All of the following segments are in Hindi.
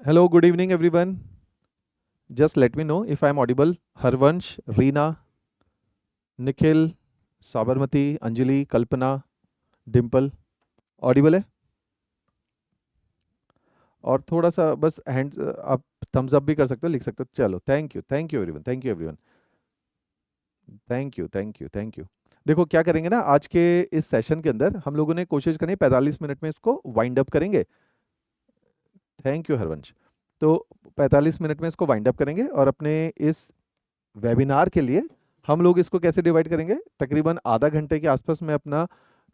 Hello, good evening, everyone. Just let me know if I'm audible. Harvansh, Reena, Nikhil, Sabarmati, Anjali, Kalpana, Dimple, Audible है। और थोड़ा सा बस हैंड्स आप थम्स अप भी कर सकते हो, लिख सकते हो। चलो, thank you everyone, thank you everyone, thank you. देखो क्या करेंगे ना, आज के इस सेशन के अंदर हम लोगों ने कोशिश करनी है 45 मिनट में इसको वाइंड अप करेंगे। Thank you Harvansh. तो 45 मिनट में इसको वाइंड अप करेंगे और अपने इस वेबिनार के लिए हम लोग इसको कैसे डिवाइड करेंगे, तकरीबन आधा घंटे के आसपास में अपना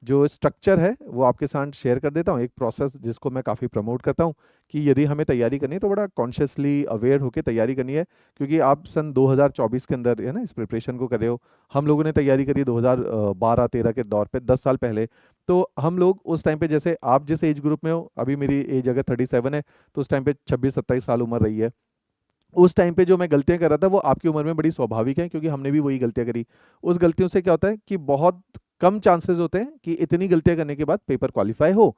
जो स्ट्रक्चर है वो आपके साथ शेयर कर देता हूँ। एक प्रोसेस जिसको मैं काफ़ी प्रमोट करता हूँ कि यदि हमें तैयारी करनी है तो बड़ा कॉन्शियसली अवेयर होकर तैयारी करनी है, क्योंकि आप सन 2024 के अंदर है ना इस प्रिपरेशन को कर रहे हो। हम लोगों ने तैयारी करी 2012-13 के दौर पे, 10 साल पहले। तो हम लोग उस टाइम पे, जैसे आप जिस एज ग्रुप में हो, अभी मेरी एज अगर 37 है तो उस टाइम पे 26-27 साल उम्र रही है। उस टाइम पे जो मैं गलतियां कर रहा था वो आपकी उम्र में बड़ी स्वाभाविक है, क्योंकि हमने भी वही गलतियां करी। उस गलतियों से क्या होता है कि बहुत कम चांसेस होते हैं कि इतनी गलतियां करने के बाद पेपर क्वालिफाई हो।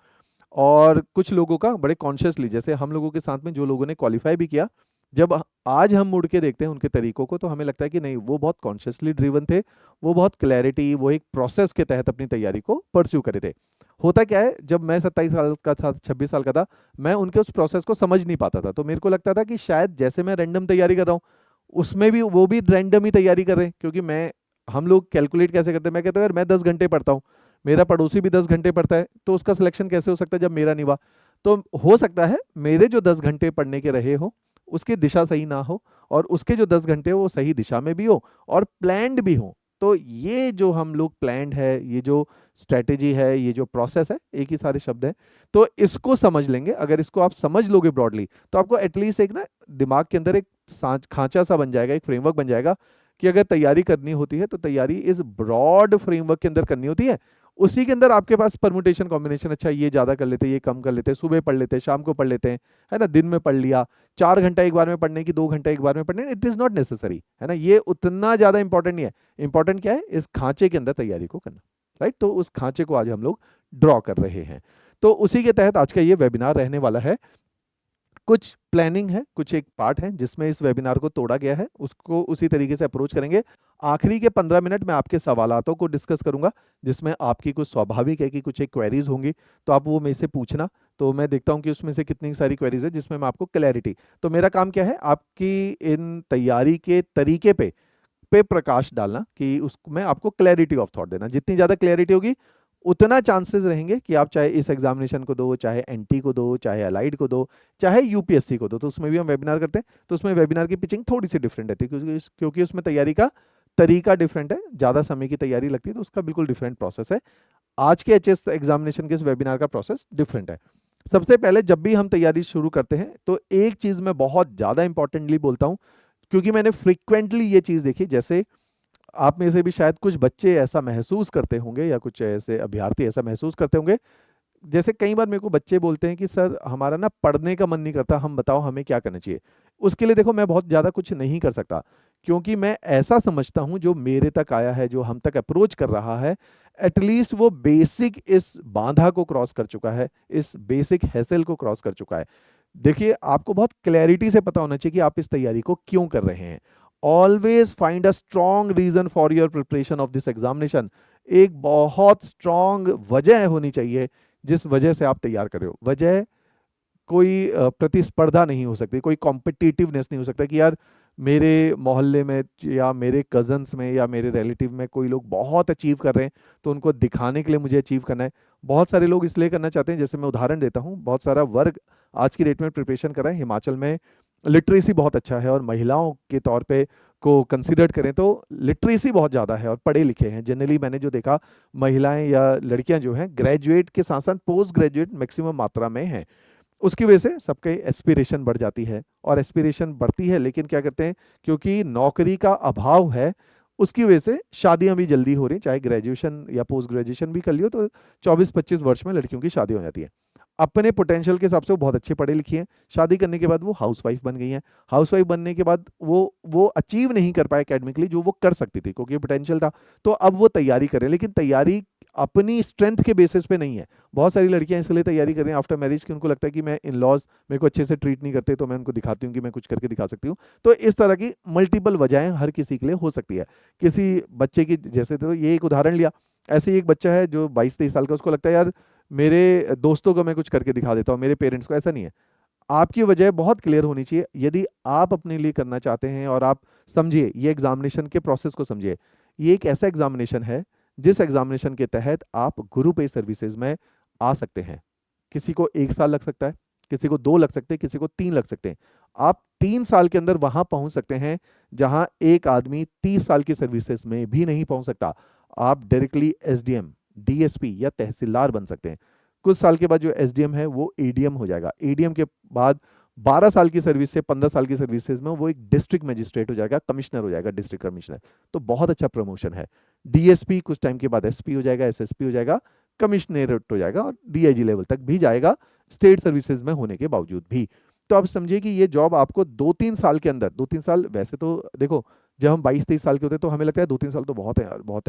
और कुछ लोगों का बड़े कॉन्शियसली, जैसे हम लोगों के साथ में जो लोगों ने क्वालिफाई भी किया, जब आज हम मुड़ के देखते हैं उनके तरीकों को तो हमें लगता है कि नहीं, वो बहुत कॉन्शियसली ड्रिवन थे। वो बहुत क्लैरिटी, वो एक प्रोसेस के तहत अपनी तैयारी को परस्यू करे थे। होता क्या है, जब मैं 27 साल का था, 26 साल का था, मैं उनके उस प्रोसेस को समझ नहीं पाता था। तो मेरे को लगता था कि शायद जैसे मैं रैंडम तैयारी कर रहा हूँ, उसमें भी वो भी रैंडम ही तैयारी कर रहे हैं। क्योंकि मैं, हम लोग कैलकुलेट कैसे करते हैं, मैं कहता हूँ यार मैं 10 घंटे पढ़ता हूँ, मेरा पड़ोसी भी 10 घंटे पढ़ता है, तो उसका सिलेक्शन कैसे हो सकता है जब मेरा नहीं हुआ। तो हो सकता है मेरे जो 10 घंटे पढ़ने के रहे हो उसकी दिशा सही ना हो, और उसके जो 10 घंटे वो सही दिशा में भी हो और प्लान्ड भी हो। तो ये जो हम लोग प्लान्ड है, ये जो स्ट्रेटेजी है, ये जो प्रोसेस है, एक ही सारे शब्द हैं। तो इसको समझ लेंगे, अगर इसको आप समझ लोगे ब्रॉडली, तो आपको एटलीस्ट एक ना दिमाग के अंदर एक खांचा सा बन जाएगा, एक फ्रेमवर्क बन जाएगा कि अगर तैयारी करनी होती है तो तैयारी इस ब्रॉड फ्रेमवर्क के अंदर करनी होती है। उसी के अंदर आपके पास परमुटेशन कॉम्बिनेशन, अच्छा ये ज्यादा कर लेते हैं, ये कम कर लेते हैं, सुबह पढ़ लेते हैं, शाम को पढ़ लेते हैं, है ना, दिन में पढ़ लिया। 4 घंटा एक बार में पढ़ने की, 2 घंटा एक बार में पढ़ने, इट इज नॉट नेसेसरी, है ना, ये उतना ज्यादा इंपॉर्टेंट नहीं है। इंपॉर्टेंट क्या है, इस खांचे के अंदर तैयारी को करना। राइट, तो उस खांचे को आज हम लोग ड्रॉ कर रहे हैं। तो उसी के तहत आज का ये वेबिनार रहने वाला है। कुछ प्लानिंग है, कुछ एक पार्ट है जिसमें इस वेबिनार को तोड़ा गया है, उसको उसी तरीके से अप्रोच करेंगे। आखिरी के 15 मिनट में आपके सवालातों को डिस्कस करूंगा, जिसमें आपकी कुछ स्वाभाविक है कि कुछ एक क्वेरीज होंगी, तो आप वो मेरे से पूछना। तो मैं देखता हूं कि उसमें से कितनी सारी क्वेरीज है जिसमें मैं आपको क्लैरिटी, तो मेरा काम क्या है, आपकी इन तैयारी के तरीके पे प्रकाश डालना, कि उसमें आपको क्लैरिटी ऑफ थॉट देना। जितनी ज़्यादा क्लैरिटी होगी उतना चांसेस रहेंगे कि आप चाहे इस एग्जामिनेशन को दो, चाहे एनटी को दो, चाहे अलाइड को दो, चाहे यूपीएससी को दो, तो उसमें भी हम वेबिनार करते हैं। तो उसमें वेबिनार की पिचिंग थोड़ी सी डिफरेंट रहती है, क्योंकि उसमें तैयारी का तरीका डिफरेंट है, ज़्यादा समय की तैयारी लगती है, तो उसका बिल्कुल डिफरेंट प्रोसेस है। आज के एचएस एग्जामिनेशन के इस वेबिनार का प्रोसेस डिफरेंट है। सबसे पहले जब भी हम तैयारी शुरू करते हैं तो एक चीज़ मैं बहुत ज़्यादा इंपॉर्टेंटली बोलता हूँ, क्योंकि मैंने फ्रिक्वेंटली ये चीज़ देखी। जैसे आप में से भी शायद कुछ बच्चे ऐसा महसूस करते होंगे, या कुछ ऐसे अभ्यर्थी ऐसा महसूस करते होंगे, जैसे कई बार मेरे को बच्चे बोलते हैं कि सर हमारा ना पढ़ने का मन नहीं करता, हम बताओ हमें क्या करना चाहिए। उसके लिए देखो मैं बहुत ज़्यादा कुछ नहीं कर सकता, क्योंकि मैं ऐसा समझता हूँ जो मेरे तक आया है, जो हम तक अप्रोच कर रहा है, एटलीस्ट वो बेसिक इस बाधा को क्रॉस कर चुका है, इस बेसिक हैसल को क्रॉस कर चुका है। देखिए, आपको बहुत क्लैरिटी से पता होना चाहिए कि आप इस तैयारी को क्यों कर रहे हैं। Always find a strong reason for your preparation of this examination. एक बहुत स्ट्रॉन्ग वजह होनी चाहिए जिस वजह से आप तैयार कर रहे हो। वजह कोई प्रतिस्पर्धा नहीं हो सकती, कोई कॉम्पिटिटिवनेस नहीं हो सकता कि यार मेरे मोहल्ले में या मेरे कजन्स में या मेरे रिलेटिव में कोई लोग बहुत अचीव कर रहे हैं, तो उनको दिखाने के लिए मुझे अचीव करना है। बहुत सारे लोग इसलिए करना चाहते हैं, जैसे मैं उदाहरण देता हूँ, बहुत सारा वर्ग आज की डेट में प्रिपरेशन कर रहे हैं। हिमाचल में लिटरेसी बहुत अच्छा है, और महिलाओं के तौर पे को कंसिडर करें तो लिटरेसी बहुत ज़्यादा है और पढ़े लिखे हैं। जनरली मैंने जो देखा, महिलाएं या लड़कियां जो हैं ग्रेजुएट के साथ साथ पोस्ट ग्रेजुएट मैक्सिमम मात्रा में हैं। उसकी वजह से सबके एस्पिरेशन बढ़ जाती है, और एस्पिरेशन बढ़ती है, लेकिन क्या करते हैं, क्योंकि नौकरी का अभाव है, उसकी वजह से शादियां भी जल्दी हो रही, चाहे ग्रेजुएशन या पोस्ट ग्रेजुएशन भी कर लियो तो 24-25 वर्ष में लड़कियों की शादी हो जाती है। अपने पोटेंशियल के हिसाब से वो बहुत अच्छी पढ़ी लिखी हैं, शादी करने के बाद वो हाउसवाइफ बन गई हैं। हाउसवाइफ बनने के बाद वो अचीव नहीं कर पाए एकेडमिकली जो वो कर सकती थी, क्योंकि पोटेंशियल था। तो अब वो तैयारी करें, लेकिन तैयारी अपनी स्ट्रेंथ के बेसिस पे नहीं है। बहुत सारी लड़कियां इसलिए तैयारी कर रही हैं आफ्टर मैरिज कि उनको लगता है कि मैं इन लॉज मेरे को अच्छे से ट्रीट नहीं करते, तो मैं उनको दिखाती हूँ कि मैं कुछ करके दिखा सकती हूँ। तो इस तरह की मल्टीपल वजहें हर किसी के लिए हो सकती है। किसी बच्चे की, जैसे तो ये एक उदाहरण लिया, ऐसे ही एक बच्चा है जो 22-23 साल का, उसको लगता है यार मेरे दोस्तों को मैं कुछ करके दिखा देता हूँ, मेरे पेरेंट्स को। ऐसा नहीं है। आपकी वजह बहुत क्लियर होनी चाहिए। यदि आप अपने लिए करना चाहते हैं, और आप समझिए ये एग्जामिनेशन के प्रोसेस को समझिए, ये एक ऐसा एग्जामिनेशन है जिस एग्जामिनेशन के तहत आप गुरु पे सर्विसेज में आ सकते हैं। किसी को 1 साल लग सकता है, किसी को 2 लग सकते हैं, किसी को 3 लग सकते हैं। आप 3 साल के अंदर वहां पहुंच सकते हैं जहां एक आदमी 30 साल की सर्विसेज में भी नहीं पहुंच सकता। आप डायरेक्टली एसडीएम, डीएसपी या तहसीलदार बन सकते हैं। कुछ साल के बाद जो एसडीएम है वो एडीएम हो जाएगा। एडीएम के बाद 12 साल की सर्विस से 15 साल की सर्विसेज में वो एक डिस्ट्रिक्ट मजिस्ट्रेट हो जाएगा, कमिश्नर हो जाएगा, डिस्ट्रिक्ट कमिश्नर। तो बहुत अच्छा प्रमोशन है। डीएसपी कुछ टाइम के बाद एसपी हो जाएगा, एसएसपी हो जाएगा, कमिश्नरेट हो जाएगा, और डीआईजी लेवल तक भी जाएगा स्टेट सर्विसेज में होने के बावजूद भी। तो आप समझिए कि ये जॉब आपको 2-3 साल के अंदर, 2-3 साल वैसे तो देखो, जब हम 22-23 साल के होते हैं तो हमें लगता है 2-3 साल तो बहुत है यार, बहुत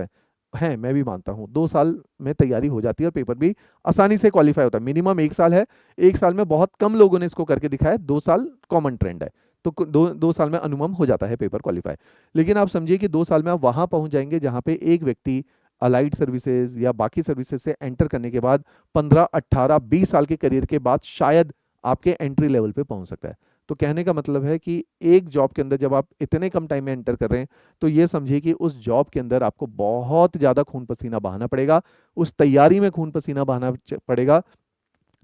है, मैं भी मानता हूँ। 2 साल में तैयारी हो जाती है और पेपर भी आसानी से क्वालिफाई होता है। मिनिमम 1 साल है, 1 साल में बहुत कम लोगों ने इसको करके दिखाया है, 2 साल कॉमन ट्रेंड है। तो 2 साल में अनुमम हो जाता है पेपर क्वालिफाई। लेकिन आप समझिए कि 2 साल में आप वहां पहुंच जाएंगे जहां पे एक व्यक्ति अलाइड सर्विसेज या बाकी सर्विसेज से एंटर करने के बाद 15-18-20 साल के करियर के बाद शायद आपके एंट्री लेवल पे पहुंच सकता है। तो कहने का मतलब है कि एक जॉब के अंदर जब आप इतने कम टाइम में एंटर कर रहे हैं, तो ये समझिए कि उस जॉब के अंदर आपको बहुत ज़्यादा खून पसीना बहाना पड़ेगा, उस तैयारी में खून पसीना बहाना पड़ेगा,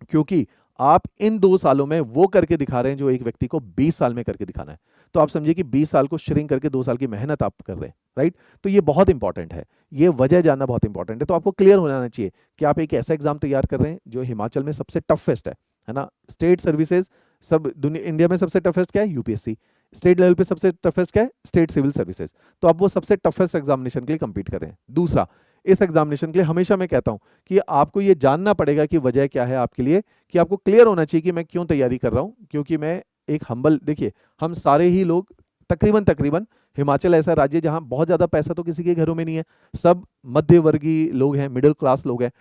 क्योंकि आप इन 2 सालों में वो करके दिखा रहे हैं जो एक व्यक्ति को 20 साल में करके दिखाना है। तो आप समझिए कि 20 साल को श्रिंक करके 2 साल की मेहनत आप कर रहे हैं, राइट। तो ये बहुत इंपॉर्टेंट है, ये वजह जानना बहुत इंपॉर्टेंट है। तो आपको क्लियर हो जाना चाहिए कि आप एक ऐसा एग्जाम तैयार कर रहे हैं जो हिमाचल में सबसे टफेस्ट है ना। स्टेट सर्विसेज, सब दुनिया इंडिया में सबसे टफेस्ट क्या है? यूपीएससी। स्टेट लेवल पे सबसे टफेस्ट क्या है? State civil services. तो आप वो सबसे टफेस्ट एग्जामिनेशन के लिए कंपीट कर रहे हैं। दूसरा, इस एग्जामिनेशन के लिए हमेशा मैं कहता हूं कि आपको ये जानना पड़ेगा कि वजह क्या है आपके लिए, कि आपको क्लियर होना चाहिए कि मैं क्यों तैयारी कर रहा हूं। क्योंकि मैं एक हम्बल, देखिए हम सारे ही लोग तकरीबन तकरीबन, हिमाचल ऐसा राज्य जहां बहुत ज्यादा पैसा तो किसी के घरों में नहीं है, सब मध्य वर्गीय लोग हैं, मिडिल क्लास लोग हैं।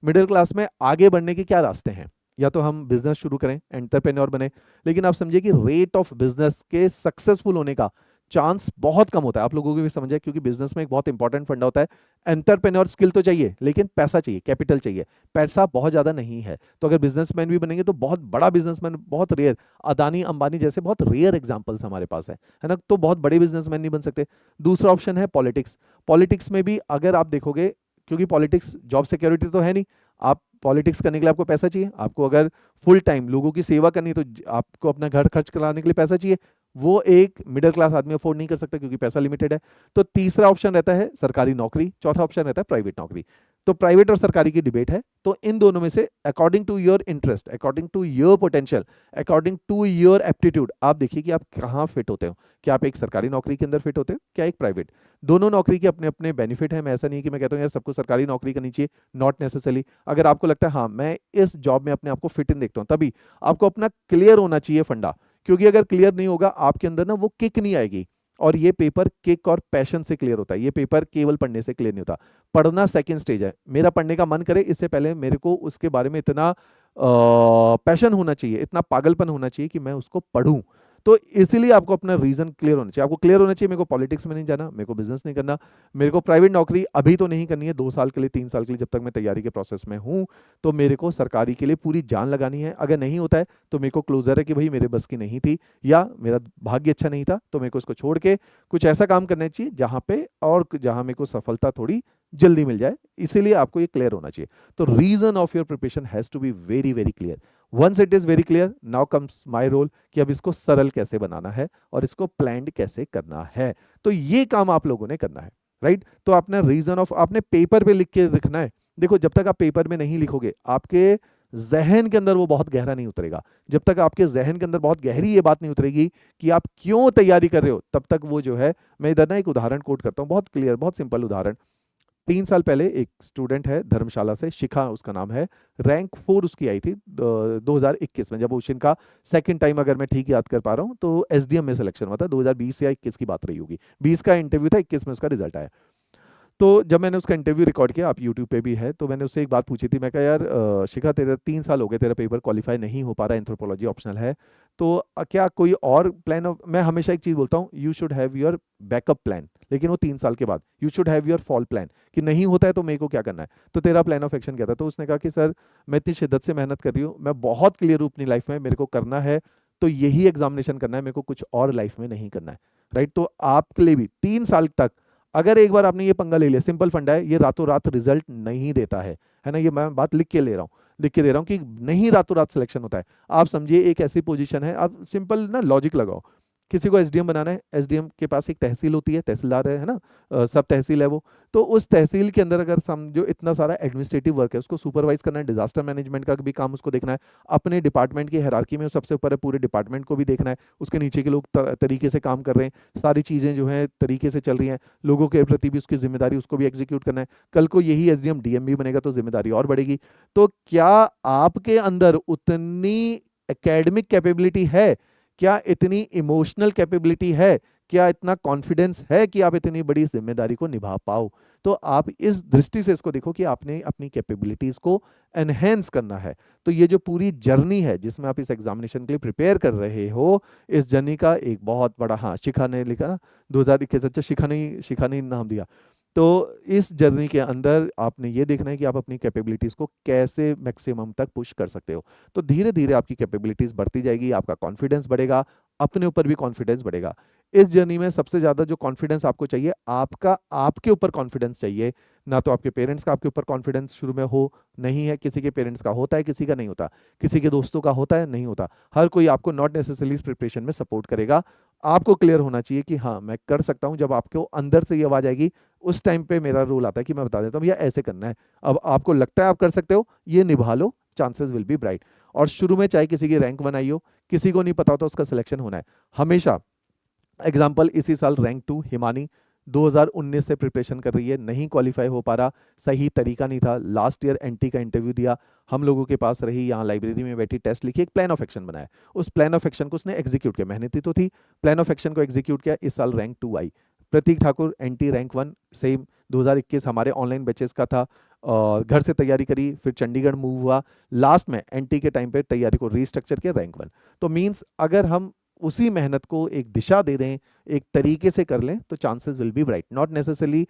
मिडिल क्लास में आगे बढ़ने के क्या रास्ते हैं? या तो हम बिजनेस शुरू करें, एंटरप्रेन्योर बने। लेकिन आप समझिए कि रेट ऑफ बिजनेस के सक्सेसफुल होने का चांस बहुत कम होता है। आप लोगों को भी समझे, क्योंकि बिजनेस में एक बहुत इंपॉर्टेंट फंडा होता है, एंटरप्रेन्योर स्किल तो चाहिए लेकिन पैसा चाहिए, कैपिटल चाहिए। पैसा बहुत ज्यादा नहीं है, तो अगर बिजनेसमैन भी बनेंगे तो बहुत बड़ा बिजनेसमैन बहुत रेयर, अदानी अंबानी जैसे बहुत रेयर एग्जांपल्स हमारे पास है ना। तो बहुत बड़े बिजनेसमैन नहीं बन सकते। दूसरा ऑप्शन है पॉलिटिक्स। पॉलिटिक्स में भी अगर आप देखोगे, क्योंकि पॉलिटिक्स जॉब सिक्योरिटी तो है नहीं, आप पॉलिटिक्स करने के लिए आपको पैसा चाहिए। आपको अगर फुल टाइम लोगों की सेवा करनी है तो आपको अपना घर खर्च कराने के लिए पैसा चाहिए। वो एक मिडिल क्लास आदमी अफोर्ड नहीं कर सकता क्योंकि पैसा लिमिटेड है। तो तीसरा ऑप्शन रहता है सरकारी नौकरी, चौथा ऑप्शन रहता है प्राइवेट नौकरी। तो प्राइवेट और सरकारी की डिबेट है। तो इन दोनों में से according to your interest, according to your potential, according to your aptitude, आप देखिए कि आप कहाँ फिट होते हो। क्या आप एक सरकारी नौकरी के अंदर फिट होते हो, क्या एक प्राइवेट? दोनों नौकरी के अपने अपने बेनिफिट है। मैं ऐसा नहीं कि मैं कहता हूँ यार सबको सरकारी नौकरी करनी चाहिए, नॉट नेसेसरली। अगर आपको लगता है हाँ मैं इस जॉब में अपने आप को फिट इन देखता हूँ, तभी आपको अपना क्लियर होना चाहिए फंडा। क्योंकि अगर क्लियर नहीं होगा आपके अंदर ना वो किक नहीं आएगी। और ये पेपर किक और पैशन से क्लियर होता है, ये पेपर केवल पढ़ने से क्लियर नहीं होता। पढ़ना सेकंड स्टेज है। मेरा पढ़ने का मन करे, इससे पहले मेरे को उसके बारे में इतना पैशन होना चाहिए, इतना पागलपन होना चाहिए कि मैं उसको पढूं। तो इसीलिए आपको अपना रीजन क्लियर होना चाहिए। आपको क्लियर होना चाहिए मेरे को पॉलिटिक्स में नहीं जाना, मेरे को बिजनेस नहीं करना, मेरे को प्राइवेट नौकरी अभी तो नहीं करनी है, 2 साल के लिए 3 साल के लिए जब तक मैं तैयारी के प्रोसेस में हूं। तो मेरे को सरकारी के लिए पूरी जान लगानी है। अगर नहीं होता है तो मेरे को क्लोजर है कि भाई मेरे बस की नहीं थी या मेरा भाग्य अच्छा नहीं था, तो मेरे को इसको छोड़ के कुछ ऐसा काम करना चाहिए जहां पे और जहां मेरे को सफलता थोड़ी जल्दी मिल जाए। इसीलिए आपको ये क्लियर होना चाहिए। तो reason of your preparation has to be very very clear. Once it is very clear, now comes my role कि अब इसको सरल कैसे बनाना है और इसको प्लान्ड कैसे करना है। तो ये काम आप लोगों ने करना है, राइट। तो अपना रीजन ऑफ आपने पेपर पे लिख के रखना है। देखो जब तक आप पेपर में नहीं लिखोगे आपके जहन के अंदर वो बहुत गहरा नहीं उतरेगा। जब तक आपके जहन के अंदर बहुत गहरी ये बात नहीं उतरेगी कि आप क्यों तैयारी कर रहे हो, तब तक वो जो है, मैं इधर ना एक उदाहरण कोट करता हूँ, बहुत क्लियर, बहुत सिंपल उदाहरण। 3 साल पहले एक स्टूडेंट है धर्मशाला से, शिखा उसका नाम है, रैंक 4 उसकी आई थी 2021 में, जब ओशन का सेकंड टाइम, अगर मैं ठीक याद कर पा रहा हूँ तो एसडीएम में सिलेक्शन हुआ था। 2020 या 21 की बात रही होगी, 20 का इंटरव्यू था, 21 में उसका रिजल्ट आया। तो जब मैंने उसका इंटरव्यू रिकॉर्ड किया, आप यूट्यूब पे भी है, तो मैंने उससे एक बात पूछी थी। मैं कहा यार शिखा, तेरा 3 साल हो गए, तेरा पेपर क्वालिफाई नहीं हो पा रहा, एंथ्रोपोलॉजी ऑप्शनल है, तो क्या कोई और प्लान ऑफ, मैं हमेशा एक चीज़ बोलता हूँ, you should have your backup plan, लेकिन वो 3 साल के बाद you should have your fall plan, कि नहीं होता है तो मेरे को क्या करना है, तो तेरा प्लान ऑफ एक्शन क्या था। तो उसने कहा कि सर मैं इतनी शिद्दत से मेहनत कर रही हूँ, मैं बहुत क्लियर हूँ अपनी लाइफ में, मेरे को करना है तो यही एग्जामिनेशन करना है, मेरे को कुछ और लाइफ में नहीं करना है। राइट, तो आपके लिए भी 3 साल तक, अगर एक बार आपने ये पंगा ले लिया, सिंपल फंडा है, ये रातों रात रिजल्ट नहीं देता है ना, ये मैं बात लिख के ले रहा हूँ, लिख के दे रहा हूँ कि नहीं रातों रात सिलेक्शन होता है। आप समझिए एक ऐसी पोजीशन है, आप सिंपल ना लॉजिक लगाओ, किसी को एसडीएम बनाना है, एसडीएम के पास एक तहसील होती है, तहसीलदार है ना, सब तहसील है वो, तो उस तहसील के अंदर अगर समझो इतना सारा एडमिनिस्ट्रेटिव वर्क है, उसको सुपरवाइज करना है, डिजास्टर मैनेजमेंट का भी काम उसको देखना है, अपने डिपार्टमेंट की हायरार्की में वो सबसे ऊपर है, पूरे डिपार्टमेंट को भी देखना है, उसके नीचे के लोग तरीके से काम कर रहे हैं, सारी चीज़ें जो है तरीके से चल रही हैं, लोगों के प्रति भी उसकी जिम्मेदारी, उसको भी एग्जीक्यूट करना है। कल को यही एसडीएम डीएम भी बनेगा तो जिम्मेदारी और बढ़ेगी। तो क्या आपके अंदर उतनी एकेडमिक कैपेबिलिटी है, क्या इतनी इमोशनल कैपेबिलिटी है, क्या इतना कॉन्फिडेंस है कि आप इतनी बड़ी जिम्मेदारी को निभा पाओ। तो आप इस दृष्टि से इसको देखो कि आपने अपनी कैपेबिलिटीज को एनहेंस करना है। तो ये जो पूरी जर्नी है जिसमें आप इस एग्जामिनेशन के लिए प्रिपेयर कर रहे हो, इस जर्नी का एक बहुत बड़ा, हाँ शिखा ने लिखा ना 2021, अच्छा शिखा ने नाम दिया। तो इस जर्नी के अंदर आपने ये देखना है कि आप अपनी कैपेबिलिटीज को कैसे मैक्सिमम तक पुश कर सकते हो। तो धीरे धीरे आपकी कैपेबिलिटीज बढ़ती जाएगी, आपका कॉन्फिडेंस बढ़ेगा, अपने ऊपर भी कॉन्फिडेंस बढ़ेगा। इस जर्नी में सबसे ज्यादा जो कॉन्फिडेंस आपको चाहिए, आपका आपके ऊपर कॉन्फिडेंस चाहिए, ना तो आपके पेरेंट्स का आपके ऊपर कॉन्फिडेंस शुरू में हो, नहीं है, किसी के पेरेंट्स का होता है, किसी का नहीं होता, किसी के दोस्तों का होता है, नहीं होता, हर कोई आपको नॉट नेसेसरली इस प्रिपरेशन में सपोर्ट करेगा। आपको क्लियर होना चाहिए कि हाँ मैं कर सकता हूँ, जब आपको अंदर से ये आवाज आएगी, उस टाइम पे मेरा रोल आता है कि मैं बता देता हूँ भैया ऐसे करना है। अब आपको लगता है आप कर सकते हो, ये निभा लो, चांसेस विल बी ब्राइट। और शुरू में चाहे किसी की रैंक बनाई हो, किसी को नहीं पता होता उसका सिलेक्शन होना है हमेशा। एग्जाम्पल, इसी साल रैंक 2 हिमानी 2019 से प्रिपरेशन कर रही है, नहीं क्वालिफाई हो पा रहा, सही तरीका नहीं था, लास्ट ईयर एनटी का इंटरव्यू दिया, हम लोगों के पास रही, यहाँ लाइब्रेरी में बैठी, टेस्ट लिखी, एक प्लान ऑफ एक्शन बनाया, उस प्लान ऑफ एक्शन को उसने एग्जीक्यूट किया, मेहनती तो थी, प्लान ऑफ एक्शन को एग्जीक्यूट किया, इस साल रैंक 2 आई। प्रतीक ठाकुर एनटी रैंक 1, सेम 2021 हमारे ऑनलाइन बैचेस का था, और घर से तैयारी करी, फिर चंडीगढ़ मूव हुआ, लास्ट में एनटी के टाइम पे तैयारी को रीस्ट्रक्चर किया, रैंक 1। तो मीन्स अगर हम उसी मेहनत को एक दिशा दे दें, एक तरीके से कर लें, तो chances will be bright. Not necessarily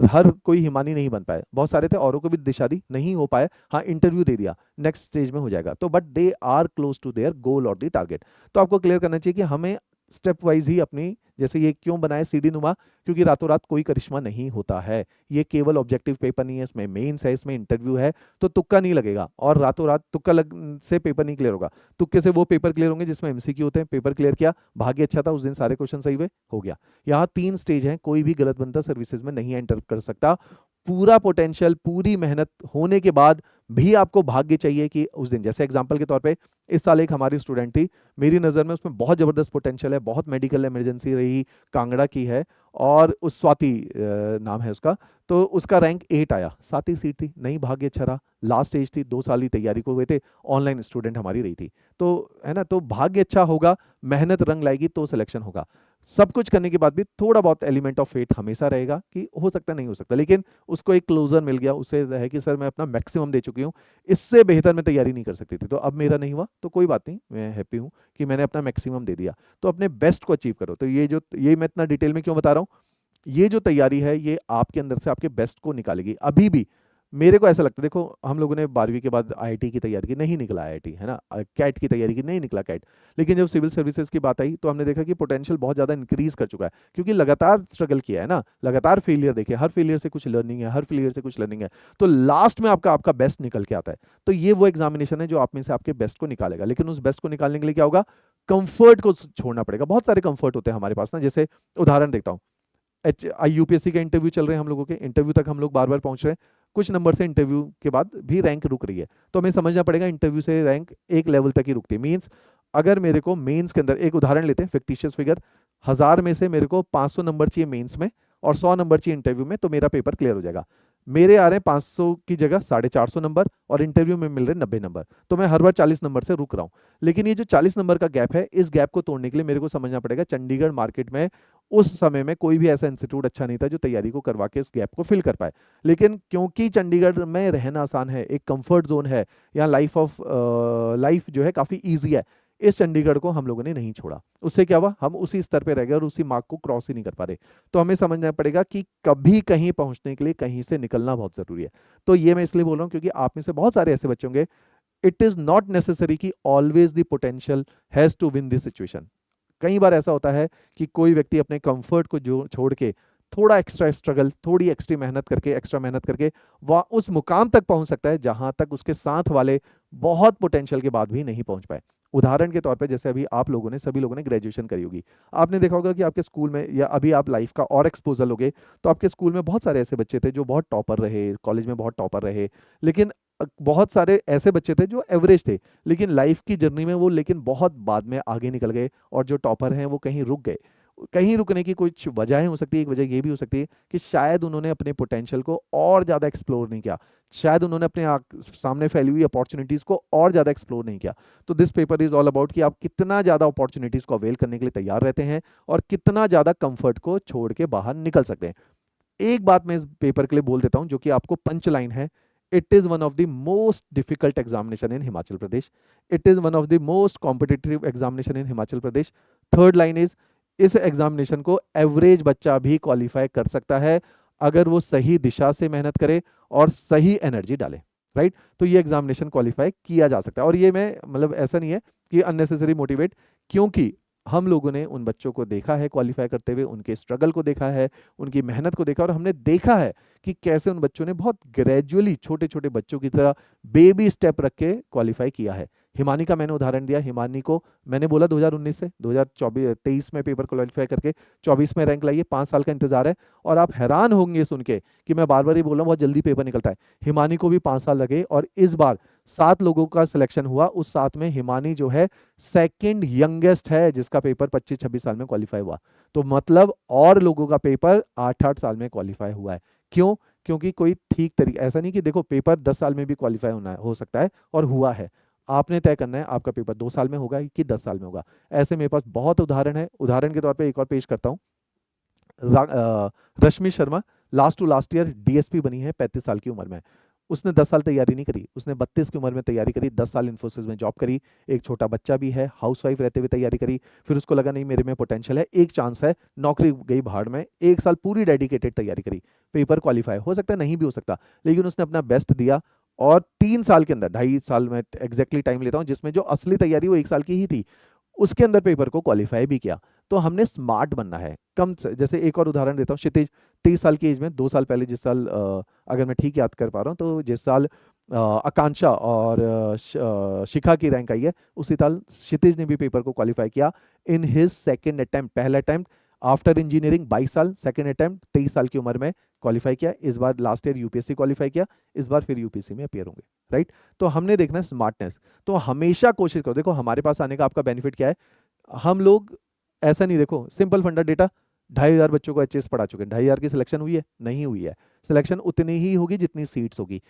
हर कोई हिमानी नहीं बन पाए, बहुत सारे थे, औरों को भी दिशा दी, नहीं हो पाए, हाँ इंटरव्यू दे दिया, नेक्स्ट स्टेज में हो जाएगा, तो but they are close to their goal और द टारगेट। तो आपको क्लियर करना चाहिए कि हमें स्टेप वाइज ही अपनी, जैसे ये क्यों बनाए सीढ़ी नुमा, क्योंकि रातों रात कोई करिश्मा नहीं होता है, ये केवल ऑब्जेक्टिव पेपर नहीं है, इसमें मेंस है, इसमें इंटरव्यू है, तो तुक्का नहीं लगेगा, और रातों रात तुक्का लग से पेपर नहीं क्लियर होगा। तुक्के से वो पेपर क्लियर होंगे जिसमें एमसीक्यू होते हैं, पेपर क्लियर किया, भाग्य अच्छा था, उस दिन सारे क्वेश्चन सही हुए, हो गया। यहाँ 3 स्टेज हैं, कोई भी गलत बंदा सर्विसेज में नहीं एंटर कर सकता। पूरा पोटेंशियल, पूरी मेहनत होने के बाद भी आपको भाग्य चाहिए कि उस दिन, जैसे एग्जांपल के तौर पे इस साल एक हमारी स्टूडेंट थी, मेरी नज़र में उसमें बहुत ज़बरदस्त पोटेंशियल है, बहुत मेडिकल इमरजेंसी रही, कांगड़ा की है, और उस स्वाति नाम है उसका, तो उसका रैंक 8 आया, 7 ही सीट थी, नहीं भाग्य अच्छा रहा, लास्ट स्टेज थी, 2 साल ही तैयारी को हुए थे, ऑनलाइन स्टूडेंट हमारी रही थी, तो है ना, तो भाग्य अच्छा होगा, मेहनत रंग लाएगी तो सिलेक्शन होगा। सब कुछ करने के बाद भी थोड़ा बहुत एलिमेंट ऑफ फेथ हमेशा रहेगा कि हो सकता नहीं हो सकता, लेकिन उसको एक क्लोजर मिल गया, उससे है कि सर मैं अपना मैक्सिमम दे चुकी हूँ, इससे बेहतर मैं तैयारी नहीं कर सकती थी, तो अब मेरा नहीं हुआ तो कोई बात नहीं, मैं हैप्पी हूँ कि मैंने अपना मैक्सिमम दे दिया। तो अपने बेस्ट को अचीव करो। तो ये मैं इतना डिटेल में क्यों बता रहा हूँ, ये जो तैयारी है ये आपके अंदर से आपके बेस्ट को निकालेगी। अभी भी मेरे को ऐसा लगता है, देखो हम लोगों ने 12वीं के बाद आईआईटी की तैयारी की, नहीं निकला आईआईटी, है ना, कैट की तैयारी की, नहीं निकला कैट, लेकिन जब सिविल सर्विसेज की बात आई तो हमने देखा कि पोटेंशियल बहुत ज़्यादा इंक्रीज कर चुका है, क्योंकि लगातार स्ट्रगल किया है ना, लगातार फेलियर देखे, हर फेलियर से कुछ लर्निंग है, हर फेलियर से कुछ लर्निंग है, तो लास्ट में आपका आपका बेस्ट निकल के आता है। तो ये वो एग्जामिनेशन है जो आप में से आपके बेस्ट को निकालेगा, लेकिन उस बेस्ट को निकालने के लिए क्या होगा, कंफर्ट को छोड़ना पड़ेगा। बहुत सारे कंफर्ट होते हैं हमारे पास ना, जैसे उदाहरण देखता हूँ, यूपीएससी के इंटरव्यू चल रहे हैं हम लोगों के, इंटरव्यू तक हम लोग बार बार पहुंच रहे हैं, कुछ नंबर से इंटरव्यू के बाद भी रैंक रुक रही है, तो हमें समझना पड़ेगा इंटरव्यू से रैंक एक लेवल तक ही रुकती है। मींस अगर मेरे को मेंस के अंदर, एक उदाहरण लेते हैं फिक्टिशियस फिगर, 1000 में से मेरे को 500 नंबर चाहिए मेंस में और 100 नंबर चाहिए इंटरव्यू में, तो मेरा पेपर क्लियर हो जाएगा। मेरे आ रहे हैं 500 की जगह 450 नंबर और इंटरव्यू में मिल रहे 90 नंबर, तो मैं हर बार 40 नंबर से रुक रहा हूं। लेकिन ये जो 40 नंबर का गैप है, इस गैप को तोड़ने के लिए मेरे को समझना पड़ेगा चंडीगढ़ मार्केट में उस समय में कोई भी ऐसा इंस्टीट्यूट अच्छा नहीं था जो तैयारी को करवा के इस गैप को फिल कर पाए। लेकिन क्योंकि चंडीगढ़ में रहना आसान है, एक कंफर्ट जोन है, यहाँ लाइफ जो है काफ़ी ईजी है, इस चंडीगढ़ को हम लोगों ने नहीं छोड़ा। उससे क्या हुआ, हम उसी स्तर पे रह गए और उसी मार्क को क्रॉस ही नहीं कर पा रहे। तो हमें समझना पड़ेगा कि कभी कहीं पहुंचने के लिए कहीं से निकलना बहुत ज़रूरी है। तो ये मैं इसलिए बोल रहा हूँ क्योंकि आप में से बहुत सारे ऐसे बच्चे होंगे, इट इज़ नॉट नेसेसरी कि always the potential has to win this situation. कई बार ऐसा होता है कि कोई व्यक्ति अपने कंफर्ट को जो छोड़ के थोड़ा एक्स्ट्रा स्ट्रगल, थोड़ी एक्स्ट्रा मेहनत करके वह उस मुकाम तक पहुंच सकता है जहां तक उसके साथ वाले बहुत पोटेंशियल के बाद भी नहीं पहुंच पाए। उदाहरण के तौर पे जैसे अभी आप लोगों ने, सभी लोगों ने ग्रेजुएशन करी होगी, आपने देखा होगा कि आपके स्कूल में, या अभी आप लाइफ का और एक्सपोजल होगे, तो आपके स्कूल में बहुत सारे ऐसे बच्चे थे जो बहुत टॉपर रहे, कॉलेज में बहुत टॉपर रहे, लेकिन बहुत सारे ऐसे बच्चे थे जो एवरेज थे, लेकिन लाइफ की जर्नी में वो लेकिन बहुत बाद में आगे निकल गए, और जो टॉपर हैं वो कहीं रुक गए। कहीं रुकने की कुछ वजहें हो सकती है, एक वजह ये भी हो सकती है कि शायद उन्होंने अपने पोटेंशियल को और ज़्यादा एक्सप्लोर नहीं किया, शायद उन्होंने अपने सामने फैली हुई अपॉर्चुनिटीज़ को और ज़्यादा एक्सप्लोर नहीं किया। तो this paper is all about कि आप कितना ज़्यादा अपॉर्चुनिटीज़ को अवेल करने के लिए तैयार रहते हैं और कितना ज़्यादा कंफर्ट को छोड़ के बाहर निकल सकते हैं। एक बात मैं इस पेपर के लिए बोल देता हूं जो कि आपको पंच लाइन है, it is one of the most difficult examination in Himachal Pradesh, it is one of the most competitive examination in Himachal Pradesh. Third line is, इस एग्जामिनेशन को एवरेज बच्चा भी क्वालिफाई कर सकता है अगर वो सही दिशा से मेहनत करे और सही एनर्जी डाले, राइट। तो ये एग्जामिनेशन क्वालिफाई किया जा सकता है, और ये मैं मतलब ऐसा नहीं है कि अननेसेसरी मोटिवेट, क्योंकि हम लोगों ने उन बच्चों को देखा है क्वालिफाई करते हुए, उनके स्ट्रगल को देखा है, उनकी मेहनत को देखा, और हमने देखा है कि कैसे उन बच्चों ने बहुत ग्रेजुअली, छोटे छोटे बच्चों की तरह बेबी स्टेप रख के क्वालिफाई किया है। हिमानी का मैंने उदाहरण दिया, हिमानी को मैंने बोला 2019 से 2023 में पेपर क्वालिफाई करके 24 में रैंक लाइए, 5 साल का इंतजार है। और आप हैरान होंगे सुन के कि मैं बार बार ही बोल रहा हूँ बहुत जल्दी पेपर निकलता है, हिमानी को भी 5 साल लगे, और इस बार 7 लोगों का सिलेक्शन हुआ, उस 7 में हिमानी जो है सेकंड यंगेस्ट है जिसका पेपर 25-26 साल में क्वालिफाई हुआ। तो मतलब और लोगों का पेपर 8-8 साल में क्वालिफाई हुआ है। क्यों? क्योंकि कोई ठीक तरीके, ऐसा नहीं कि देखो पेपर 10 साल में भी क्वालिफाई होना है, हो सकता है और हुआ है, आपने तय करना है आपका पेपर 2 साल में होगा कि 10 साल में होगा। ऐसे मेरे पास बहुत उदाहरण है। उदाहरण के तौर पे एक और पेश करता हूँ, Rashmi Sharma last to last year DSP बनी है 35 साल की उम्र में। उसने 10 साल तैयारी नहीं करी, उसने 32 की उम्र में तैयारी करी, 10 साल इन्फोसिस में जॉब करी, एक छोटा बच्चा भी है, हाउसवाइफ रहते हुए तैयारी करी। फिर उसको लगा नहीं मेरे में पोटेंशियल है, एक चांस है, नौकरी गई भाड़ में, 1 साल पूरी डेडिकेटेड तैयारी करी, पेपर क्वालिफाई हो सकता है नहीं भी हो सकता, लेकिन उसने अपना बेस्ट दिया। और 3 साल के अंदर, 2.5 साल में एग्जैक्टली टाइम लेता हूँ जिसमें जो असली तैयारी वो 1 साल की ही थी, उसके अंदर पेपर को क्वालिफाई भी किया। तो हमने स्मार्ट बनना है जैसे एक और उदाहरण देता हूँ, क्षितिज 30 साल की एज में 2 साल पहले, जिस साल अगर मैं ठीक याद कर पा रहा हूँ तो जिस साल आकांक्षा और शिखा की रैंक आई है, उसी साल क्षितिज ने भी पेपर को क्वालिफाई किया इन हिज सेकेंड अटेम्प्ट, पहला अटेम्प्ट आफ्टर इंजीनियरिंग 22 साल, सेकेंड अटेम्प्ट 23 साल की उम्र में क्वालिफाई किया। इस बार लास्ट ईयर यूपीएससी क्वालिफाई किया, इस बार फिर यूपीएससी में अपियर होंगे, राइट। तो हमने देखना है स्मार्टनेस। तो हमेशा कोशिश करो, देखो हमारे पास आने का आपका बेनिफिट क्या है, हम लोग ऐसा नहीं, देखो सिंपल फंडा डेटा, 2,500 बच्चों को एचएस पढ़ा चुके हैं, 2,500 की सिलेक्शन हुई है? नहीं हुई है। सिलेक्शन उतनी ही होगी जितनी सीट्स होगी।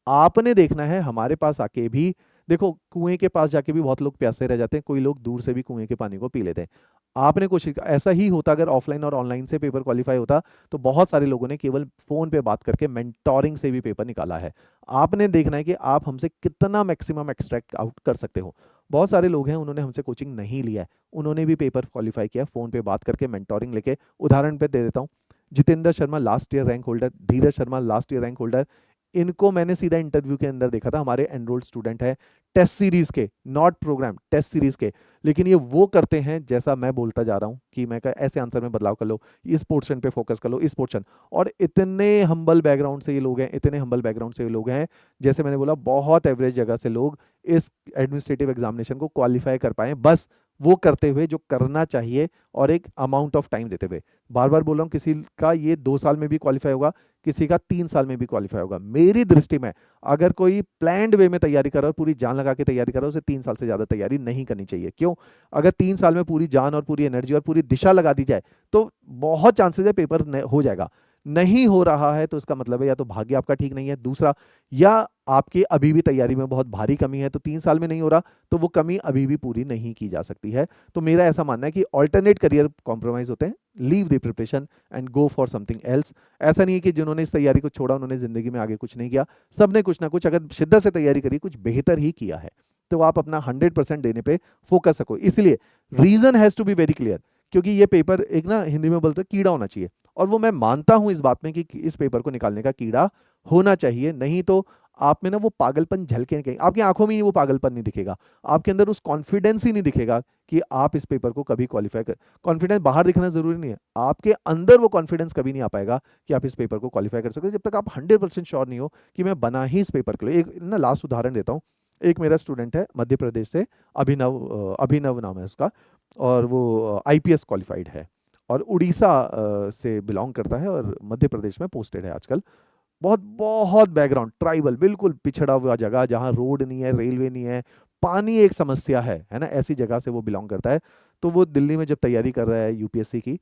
आपने देखना है हमारे पास आके भी, देखो कुएं के पास जाके भी बहुत लोग प्यासे रह जाते हैं, कोई लोग दूर से भी कुएं के पानी को पी लेते हैं। आपने कोशिश, ऐसा ही होता अगर ऑफलाइन और ऑनलाइन से पेपर क्वालिफाई होता, तो बहुत सारे लोगों ने केवल फोन पे बात करके मेंटोरिंग से भी पेपर निकाला है। आपने देखना है कि आप हमसे कितना मैक्सिमम एक्सट्रैक्ट आउट कर सकते हो। बहुत सारे लोग हैं उन्होंने हमसे कोचिंग नहीं लिया है, उन्होंने भी पेपर क्वालिफाई किया फोन पे बात करके, मेंटोरिंग लेके। उदाहरण पे दे देता हूँ, Jitendra Sharma last year rank holder, Dheeraj Sharma last year rank holder, इनको मैंने सीधा इंटरव्यू के अंदर देखा था, हमारे एनरोल्ड स्टूडेंट है, टेस्ट सीरीज के, नॉट प्रोग्राम, टेस्ट सीरीज के। लेकिन ये वो करते हैं जैसा मैं बोलता जा रहा हूँ कि मैं ऐसे आंसर में बदलाव कर लो, इस पोर्शन पे फोकस कर लो, इस पोर्शन। और इतने हम्बल बैकग्राउंड से ये लोग हैं, इतने हम्बल बैकग्राउंड से ये लोग हैं, जैसे मैंने बोला बहुत एवरेज जगह से लोग इस एडमिनिस्ट्रेटिव एग्जामिनेशन को क्वालिफाई कर पाए, बस वो करते हुए जो करना चाहिए और एक अमाउंट ऑफ टाइम देते हुए। बार बार बोल रहा हूँ, किसी का ये 2 साल में भी क्वालिफाई होगा, किसी का 3 साल में भी क्वालिफाई होगा। मेरी दृष्टि में अगर कोई प्लान्ड वे में तैयारी कर रहा है, पूरी जान लगा के तैयारी कर रहा है, उसे 3 साल से ज़्यादा तैयारी नहीं करनी चाहिए। क्यों? अगर 3 साल में पूरी जान और पूरी एनर्जी और पूरी दिशा लगा दी जाए तो बहुत चांसेस है पेपर हो जाएगा। नहीं हो रहा है तो इसका मतलब है या तो भाग्य आपका ठीक नहीं है, दूसरा या आपकी अभी भी तैयारी में बहुत भारी कमी है। तो 3 साल में नहीं हो रहा तो वो कमी अभी भी पूरी नहीं की जा सकती है। तो मेरा ऐसा मानना है कि ऑल्टरनेट करियर कॉम्प्रोमाइज होते हैं, leave the preparation and go for something else. ऐसा नहीं है कि जिन्होंने इस तैयारी को छोड़ा उन्होंने जिंदगी में आगे कुछ नहीं किया, सबने कुछ ना कुछ अगर शिद्दत से तैयारी करी कुछ बेहतर ही किया है। तो आप अपना 100% देने पे फोकस सको, इसलिए reason has to be very clear. क्योंकि ये पेपर एक ना हिंदी में बोलते हैं कीड़ा होना चाहिए, और वो मैं मानता हूं इस बात में कि इस पेपर को निकालने का कीड़ा होना चाहिए, नहीं तो आप में ना वो पागलपन झलके नहीं, आपकी आंखों में ही वो पागलपन नहीं दिखेगा, आपके अंदर उस कॉन्फिडेंस ही नहीं दिखेगा कि आप इस पेपर को कभी क्वालिफाई कर। कॉन्फिडेंस बाहर दिखना जरूरी नहीं है, आपके अंदर वो कॉन्फिडेंस कभी नहीं आ पाएगा कि आप इस पेपर को क्वालिफाई कर सकोगे जब तक आप 100% श्योर नहीं हो कि मैं बना ही इस पेपर के लिए। एक ना लास्ट उदाहरण देता हूँ। एक मेरा स्टूडेंट है मध्य प्रदेश से, अभिनव नाम है उसका, और वो आईपीएस क्वालिफाइड है और उड़ीसा से बिलोंग करता है और मध्य प्रदेश में पोस्टेड है आजकल। बहुत बहुत बैकग्राउंड ट्राइबल, बिल्कुल पिछड़ा हुआ जगह जहाँ रोड नहीं है, रेलवे नहीं है, पानी एक समस्या है ना, ऐसी जगह से वो बिलोंग करता है। तो वो दिल्ली में जब तैयारी कर रहा है यूपीएससी की,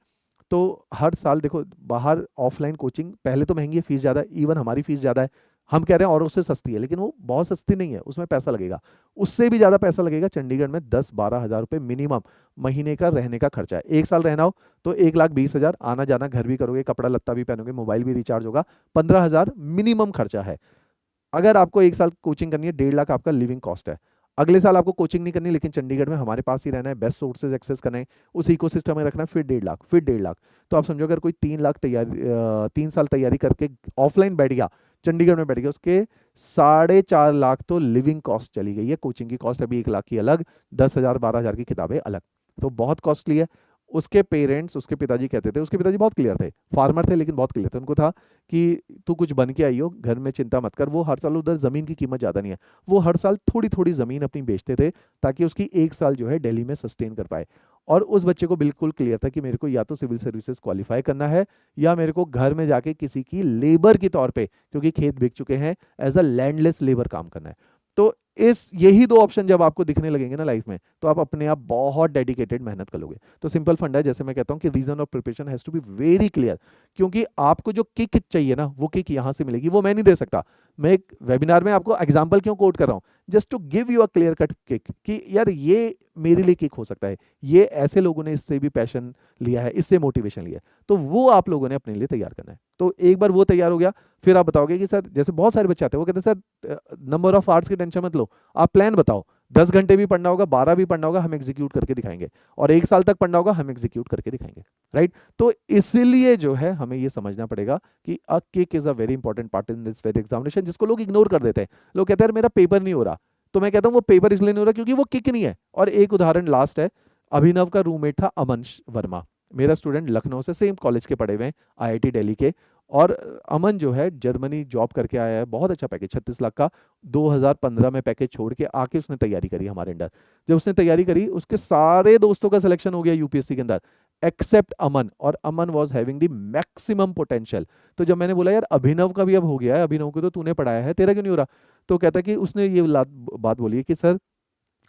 तो हर साल देखो बाहर ऑफलाइन कोचिंग पहले तो महंगी है, फीस ज़्यादा है, इवन हमारी फीस ज़्यादा है। हम कह रहे हैं और उससे सस्ती है, लेकिन वो बहुत सस्ती नहीं है, उसमें पैसा लगेगा। उससे भी ज़्यादा पैसा लगेगा चंडीगढ़ में, 10-12 हज़ार रुपये मिनिमम महीने का रहने का खर्चा है। 1 साल रहना हो तो 1,20,000, आना जाना घर भी करोगे, कपड़ा लत्ता भी पहनोगे, मोबाइल भी रिचार्ज होगा, 15,000 मिनिमम खर्चा है। अगर आपको 1 साल कोचिंग करनी है, 1.5 लाख आपका लिविंग कॉस्ट है। अगले साल आपको कोचिंग नहीं करनी, लेकिन चंडीगढ़ में हमारे पास ही रहना है, बेस्ट सोर्सेज एक्सेस करना है, उस इकोसिस्टम में रखना है, फिर 1.5 लाख, फिर 1.5 लाख। तो आप समझो अगर कोई 3 लाख तैयारी 3 साल तैयारी करके ऑफलाइन बैठ गया, चंडीगढ़ में बैठ गया, उसके 4.5 लाख तो लिविंग कॉस्ट चली गई है। कोचिंग की कॉस्ट अभी 1 लाख की अलग, 10,000 12,000 की किताबें अलग, तो बहुत कॉस्टली है। उसके पेरेंट्स, उसके पिताजी कहते थे, उसके पिताजी बहुत क्लियर थे, फार्मर थे लेकिन बहुत क्लियर थे, उनको था कि तू कुछ बन के आई हो, घर में चिंता मत कर। वो हर साल, उधर जमीन की कीमत ज़्यादा नहीं है, वो हर साल थोड़ी थोड़ी ज़मीन अपनी बेचते थे ताकि उसकी 1 साल जो है दिल्ली में सस्टेन कर पाए। और उस बच्चे को बिल्कुल क्लियर था कि मेरे को या तो सिविल सर्विसेज क्वालिफाई करना है, या मेरे को घर में जाके किसी की लेबर के तौर पे, क्योंकि खेत बिक चुके हैं, एज अ लैंडलेस लेबर काम करना है। तो इस यही दो ऑप्शन जब आपको दिखने लगेंगे ना लाइफ में, तो आप अपने आप बहुत डेडिकेटेड मेहनत कर लोगे। तो सिंपल फंडा है, जैसे मैं कहता हूँ कि reason of preparation has to be very clear, क्योंकि आपको जो किक चाहिए ना, वो किक यहाँ से मिलेगी, वो मैं नहीं दे सकता। मैं एक वेबिनार में आपको एग्जाम्पल क्यों कोट कर रहा हूँ, just to give you a clear cut kick कि यार ये मेरे लिए किक हो सकता है, ये ऐसे लोगों ने इससे भी पैशन लिया है, इससे मोटिवेशन लिया है, तो वो आप लोगों ने अपने लिए तैयार करना है। तो एक बार वो तैयार हो गया, फिर आप बताओगे कि सर, जैसे बहुत सारे बच्चे आते हैं वो कहते हैं सर नंबर ऑफ आवर्स की टेंशन मत लो, आप प्लान बताओ, 10 घंटे भी पढ़ना होगा, 12 भी पढ़ना होगा, हम एग्जीक्यूट करके दिखाएंगे, और 1 साल तक पढ़ना होगा, हम एग्जीक्यूट करके दिखाएंगे। राइट? तो इसलिए जो है हमें ये समझना पड़ेगा कि a kick is a very important part in this very examination, जिसको लोग इग्नोर कर देते हैं। लोग कहते हैं मेरा पेपर नहीं हो रहा, तो मैं कहता हूँ वो पेपर इसलिए नहीं हो रहा क्योंकि वो किक नहीं है। और एक उदाहरण लास्ट है, अभिनव का रूममेट था अमन वर्मा, मेरा स्टूडेंट, लखनऊ से सेम कॉलेज के पढ़े हुए हैं, आईआईटी दिल्ली के। और अमन जो है जर्मनी जॉब करके आया है, बहुत अच्छा पैकेज 36 लाख का, 2015 में पैकेज छोड़ के आके उसने तैयारी करी हमारे अंडर। जब उसने तैयारी करी, उसके सारे दोस्तों का सिलेक्शन हो गया यूपीएससी के अंदर एक्सेप्ट अमन, और Aman was having the maximum potential. तो जब मैंने बोला यार अभिनव का भी अब हो गया है, अभिनव को तो तूने पढ़ाया है, तेरा क्यों नहीं हो रहा, तो कहता कि उसने ये बात बोली है कि सर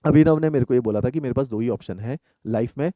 अभिनव ने मेरे को ये बोला था कि मेरे पास दो ही ऑप्शन है लाइफ में,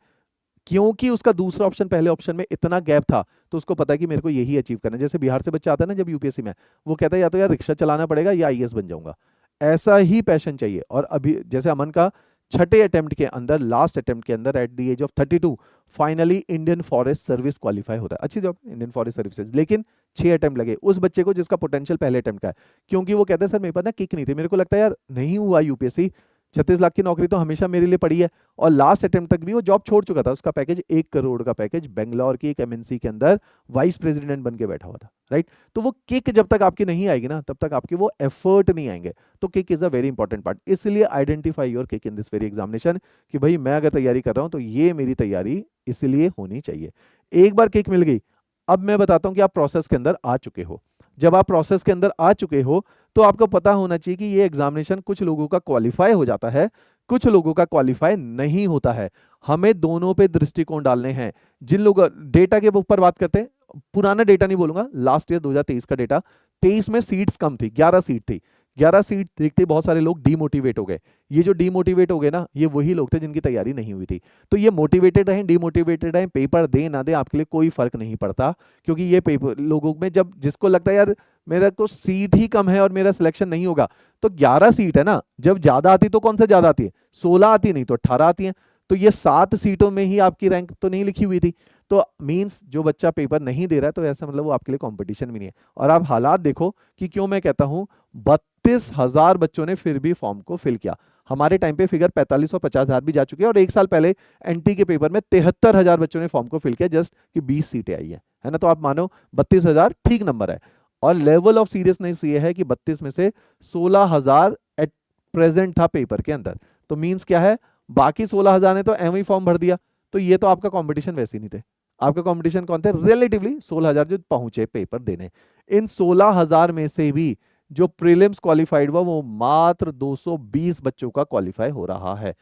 क्योंकि उसका दूसरा ऑप्शन पहले ऑप्शन में इतना गैप था, तो उसको पता है कि मेरे को यही अचीव करना है। जैसे बिहार से बच्चा आता है ना जब यूपीएससी में, वो कहता है या तो यार रिक्शा चलाना पड़ेगा या आईएएस बन जाऊंगा, ऐसा ही पैशन चाहिए। और अभी जैसे अमन का छठे अटेम्प्ट के अंदर, लास्ट अटेम्प्ट के अंदर, at the age of 32 finally Indian forest service qualify होता है, अच्छी जॉब इंडियन फॉरेस्ट सर्विसेज, लेकिन 6 अटेम्प्ट लगे उस बच्चे को जिसका पोटेंशियल पहले अटेम्प्ट का है। क्योंकि वो कहते हैं सर मेरे पास ना किक नहीं थी, मेरे को लगता है यार नहीं हुआ यूपीएससी, 36 लाख की नौकरी तो हमेशा मेरे लिए पड़ी है। और लास्ट अटेम्प्ट तक भी वो जॉब छोड़ चुका था, उसका पैकेज 1 करोड़ का पैकेज, बेंगलोर की एक एमएनसी के अंदर वाइस प्रेसिडेंट बन के बैठा हुआ था। राइट? तो वो किक जब तक आपकी नहीं आएगी ना, तब तक आपके वो एफर्ट नहीं आएंगे। तो kick is a very important part, इसलिए identify your kick in this very examination, कि भाई मैं अगर तैयारी कर रहा हूं तो ये मेरी तैयारी इसलिए होनी चाहिए। एक बार किक मिल गई, अब मैं बताता हूं कि आप प्रोसेस के अंदर आ चुके हो। जब आप प्रोसेस के अंदर आ चुके हो तो आपको पता होना चाहिए कि ये एग्जामिनेशन कुछ लोगों का क्वालिफाई हो जाता है, कुछ लोगों का क्वालिफाई नहीं होता है। हमें दोनों पे दृष्टिकोण डालने हैं। जिन लोग डेटा के ऊपर बात करते हैं, पुराना डेटा नहीं बोलूंगा, लास्ट ईयर 2023 का डेटा, 23 में सीट्स कम थी, 11 सीट थी, 11 सीट देखते बहुत सारे लोग डीमोटिवेट हो गए। ये जो डीमोटिवेट हो गए ना, ये वही लोग थे जिनकी तैयारी नहीं हुई थी। तो ये मोटिवेटेड रहें डीमोटिवेटेड रहें, पेपर दें ना दें, आपके लिए कोई फर्क नहीं पड़ता। क्योंकि ये पेपर लोगों में, जब जिसको लगता है यार मेरा को सीट ही कम है और मेरा सिलेक्शन नहीं होगा, तो 11 सीट है ना, जब ज्यादा आती तो कौन सा ज्यादा आती है, 16 आती, नहीं तो 18 आती है। तो ये 7 सीटों में ही आपकी रैंक तो नहीं लिखी हुई थी। तो मींस जो बच्चा पेपर नहीं दे रहा है, तो ऐसा मतलब वो आपके लिए कंपटीशन भी नहीं है। और आप हालात देखो कि क्यों मैं कहता हूं 32,000 बच्चों ने फिर भी फॉर्म को फिल किया। हमारे टाइम पे फिगर 45 और 50,000 भी जा चुके हैं, और एक साल पहले एनटी के पेपर में 73,000 बच्चों ने फॉर्म को फिल किया, जस्ट कि 20 सीटें आई है ना। तो आप मानो 32,000 ठीक नंबर है। और लेवल ऑफ सीरियसनेस ये है कि 32 में से 16,000 एट प्रेजेंट था पेपर के अंदर। तो मींस क्या है, बाकी 16,000 ने तो एम ही फॉर्म भर दिया। तो ये तो आपका कंपटीशन वैसे ही नहीं थे। आपका कंपटीशन कौन थे, रिलेटिवली 16,000 जो पहुंचे पेपर देने। इन 16,000 में से भी जो प्रीलिम्स क्वालिफाइड हुआ वो मात्र 220 बच्चों का क्वालिफाई हो रहा है।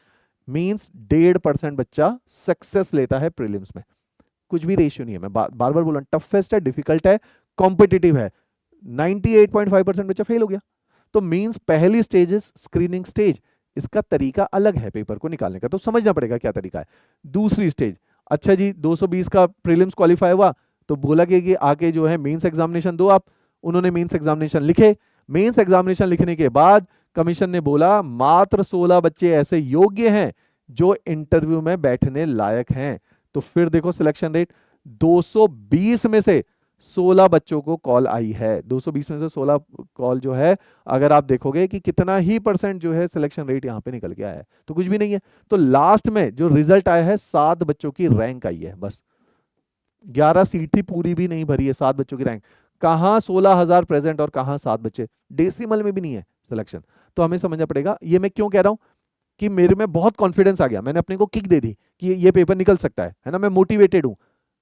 मींस 1.5% बच्चा सक्सेस लेता है प्रीलिम्स में। कुछ भी रेशियो नहीं है, मैं बार बार बोल रहा हूं, टफेस्ट है, डिफिकल्ट है, कॉम्पिटिटिव है। 98.5% बच्चा फेल हो गया। तो मींस पहली स्टेज स्क्रीनिंग स्टेज, इसका तरीका अलग है पेपर को निकालने का, तो समझना पड़ेगा क्या तरीका है। दूसरी स्टेज, अच्छा जी 220 का प्रीलिम्स क्वालिफाई हुआ, तो बोला कि आके जो है मेंस एग्जामिनेशन दो आप। उन्होंने मेंस एग्जामिनेशन लिखे। मेंस एग्जामिनेशन लिखने के बाद कमीशन ने बोला मात्र 16 बच्चे ऐसे योग्य हैं जो इंटरव्यू में बैठने लायक हैं। तो फिर देखो सिलेक्शन रेट, 220 में से 16 बच्चों को कॉल आई है। 220 में से 16 कॉल जो है, अगर आप देखोगे कि कितना ही परसेंट जो है सिलेक्शन रेट यहां पे निकल के आया है, तो कुछ भी नहीं है। तो लास्ट में जो रिजल्ट आया है, 7 बच्चों की रैंक आई है बस। 11 सीट थी, पूरी भी नहीं भरी है, 7 बच्चों की रैंक। कहां 16,000 प्रेजेंट और कहां 7 बच्चे, डेसिमल में भी नहीं है सिलेक्शन। तो हमें समझना पड़ेगा। ये मैं क्यों कह रहा हूं कि मेरे में बहुत कॉन्फिडेंस आ गया, मैंने अपने को किक दे दी कि ये पेपर निकल सकता है ना, मैं मोटिवेटेड हूं।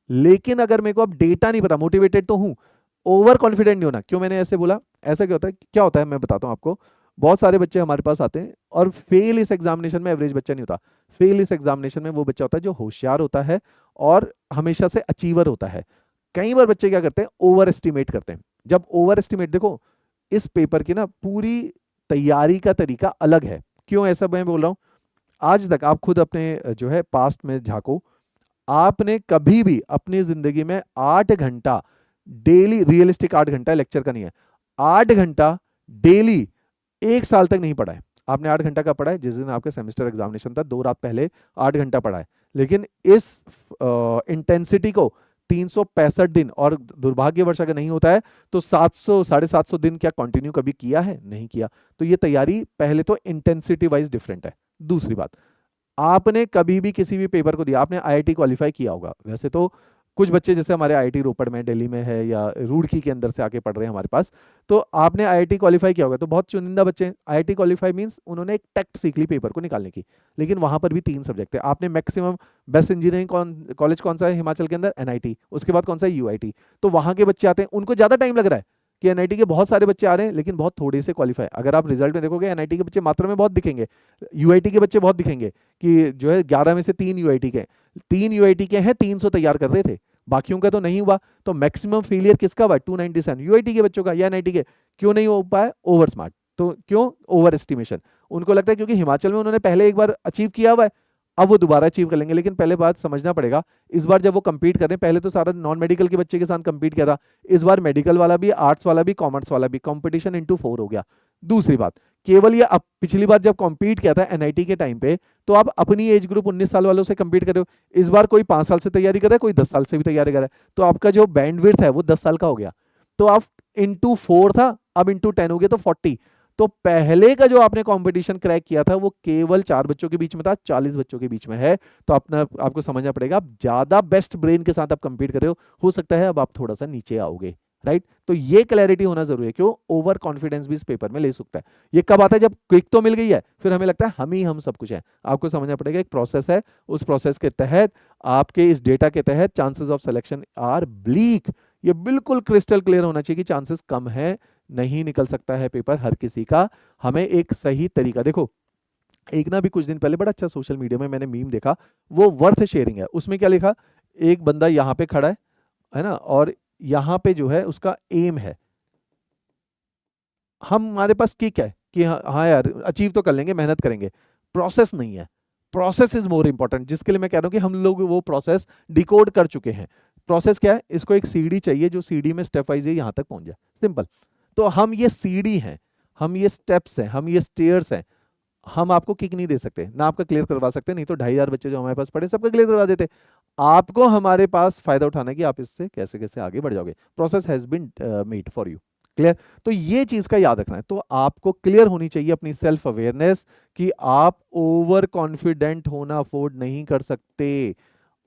लेकिन अगर मेरे को अब डेटा नहीं पता, मोटिवेटेड तो हूं, ओवर कॉन्फिडेंट नहीं होना। क्यों मैंने ऐसे बोला, ऐसा क्या होता है, क्या होता है मैं बताता हूं आपको। बहुत सारे बच्चे हमारे पास आते हैं और फेल इस एग्जामिनेशन में एवरेज बच्चा नहीं होता। फेल इस एग्जामिनेशन में वो बच्चा होता है जो होशियार होता है और हमेशा से अचीवर होता है। कई बार बच्चे क्या करते हैं, ओवर एस्टिमेट करते हैं। जब ओवर एस्टिमेट, देखो इस पेपर की ना पूरी तैयारी का तरीका अलग है। क्यों ऐसा मैं बोल रहा हूं, आज तक आप खुद अपने जो है पास्ट में झांको, आपने कभी भी अपनी जिंदगी में 8 घंटा डेली, रियलिस्टिक 8 घंटा लेक्चर का नहीं है, 8 घंटा डेली 1 साल तक नहीं पढ़ा है। आपने 8 घंटा का पढ़ा है जिस दिन आपके सेमेस्टर एग्जामिनेशन था, 2 रात पहले 8 घंटा पढ़ा है। लेकिन इस इंटेंसिटी को 365 दिन, और दुर्भाग्यवश अगर नहीं होता है तो 700 750 दिन क्या कंटिन्यू कभी किया है, नहीं किया। तो ये तैयारी पहले तो इंटेंसिटी वाइज डिफरेंट है। दूसरी बात, आपने कभी भी किसी भी पेपर को दिया, आपने आईआईटी क्वालिफाई किया होगा। वैसे तो कुछ बच्चे जैसे हमारे आईआईटी रोपड़ में, दिल्ली में है, या रुड़की के अंदर से आके पढ़ रहे हैं हमारे पास, तो आपने आईआईटी क्वालिफाई किया होगा। तो बहुत चुनिंदा बच्चे हैं आईआईटी क्वालिफाई, मींस उन्होंने एक टैक्ट सीख ली पेपर को निकालने की। लेकिन वहां पर भी 3 सब्जेक्ट है। आपने मैक्सिमम बेस्ट इंजीनियरिंग कॉलेज कौन सा है हिमाचल के अंदर, एनआईटी, उसके बाद कौन सा है, यूआईटी। तो वहां के बच्चे आते हैं, उनको ज्यादा टाइम लग रहा है कि एनआईटी के बहुत सारे बच्चे आ रहे हैं लेकिन बहुत थोड़े से क्वालिफाई। अगर आप रिजल्ट में देखोगे एनआईटी के बच्चे मात्रा में बहुत दिखेंगे, यूआईटी के बच्चे बहुत दिखेंगे कि जो है 11 में से 3 यूआईटी के, 3 यूआईटी के हैं, 300 तैयार कर रहे थे, बाकियों का तो नहीं हुआ। तो मैक्सिमम फेलियर किसका हुआ, 297 यूआईटी के बच्चों का या एनआईटी के। क्यों नहीं हो पाया, ओवर स्मार्ट। तो क्यों, ओवर एस्टिमेशन। उनको लगता है क्योंकि हिमाचल में उन्होंने पहले एक बार अचीव किया हुआ है, अब वो दोबारा अचीव कर लेंगे। लेकिन पहले बात समझना पड़ेगा, इस बार जब वो कंपीट कर रहे हैं, पहले तो सारा नॉन मेडिकल के बच्चे के साथ कंपीट किया था, इस बार मेडिकल वाला भी, आर्ट्स वाला भी, कॉमर्स वाला भी, कंपटीशन इनटू 4 हो गया। दूसरी बात, केवल ये अब पिछली बार जब कंपीट किया था एनआईटी के टाइम पे, तो आप अपनी एज ग्रुप 19 साल वालों से कंपीट कर रहे हो। इस बार कोई 5 साल से तैयारी कर रहा है, कोई 10 साल से भी तैयारी कर रहा है, तो आपका जो बैंडविड्थ है वो 10 साल का हो गया। तो आप इंटू 4 था, अब इंटू 10 हो गया, तो 40। तो पहले का जो आपने कंपटीशन क्रैक किया था वो केवल 4 बच्चों के बीच में था, 40 बच्चों के बीच में है। तो अपना आपको समझना पड़ेगा, आप ज्यादा बेस्ट ब्रेन के साथ आप कंपीट कर रहे हो सकता है अब आप थोड़ा सा नीचे आओगे, राइट। तो ये क्लैरिटी होना जरूरी है। क्यों, ओवर कॉन्फिडेंस भी इस पेपर में ले सकता है। ये कब आता है, जब क्विक तो मिल गई है, फिर हमें लगता है हम सब कुछ है। आपको समझना पड़ेगा एक प्रोसेस है, उस प्रोसेस के तहत, आपके इस डेटा के तहत chances of selection are bleak. ये बिल्कुल क्रिस्टल क्लियर होना चाहिए कि चांसेस कम है, नहीं निकल सकता है पेपर हर किसी का। हमें एक सही तरीका, देखो एक ना भी कुछ दिन पहले बड़ा अच्छा सोशल मीडिया में मैंने मीम देखा, वो वर्थ शेयरिंग है। उसमें क्या लिखा, एक बंदा यहाँ पे खड़ा है ना, और यहाँ पे जो है उसका एम है, हमारे पास किक है कि हाँ हाँ यार अचीव तो कर लेंगे, मेहनत करेंगे, प्रोसेस नहीं है। प्रोसेस इज मोर इंपॉर्टेंट, जिसके लिए मैं कह रहा हूँ कि हम लोग वो प्रोसेस डिकोड कर चुके हैं। प्रोसेस क्या है, इसको एक सीढ़ी चाहिए जो सीढ़ी में स्टेप वाइज यहाँ तक पहुंच जाए, सिंपल। तो हम ये सीढ़ी हैं, हम ये स्टेप्स हैं, हम ये स्टेयर्स हैं। हम आपको किक नहीं दे सकते, ना आपका क्लियर करवा सकते, नहीं तो 2,500 बच्चे जो हमारे पास पढ़े सबका क्लियर करवा देते। आपको हमारे पास फायदा उठाना है कि आप इससे कैसे कैसे आगे बढ़ जाओगे। Process has been made for you, clear. तो ये चीज का याद रखना है। तो आपको क्लियर होनी चाहिए अपनी सेल्फ अवेयरनेस कि आप ओवर कॉन्फिडेंट होना अफोर्ड नहीं कर सकते।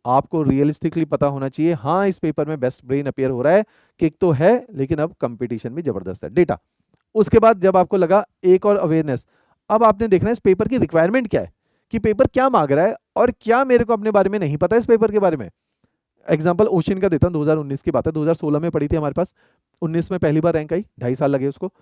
आपको रियलिस्टिकली पता होना चाहिए, हाँ इस पेपर में बेस्ट ब्रेन अपियर हो रहा है, किक तो है, लेकिन अब कंपटीशन भी जबरदस्त है, डेटा। उसके बाद जब आपको लगा, एक और अवेयरनेस, अब आपने देखना है इस पेपर की रिक्वायरमेंट क्या है, कि पेपर क्या मांग रहा है और क्या मेरे को अपने बारे में नहीं पता है इस पेपर के बारे में। एग्जाम्पल ओशन का देता हूँ, 2019 की बात है, 2016 में पड़ी थी हमारे पास, 19 में पहली बार रैंक आई, 2.5 साल लगे उसको।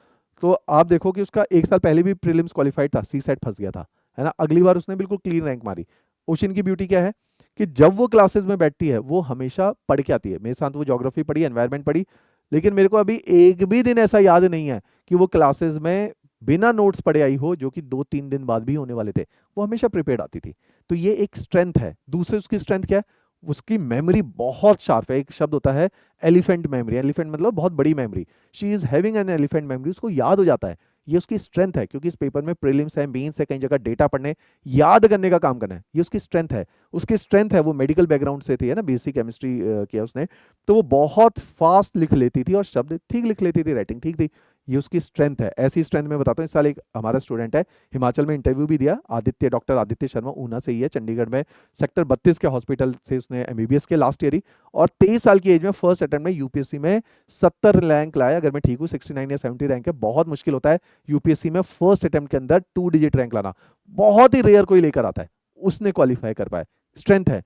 तो आप देखो कि उसका 1 साल पहले भी प्रीलिम्स क्वालिफाइड था, सी सेट फंस गया था, है ना। अगली बार उसने बिल्कुल क्लीन रैंक मारी। ओशन की ब्यूटी क्या है कि जब वो क्लासेस में बैठती है वो हमेशा पढ़ के आती है, मेरे साथ वो ज्योग्राफी पढ़ी, एनवायरमेंट पढ़ी, लेकिन मेरे को अभी एक भी दिन ऐसा याद नहीं है कि वो क्लासेस में बिना नोट्स पढ़े आई हो, जो कि 2-3 दिन बाद भी होने वाले थे। वो हमेशा प्रिपेयर्ड आती थी। तो ये एक स्ट्रेंथ है। दूसरी उसकी स्ट्रेंथ क्या है, उसकी मेमोरी बहुत शार्प है। एक शब्द होता है एलिफेंट मेमोरी, एलिफेंट मतलब बहुत बड़ी memory. She is having an elephant memory, उसको याद हो जाता है। ये उसकी स्ट्रेंथ है, क्योंकि इस पेपर में प्रीलिम्स है, मेंस है, कई जगह डेटा पढ़ने, याद करने का काम करना है, ये उसकी स्ट्रेंथ है। उसकी स्ट्रेंथ है, वो मेडिकल बैकग्राउंड से थी, है ना, बीएससी केमिस्ट्री किया उसने, तो वो बहुत फास्ट लिख लेती थी और शब्द ठीक लिख लेती थी, राइटिंग ठीक थी। ये उसकी स्ट्रेंथ है। ऐसी स्ट्रेंथ मैं बताता हूँ, इस साल एक हमारा स्टूडेंट है, हिमाचल में इंटरव्यू भी दिया, आदित्य, डॉक्टर आदित्य शर्मा, ऊना से ही है, चंडीगढ़ में सेक्टर 32 के हॉस्पिटल से उसने एमबीबीएस के लास्ट ईयर ही, और 23 साल की एज में फर्स्ट अटेम्प्ट में यूपीएससी में 70 रैंक लाया। अगर मैं ठीक हूँ 69 या 70 रैंक है, बहुत मुश्किल होता है यूपीएससी में फर्स्ट अटेम्प्ट के अंदर 2 डिजिट रैंक लाना, बहुत ही रेयर कोई लेकर आता है। उसने क्वालिफाई कर पाया। स्ट्रेंथ है,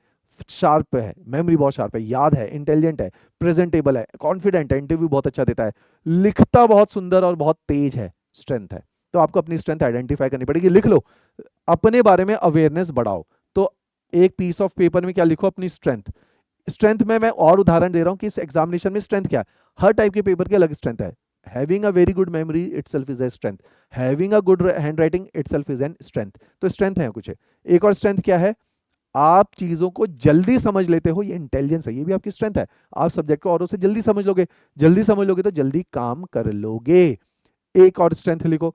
शार्प है, मेमोरी बहुत शार्प है, याद है, इंटेलिजेंट है, प्रेजेंटेबल है, कॉन्फिडेंट है, इंटरव्यू बहुत अच्छा देता है, लिखता बहुत सुंदर और बहुत तेज है, स्ट्रेंथ है। तो आपको अपनी स्ट्रेंथ आइडेंटिफाई करनी पड़ेगी, लिख लो, अपने बारे में अवेयरनेस बढ़ाओ। तो एक पीस ऑफ पेपर में क्या लिखो, अपनी स्ट्रेंथ। स्ट्रेंथ में मैं और उदाहरण दे रहा हूं कि इस एग्जामिनेशन में स्ट्रेंथ क्या है। हर टाइप के पेपर की अलग स्ट्रेंथ है। Having a very good memory itself is a strength, having a good handwriting itself is an strength. तो स्ट्रेंथ है कुछ है। एक और स्ट्रेंथ क्या है, आप चीजों को जल्दी समझ लेते हो, ये इंटेलिजेंस है, ये भी आपकी स्ट्रेंथ है। आप सब्जेक्ट को औरों से जल्दी समझ लोगे, जल्दी समझ लोगे तो जल्दी काम कर लोगे। एक और स्ट्रेंथ लिखो,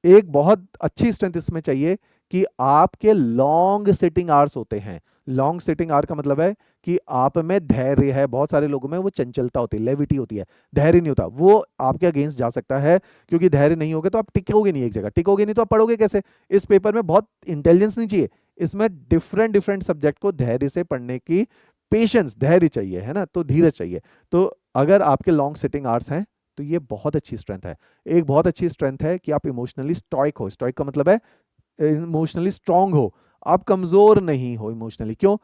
एक बहुत अच्छी स्ट्रेंथ इसमें चाहिए कि आपके लॉन्ग सिटिंग आवर्स होते हैं। लॉन्ग सिटिंग आवर का मतलब है कि आप में धैर्य है। बहुत सारे लोगों में वो चंचलता होती है, लेविटी होती है, धैर्य नहीं होता। वो आपके अगेंस्ट जा सकता है, क्योंकि धैर्य नहीं होगा तो आप टिकोगे नहीं एक जगह, टिकोगे नहीं तो आप पढ़ोगे कैसे। इस पेपर में बहुत इंटेलिजेंस नहीं चाहिए, इसमें डिफरेंट डिफरेंट सब्जेक्ट को धैर्य से पढ़ने की पेशेंस, धैर्य चाहिए, है ना, तो धीरज चाहिए। तो अगर आपके लॉन्ग सिटिंग आवर्स हैं तो ये बहुत अच्छी स्ट्रेंथ है। एक बहुत अच्छी स्ट्रेंथ है कि आप इमोशनली स्टॉइक हो। स्टॉइक का मतलब है इमोशनली स्ट्रांग हो, आप कमजोर नहीं हो इमोशनली। क्यों,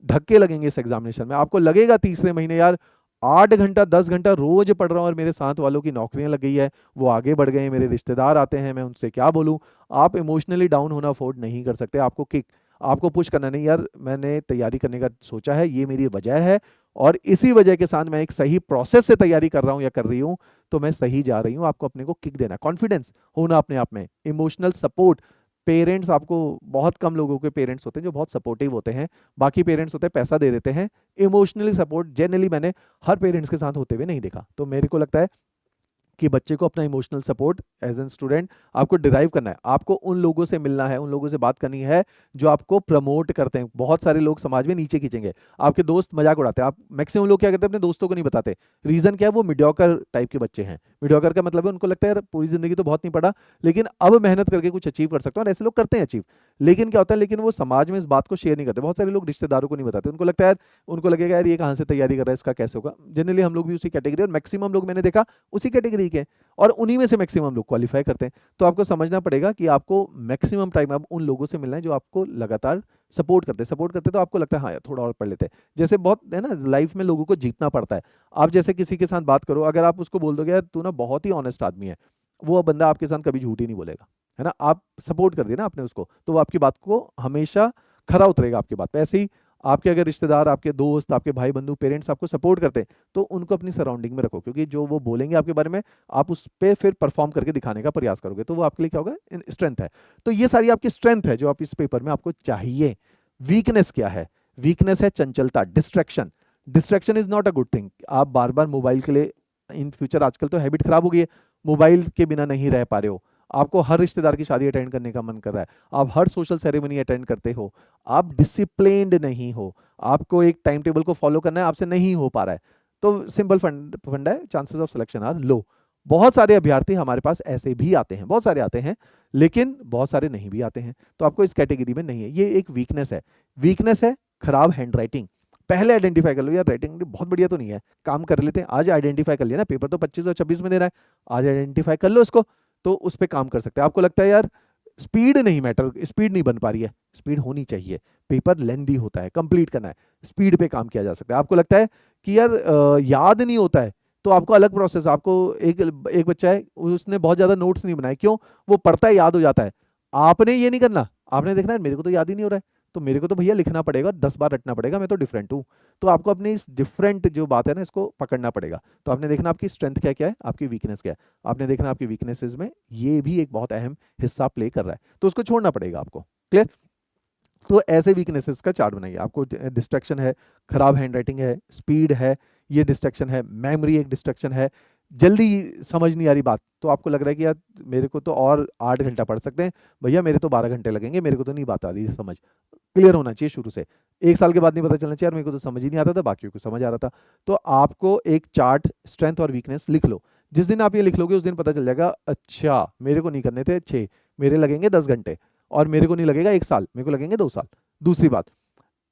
धक्के लगेंगे इस एग्जामिनेशन में, आपको लगेगा तीसरे महीने यार 8 घंटा 10 घंटा रोज पढ़ रहा हूँ और मेरे साथ वालों की नौकरियां लग गई है, वो आगे बढ़ गए हैं, मेरे रिश्तेदार आते हैं, मैं उनसे क्या बोलूँ। आप इमोशनली डाउन होना अफोर्ड नहीं कर सकते। आपको किक, आपको पुश करना नहीं, यार मैंने तैयारी करने का सोचा है, ये मेरी वजह है, और इसी वजह के साथ मैं एक सही प्रोसेस से तैयारी कर रहा हूँ या कर रही हूँ, तो मैं सही जा रही हूँ। आपको अपने को किक देना, कॉन्फिडेंस होना अपने आप में, इमोशनल सपोर्ट। पेरेंट्स, आपको बहुत कम लोगों के पेरेंट्स होते हैं जो बहुत सपोर्टिव होते हैं, बाकी पेरेंट्स होते हैं पैसा दे देते हैं। इमोशनली सपोर्ट जनरली मैंने हर पेरेंट्स के साथ होते हुए नहीं देखा। तो मेरे को लगता है कि बच्चे को अपना emotional support as an student आपको डिराइव करना है। आपको उन लोगों से मिलना है, उन लोगों से बात करनी है जो आपको प्रमोट करते हैं। बहुत सारे लोग समाज में नीचे खींचेंगे, आपके दोस्त मजाक उड़ाते हैं, आप मैक्सिमम लोग क्या करते हैं अपने दोस्तों को नहीं बताते। रीजन क्या है, वो मीडियोकर टाइप के बच्चे हैं। मीडियोकर का मतलब है उनको लगता है यार पूरी जिंदगी तो बहुत नहीं पढ़ा, लेकिन अब मेहनत करके कुछ अचीव कर सकता हूँ, और ऐसे लोग करते हैं अचीव। लेकिन क्या होता है, लेकिन वो समाज में इस बात को शेयर नहीं करते। बहुत सारे लोग रिश्तेदारों को नहीं बताते, उनको लगता है यार, उनको लगेगा यार ये कहाँ से तैयारी कर रहा है, इसका कैसे होगा। जनरली हम लोग भी उसी कैटेगरी, और मैक्सिमम लोग मैंने देखा उसी कैटेगरी के, और उन्हीं में से मैक्सिमम लोग क्वालिफाई करते हैं। तो आपको समझना पड़ेगा कि आपको मैक्सिमम टाइम अब उन लोगों से मिलना है जो आपको लगातार सपोर्ट करते तो आपको लगता है हाँ यार थोड़ा और पढ़ लेते हैं। जैसे बहुत है ना, लाइफ में लोगों को जीतना पड़ता है। आप जैसे किसी के साथ बात करो, अगर आप उसको बोल दोगे यार तू ना बहुत ही ऑनेस्ट आदमी है, वो बंदा आपके साथ कभी झूठ ही नहीं बोलेगा, है ना। आप सपोर्ट कर दिए ना आपने उसको, तो वो आपकी बात को हमेशा खरा उतरेगा आपकी बात पे। ऐसे ही आपके अगर रिश्तेदार, आपके दोस्त, आपके भाई बंधु, पेरेंट्स आपको सपोर्ट करते हैं तो उनको अपनी सराउंडिंग में रखो, क्योंकि जो वो बोलेंगे आपके बारे में आप उस पर फिर परफॉर्म करके दिखाने का प्रयास करोगे, तो वो आपके लिए क्या होगा, स्ट्रेंथ है। तो ये सारी आपकी स्ट्रेंथ है जो आप इस पेपर में आपको चाहिए। वीकनेस क्या है? वीकनेस है चंचलता, distraction. Distraction is not a good thing. आप बार बार मोबाइल के लिए, इन फ्यूचर आजकल तो हैबिट खराब हो गई है, मोबाइल के बिना नहीं रह पा रहे हो। आपको हर रिश्तेदार की शादी अटेंड करने का मन कर रहा है, आप हर सोशल सेरेमनी अटेंड करते हो, आप डिसिप्लिन्ड नहीं हो, आपको एक टाइम टेबल को फॉलो करना है, आपसे नहीं हो पा रहा है, तो सिंपल फंडा है, चांसेस ऑफ सिलेक्शन आर लो। बहुत सारे अभ्यर्थी हमारे पास ऐसे भी आते हैं, बहुत सारे आते हैं, लेकिन बहुत सारे नहीं भी आते हैं, तो आपको इस कैटेगरी में नहीं है। ये एक वीकनेस है। वीकनेस है खराब हैंड राइटिंग। पहले आइडेंटिफाई कर लो, यार राइटिंग बहुत बढ़िया तो नहीं है, काम कर लेते हैं, आज आइडेंटिफाई कर लिया ना, पेपर तो 25 और 26 में देना है, आज आइडेंटिफाई कर लो इसको, तो उस पर काम कर सकते हैं। आपको लगता है यार स्पीड नहीं मैटर, स्पीड नहीं बन पा रही है, स्पीड होनी चाहिए, पेपर लेंदी होता है, कंप्लीट करना है, स्पीड पे काम किया जा सकता है। आपको लगता है कि यार याद नहीं होता है, तो आपको अलग प्रोसेस, आपको एक एक बच्चा है उसने बहुत ज्यादा नोट्स नहीं बनाए, क्यों? वो पढ़ता है, याद हो जाता है। आपने ये नहीं करना, आपने देखना है मेरे को तो याद ही नहीं हो रहा है, तो मेरे को तो भैया लिखना पड़ेगा, 10 बार रटना पड़ेगा, मैं तो डिफरेंट हूँ। तो आपको अपनी इस डिफरेंट जो बात है ना, इसको पकड़ना पड़ेगा। तो आपने देखना आपकी स्ट्रेंथ क्या क्या है, आपकी वीकनेस क्या है, आपने देखना आपकी वीकनेसेस में ये भी एक बहुत अहम हिस्सा प्ले कर रहा है, तो उसको छोड़ना पड़ेगा आपको। क्लियर? तो ऐसे वीकनेसेस का चार्ट बनाइए। आपको डिस्ट्रैक्शन है, खराब हैंडराइटिंग है, स्पीड है, ये डिस्ट्रैक्शन है, मेमोरी एक डिस्ट्रैक्शन है, जल्दी समझ नहीं आ रही बात, तो आपको लग रहा है कि यार मेरे को तो और 8 घंटा पढ़ सकते हैं, भैया मेरे तो 12 घंटे लगेंगे, मेरे को तो नहीं बात आ रही समझ। क्लियर होना चाहिए शुरू से। 1 साल के बाद नहीं पता चलना चाहिए यार मेरे को तो समझ ही नहीं आता था, बाकियों को समझ आ रहा था। तो आपको एक चार्ट, स्ट्रेंथ और वीकनेस लिख लो। जिस दिन आप ये लिख लोगे उस दिन पता चल जाएगा, अच्छा मेरे को नहीं करने थे 6, मेरे लगेंगे 10 घंटे, और मेरे को नहीं लगेगा 1 साल, मेरे को लगेंगे 2 साल। दूसरी बात,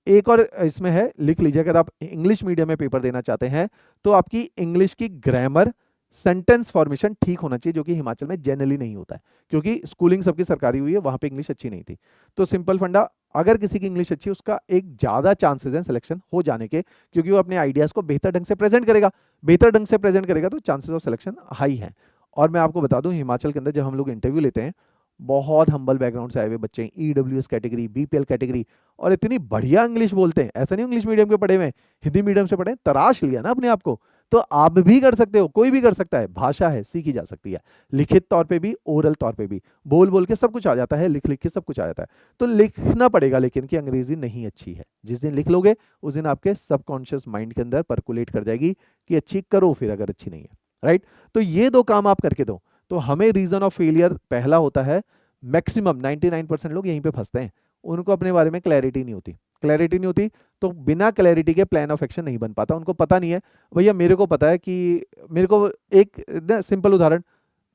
एक और इसमें है, लिख लीजिए, अगर आप इंग्लिश मीडियम में पेपर देना चाहते हैं तो आपकी इंग्लिश की ग्रामर, सेंटेंस फॉर्मेशन ठीक होना चाहिए, जो कि हिमाचल में जनरली नहीं होता है, क्योंकि स्कूलिंग सबकी सरकारी हुई है, वहां पे इंग्लिश अच्छी नहीं थी। तो सिंपल फंडा, अगर किसी की इंग्लिश अच्छी, उसका एक ज्यादा चांसेस है सिलेक्शन हो जाने के, क्योंकि वो अपने आइडियाज को बेहतर ढंग से प्रेजेंट करेगा, बेहतर ढंग से प्रेजेंट करेगा तो चांसेस ऑफ सिलेक्शन हाई है। और मैं आपको बता दूं, हिमाचल के अंदर जब हम लोग इंटरव्यू लेते हैं, बहुत हम्बल बैकग्राउंड से आए हुए बच्चे, ईडब्ल्यूएस कैटेगरी, बीपीएल कैटेगरी, और इतनी बढ़िया इंग्लिश बोलते हैं। ऐसा नहीं इंग्लिश मीडियम के पढ़े हुए, हिंदी मीडियम से पढ़े, तराश लिया ना अपने आप को, तो आप भी कर सकते हो, कोई भी कर सकता है, भाषा है, सीखी जा सकती है, लिखित तौर पे भी, ओरल तौर पे भी, बोल बोल के सब कुछ आ जाता है, लिख लिख के सब कुछ आ जाता है। तो लिखना पड़ेगा लेकिन कि अंग्रेजी नहीं अच्छी है, जिस दिन लिख लोगे उस दिन आपके सबकॉन्शियस माइंड के अंदर परकुलेट कर जाएगी कि अच्छी करो, फिर अगर अच्छी नहीं है, राइट। तो ये 2 काम आप करके दो, तो हमें रीजन ऑफ फेलियर पहला होता है, मैक्सिमम 99% लोग यहीं पे फंसते हैं, उनको अपने बारे में क्लैरिटी नहीं होती। क्लैरिटी नहीं होती तो बिना क्लैरिटी के प्लान ऑफ एक्शन नहीं बन पाता। उनको पता नहीं है, भैया मेरे को पता है कि मेरे को, एक सिंपल उदाहरण,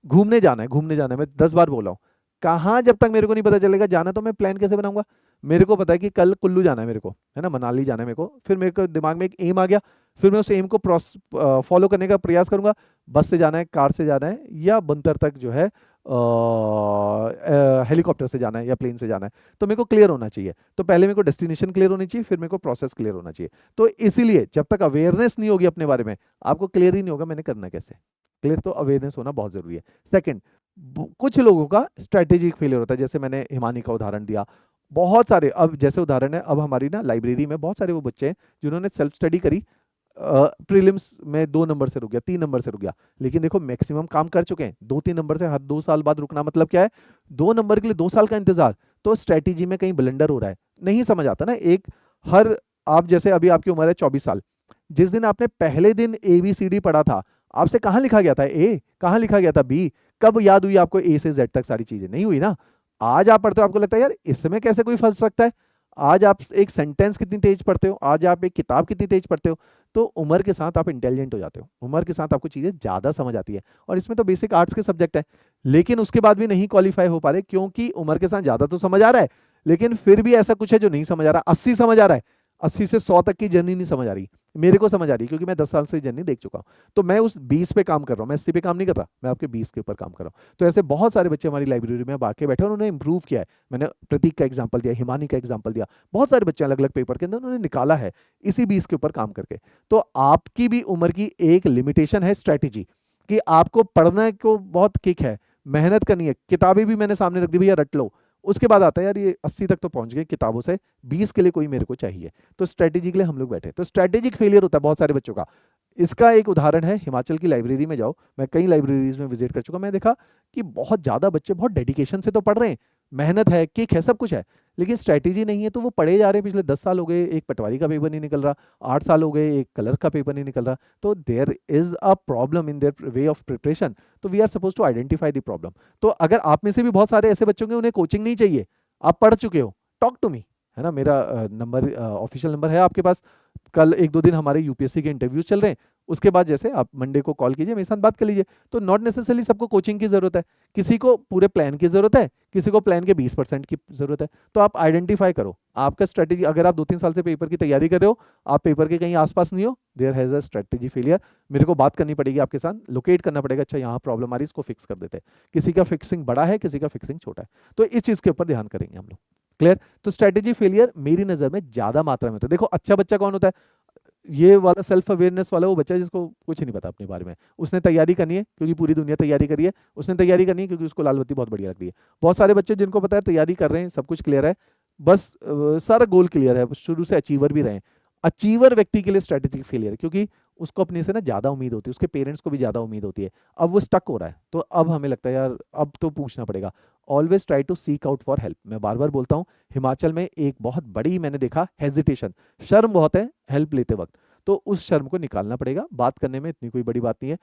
घूमने जाना है, मैं 10 बार बोला हूँ, कहाँ जब तक मेरे को नहीं पता चलेगा जाना, तो मैं प्लान कैसे बनाऊंगा? मेरे को पता है कि कल कुल्लू जाना है मेरे को, है ना, मनाली जाना है मेरे को, फिर मेरे को दिमाग में एक एम आ गया, फिर मैं उस एम को फॉलो करने का प्रयास करूंगा। बस से जाना है, कार से जाना है, या बंतर तक जो है हेलीकॉप्टर से जाना है या प्लेन से जाना है, तो मेरे को क्लियर होना चाहिए। तो पहले मेरे को डेस्टिनेशन क्लियर होनी चाहिए, फिर मेरे को प्रोसेस क्लियर होना चाहिए। तो इसीलिए जब तक अवेयरनेस नहीं होगी अपने बारे में, आपको क्लियर ही नहीं होगा मैंने करना कैसे। क्लियर, तो अवेयरनेस होना बहुत जरूरी है। सेकंड, कुछ लोगों का स्ट्रेटेजिक फेलियर होता है, जैसे मैंने हिमानी का उदाहरण दिया, बहुत सारे, अब जैसे उदाहरण है, अब हमारी ना लाइब्रेरी में बहुत सारे वो बच्चे हैं जिन्होंने सेल्फ स्टडी करी, प्रीलिम्स में 2 नंबर से रुक गया, 3 नंबर से रुक गया, लेकिन देखो मैक्सिमम काम कर चुके हैं। 2-3 नंबर से हर 2 साल बाद रुकना मतलब क्या है? 2 नंबर के लिए 2 साल का इंतजार। तो स्ट्रेटेजी में कहीं ब्लंडर हो रहा है, नहीं समझ आता ना। एक हर, आप जैसे अभी आपकी उम्र है 24 साल, जिस दिन आपने पहले दिन ABCD पढ़ा था, आपसे कहाँ लिखा गया था ए, कहाँ लिखा गया था बी? कब याद हुई आपको A से Z तक सारी चीजें? नहीं हुई ना। आज आप पढ़ते हो, आपको लगता है यार इसमें कैसे कोई फंस सकता है। आज आप एक सेंटेंस कितनी तेज पढ़ते हो, आज आप एक किताब कितनी तेज पढ़ते हो। तो उम्र के साथ आप इंटेलिजेंट हो जाते हो, उम्र के साथ आपको चीजें ज्यादा समझ आती है। और इसमें तो बेसिक आर्ट्स के सब्जेक्ट है, लेकिन उसके बाद भी नहीं क्वालिफाई हो पा रहे, क्योंकि उम्र के साथ ज्यादा तो समझ आ रहा है, लेकिन फिर भी ऐसा कुछ है जो नहीं समझ आ रहा। 80 समझ आ रहा है, 80 से 100 तक की जर्नी नहीं समझ आ रही। मेरे को समझ आ रही है, क्योंकि मैं 10 साल से जर्नी देख चुका हूं। तो मैं उस 20 पे काम कर रहा हूं, मैं 80 पे काम नहीं कर रहा, मैं आपके 20 के ऊपर काम कर रहा हूं। तो ऐसे बहुत सारे बच्चे हमारी लाइब्रेरी में आके बैठे, उन्होंने इंप्रूव किया है। मैंने प्रतीक का एग्जाम्पल दिया, हिमानी का एग्जाम्पल दिया, बहुत सारे बच्चे अलग अलग पेपर के अंदर उन्होंने निकाला है इसी 20 के ऊपर काम करके। तो आपकी भी उम्र की एक लिमिटेशन है स्ट्रैटेजी, कि आपको पढ़ने को बहुत किक है, मेहनत करनी है, किताबें भी मैंने सामने रख दी, भैया रट लो, उसके बाद आता है यार ये 80 तक तो पहुंच गए किताबों से, 20 के लिए कोई मेरे को चाहिए, तो स्ट्रेटेजी के लिए हम लोग बैठे। तो स्ट्रेटेजिक फेलियर होता है बहुत सारे बच्चों का। इसका एक उदाहरण है, हिमाचल की लाइब्रेरी में जाओ, मैं कई लाइब्रेरीज में विजिट कर चुका, मैं देखा कि बहुत ज़्यादा बच्चे बहुत डेडिकेशन से तो पढ़ रहे हैं, मेहनत है, किक है, सब कुछ है, लेकिन स्ट्रैटेजी नहीं है, तो वो पढ़े जा रहे हैं। पिछले 10 साल हो गए एक पटवारी का पेपर नहीं निकल रहा, 8 साल हो गए एक कलर का पेपर नहीं निकल रहा, तो there is a problem in their way of preparation. तो we are suppose to identify the problem. तो अगर आप में से भी बहुत सारे ऐसे बच्चे होंगे उन्हें कोचिंग नहीं चाहिए, आप पढ़ चुके हो, टॉक टू मी, है ना, मेरा नंबर ऑफिशियल नंबर है आपके पास। कल 1-2 दिन हमारे यूपीएससी के इंटरव्यूज चल रहे हैं, उसके बाद जैसे आप मंडे को कॉल कीजिए, मेरे साथ बात कर लीजिए। तो नॉट नेसेसरली सबको कोचिंग की जरूरत है, किसी को पूरे प्लान की जरूरत है, किसी को प्लान के 20% की जरूरत है। तो आप आइडेंटिफाई करो आपका स्ट्रेटेजी। अगर आप 2-3 साल से पेपर की तैयारी कर रहे हो, आप पेपर के कहीं आसपास नहीं हो, there has a strategy failure. मेरे को बात करनी पड़ेगी आपके साथ, लोकेट करना पड़ेगा, अच्छा यहाँ प्रॉब्लम आ रही है, इसको फिक्स कर देते हैं। किसी का फिक्सिंग बड़ा है, किसी का फिक्सिंग छोटा है, तो इस चीज के ऊपर ध्यान करेंगे हम लोग। क्लियर? तो स्ट्रेटेजी फेलियर मेरी नजर में ज्यादा मात्रा में होता है। देखो अच्छा बच्चा कौन होता है, ये वाला सेल्फ अवेयरनेस वाला वो बच्चा जिसको कुछ नहीं पता अपने बारे में, उसने तैयारी करनी है क्योंकि पूरी दुनिया तैयारी करी है, उसने तैयारी करनी है क्योंकि उसको लाल बत्ती बहुत बढ़िया लग रही है। बहुत सारे बच्चे जिनको पता है तैयारी कर रहे हैं, सब कुछ क्लियर है, बस सारा गोल क्लियर है, शुरू से अचीवर भी रहे। अचीवर व्यक्ति के लिए स्ट्रेटेजिक फेलियर है, क्योंकि उसको अपने से ना ज्यादा उम्मीद होती है, उसके पेरेंट्स को भी ज्यादा उम्मीद होती है, अब वो स्टक हो रहा है, तो अब हमें लगता है यार अब तो पूछना पड़ेगा। Always try to seek out for help. मैं बार बार बोलता हूँ, हिमाचल में एक बहुत बड़ी मैंने देखा हेजिटेशन, शर्म बहुत है हेल्प लेते वक्त, तो उस शर्म को निकालना पड़ेगा। बात करने में इतनी कोई बड़ी बात नहीं है।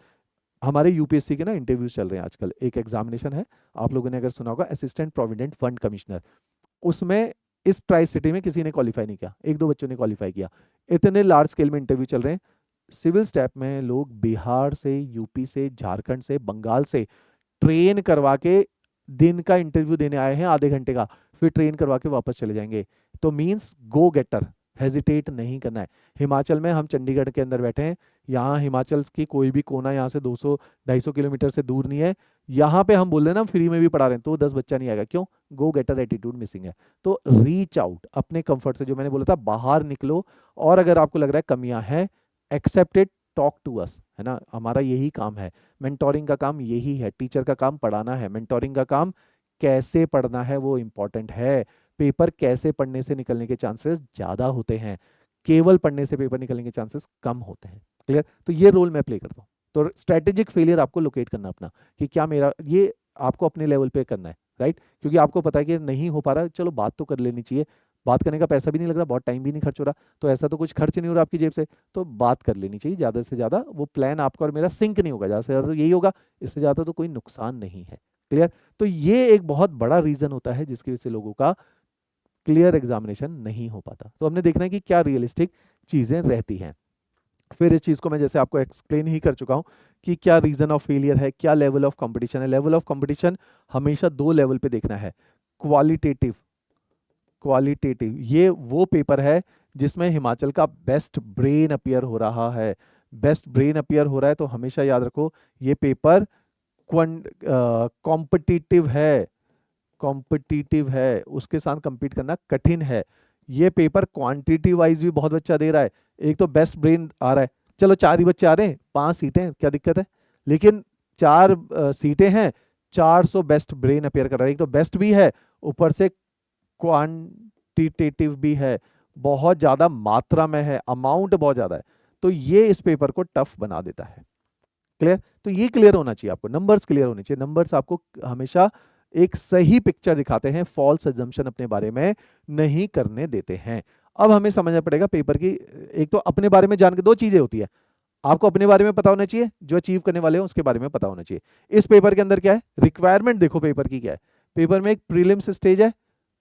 हमारे यूपीएससी के ना इंटरव्यूज चल रहे हैं आजकल, एक एग्जामिनेशन है, आप लोगों ने अगर सुना होगा, असिस्टेंट प्रोविडेंट फंड कमिश्नर, उसमें इस ट्राई सिटी में किसी ने क्वालिफाई नहीं किया, 1-2 बच्चों ने क्वालिफाई किया। इतने लार्ज स्केल में इंटरव्यू चल रहे हैं, सिविल स्टेप में लोग बिहार से, यूपी से, झारखंड से, बंगाल से ट्रेन करवा के दिन का इंटरव्यू देने आए हैं, आधे घंटे का, फिर ट्रेन करवा के वापस चले जाएंगे। तो मींस गो गेटर, हेजिटेट नहीं करना है। हिमाचल में हम चंडीगढ़ के अंदर बैठे हैं, यहाँ हिमाचल की कोई भी कोना यहाँ से 200-250 किलोमीटर से दूर नहीं है, यहाँ पे हम बोल रहे हैं ना फ्री में भी पढ़ा रहे हैं, तो 10 बच्चा नहीं आएगा, क्यों? गो गेटर एटीट्यूड मिसिंग है। तो रीच आउट, अपने कंफर्ट से, जो मैंने बोला था, बाहर निकलो, और अगर आपको लग रहा है कमियां हैं, accept it, talk to us, है ना, हमारा यही काम है, मेंटोरिंग का काम यही है, टीचर का काम पढ़ाना है, मेंटोरिंग का काम कैसे पढ़ना है वो इंपॉर्टेंट है। पेपर कैसे पढ़ने से निकलने के चांसेस ज्यादा होते हैं, केवल पढ़ने से पेपर निकलने के चांसेस कम होते हैं। क्लियर? तो ये रोल मैं प्ले करता हूँ। तो स्ट्रेटेजिक फेलियर आपको लोकेट करना अपना, कि क्या मेरा ये आपको अपने लेवल पे करना है, राइट? क्योंकि आपको पता है कि नहीं हो पा रहा, चलो बात तो कर लेनी चाहिए, बात करने का पैसा भी नहीं लग रहा, बहुत टाइम भी नहीं खर्च हो रहा, तो ऐसा तो कुछ खर्च नहीं हो रहा आपकी जेब से, तो बात कर लेनी चाहिए ज़्यादा से ज़्यादा। वो प्लान आपका और मेरा सिंक नहीं होगा, ज़्यादा से ज़्यादा तो यही होगा, इससे ज़्यादा तो कोई नुकसान नहीं है। क्लियर? तो ये एक बहुत बड़ा रीज़न होता है जिसकी वजह से लोगों का क्लियर एग्जामिनेशन नहीं हो पाता। तो हमने देखना है कि क्या रियलिस्टिक चीज़ें रहती हैं। फिर इस चीज़ को मैं जैसे आपको एक्सप्लेन ही कर चुका हूँ कि क्या रीज़न ऑफ फेलियर है, क्या लेवल ऑफ कंपटीशन है। लेवल ऑफ कंपटीशन हमेशा 2 लेवल पे देखना है, क्वालिटेटिव, क्वालिटेटिव ये वो पेपर है जिसमें हिमाचल का बेस्ट ब्रेन अपीयर हो रहा है। बेस्ट ब्रेन अपीयर हो रहा है तो हमेशा याद रखो ये पेपर कॉम्पिटिटिव है, कॉम्पिटिटिव है, उसके साथ compete करना कठिन है। ये पेपर क्वांटिटी वाइज भी बहुत बच्चा दे रहा है। एक तो बेस्ट ब्रेन आ रहा है, चलो 4 ही बच्चे आ रहे हैं, 5 सीटें, क्या दिक्कत है? लेकिन 4 सीटें हैं, 400 बेस्ट ब्रेन अपेयर कर रहा है। एक तो बेस्ट भी है, ऊपर से क्वांटिटेटिव भी है, बहुत ज्यादा मात्रा में है, अमाउंट बहुत ज्यादा है, तो ये इस पेपर को टफ बना देता है। क्लियर? तो ये क्लियर होना चाहिए आपको, नंबर्स क्लियर होने चाहिए। नंबर्स आपको हमेशा एक सही पिक्चर दिखाते हैं, फॉल्स अजम्पशन अपने बारे में नहीं करने देते हैं। अब हमें समझना पड़ेगा पेपर की, एक तो अपने बारे में जान के 2 चीजें होती है, आपको अपने बारे में पता होना चाहिए, जो अचीव करने वाले हो उसके बारे में पता होना चाहिए। इस पेपर के अंदर क्या है, रिक्वायरमेंट देखो पेपर की क्या है। पेपर में एक प्रीलिम्स स्टेज है,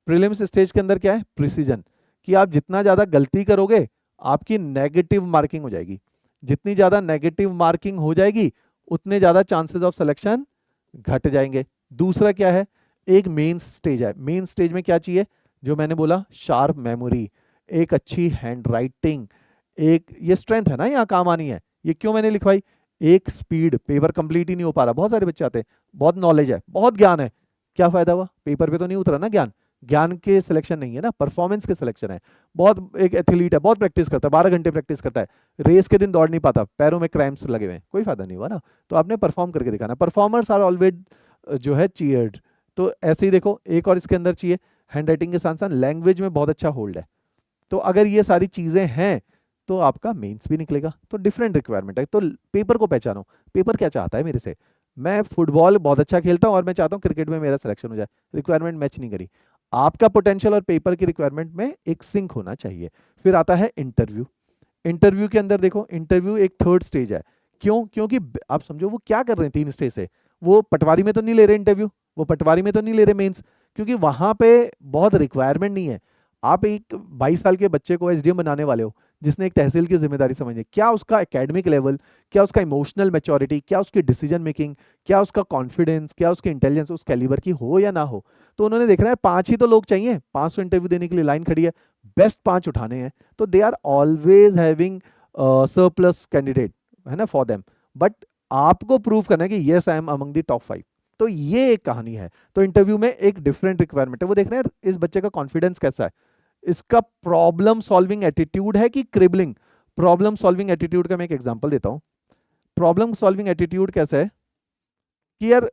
प्रीलिम्स स्टेज के अंदर क्या है, प्रिसीजन, कि आप जितना ज्यादा गलती करोगे आपकी नेगेटिव मार्किंग हो जाएगी, जितनी ज्यादा नेगेटिव मार्किंग हो जाएगी उतने ज्यादा चांसेस ऑफ सिलेक्शन घट जाएंगे। दूसरा क्या है, एक मेन स्टेज है। मेन स्टेज में क्या चाहिए, जो मैंने बोला, शार्प मेमोरी, एक अच्छी हैंड राइटिंग, एक ये स्ट्रेंथ है ना यहाँ काम आनी है। ये क्यों मैंने लिखवाई, एक स्पीड, पेपर कंप्लीट ही नहीं हो पा रहा, बहुत सारे बच्चे आते हैं, बहुत नॉलेज है, बहुत ज्ञान है, क्या फायदा हुआ, पेपर पे तो नहीं उतरा ना ज्ञान। ज्ञान के सिलेक्शन नहीं है ना, परफॉर्मेंस के सिलेक्शन है। बहुत एक एथलीट है, बहुत प्रैक्टिस करता है, 12 घंटे प्रैक्टिस करता है, रेस के दिन दौड़ नहीं पाता, पैरों में क्रैम्प्स लगे हुए हैं, कोई फायदा नहीं हुआ ना। तो आपने परफॉर्म करके दिखाना। परफॉर्मर्स आर ऑलवेज जो है चीयर्ड, तो ऐसे ही देखो, एक और इसके अंदर चाहिए, हैंड राइटिंग के साथ साथ लैंग्वेज में बहुत अच्छा होल्ड है। तो अगर ये सारी चीज़ें हैं तो आपका मेंस भी निकलेगा। तो डिफरेंट रिक्वायरमेंट है। तो पेपर को पहचानो, पेपर क्या चाहता है मेरे से। मैं फुटबॉल बहुत अच्छा खेलता हूँ और मैं चाहता हूँ क्रिकेट में मेरा सिलेक्शन हो जाए, रिक्वायरमेंट मैच नहीं करी। आपका पोटेंशियल और पेपर की रिक्वायरमेंट में एक सिंक होना चाहिए। फिर आता है इंटरव्यू। इंटरव्यू के अंदर देखो, इंटरव्यू एक थर्ड स्टेज है। क्यों? क्योंकि आप समझो वो क्या कर रहे हैं 3 स्टेज से। वो पटवारी में तो नहीं ले रहे इंटरव्यू, वो पटवारी में तो नहीं ले रहे मेंस, क्योंकि वहां पे बहुत रिक्वायरमेंट नहीं है। आप एक 22 साल के बच्चे को एसडीएम बनाने वाले हो, जिसने एक तहसील की जिम्मेदारी समझी, क्या उसका एकेडमिक लेवल, क्या उसका इमोशनल मैच्योरिटी, क्या उसकी डिसीजन मेकिंग, क्या उसका कॉन्फिडेंस, क्या उसकी इंटेलिजेंस उस कैलिबर की हो या ना हो। तो उन्होंने देखना है 5 ही तो लोग चाहिए, 500 इंटरव्यू देने के लिए लाइन खड़ी है, बेस्ट 5 उठाने हैं। तो they are always having surplus candidate, है ना, फॉर देम। बट आपको प्रूव करना है कि yes I am among the top 5। तो ये एक कहानी है। तो इंटरव्यू में एक डिफरेंट रिक्वायरमेंट है, वो देखना है इस बच्चे का कॉन्फिडेंस कैसा है, इसका प्रॉब्लम सॉल्विंग एटीट्यूड है कि क्रिबलिंग। प्रॉब्लम सॉल्विंग एटीट्यूड का मैं एक एग्जांपल देता हूं। प्रॉब्लम सॉल्विंग एटीट्यूड कैसा है कि यार,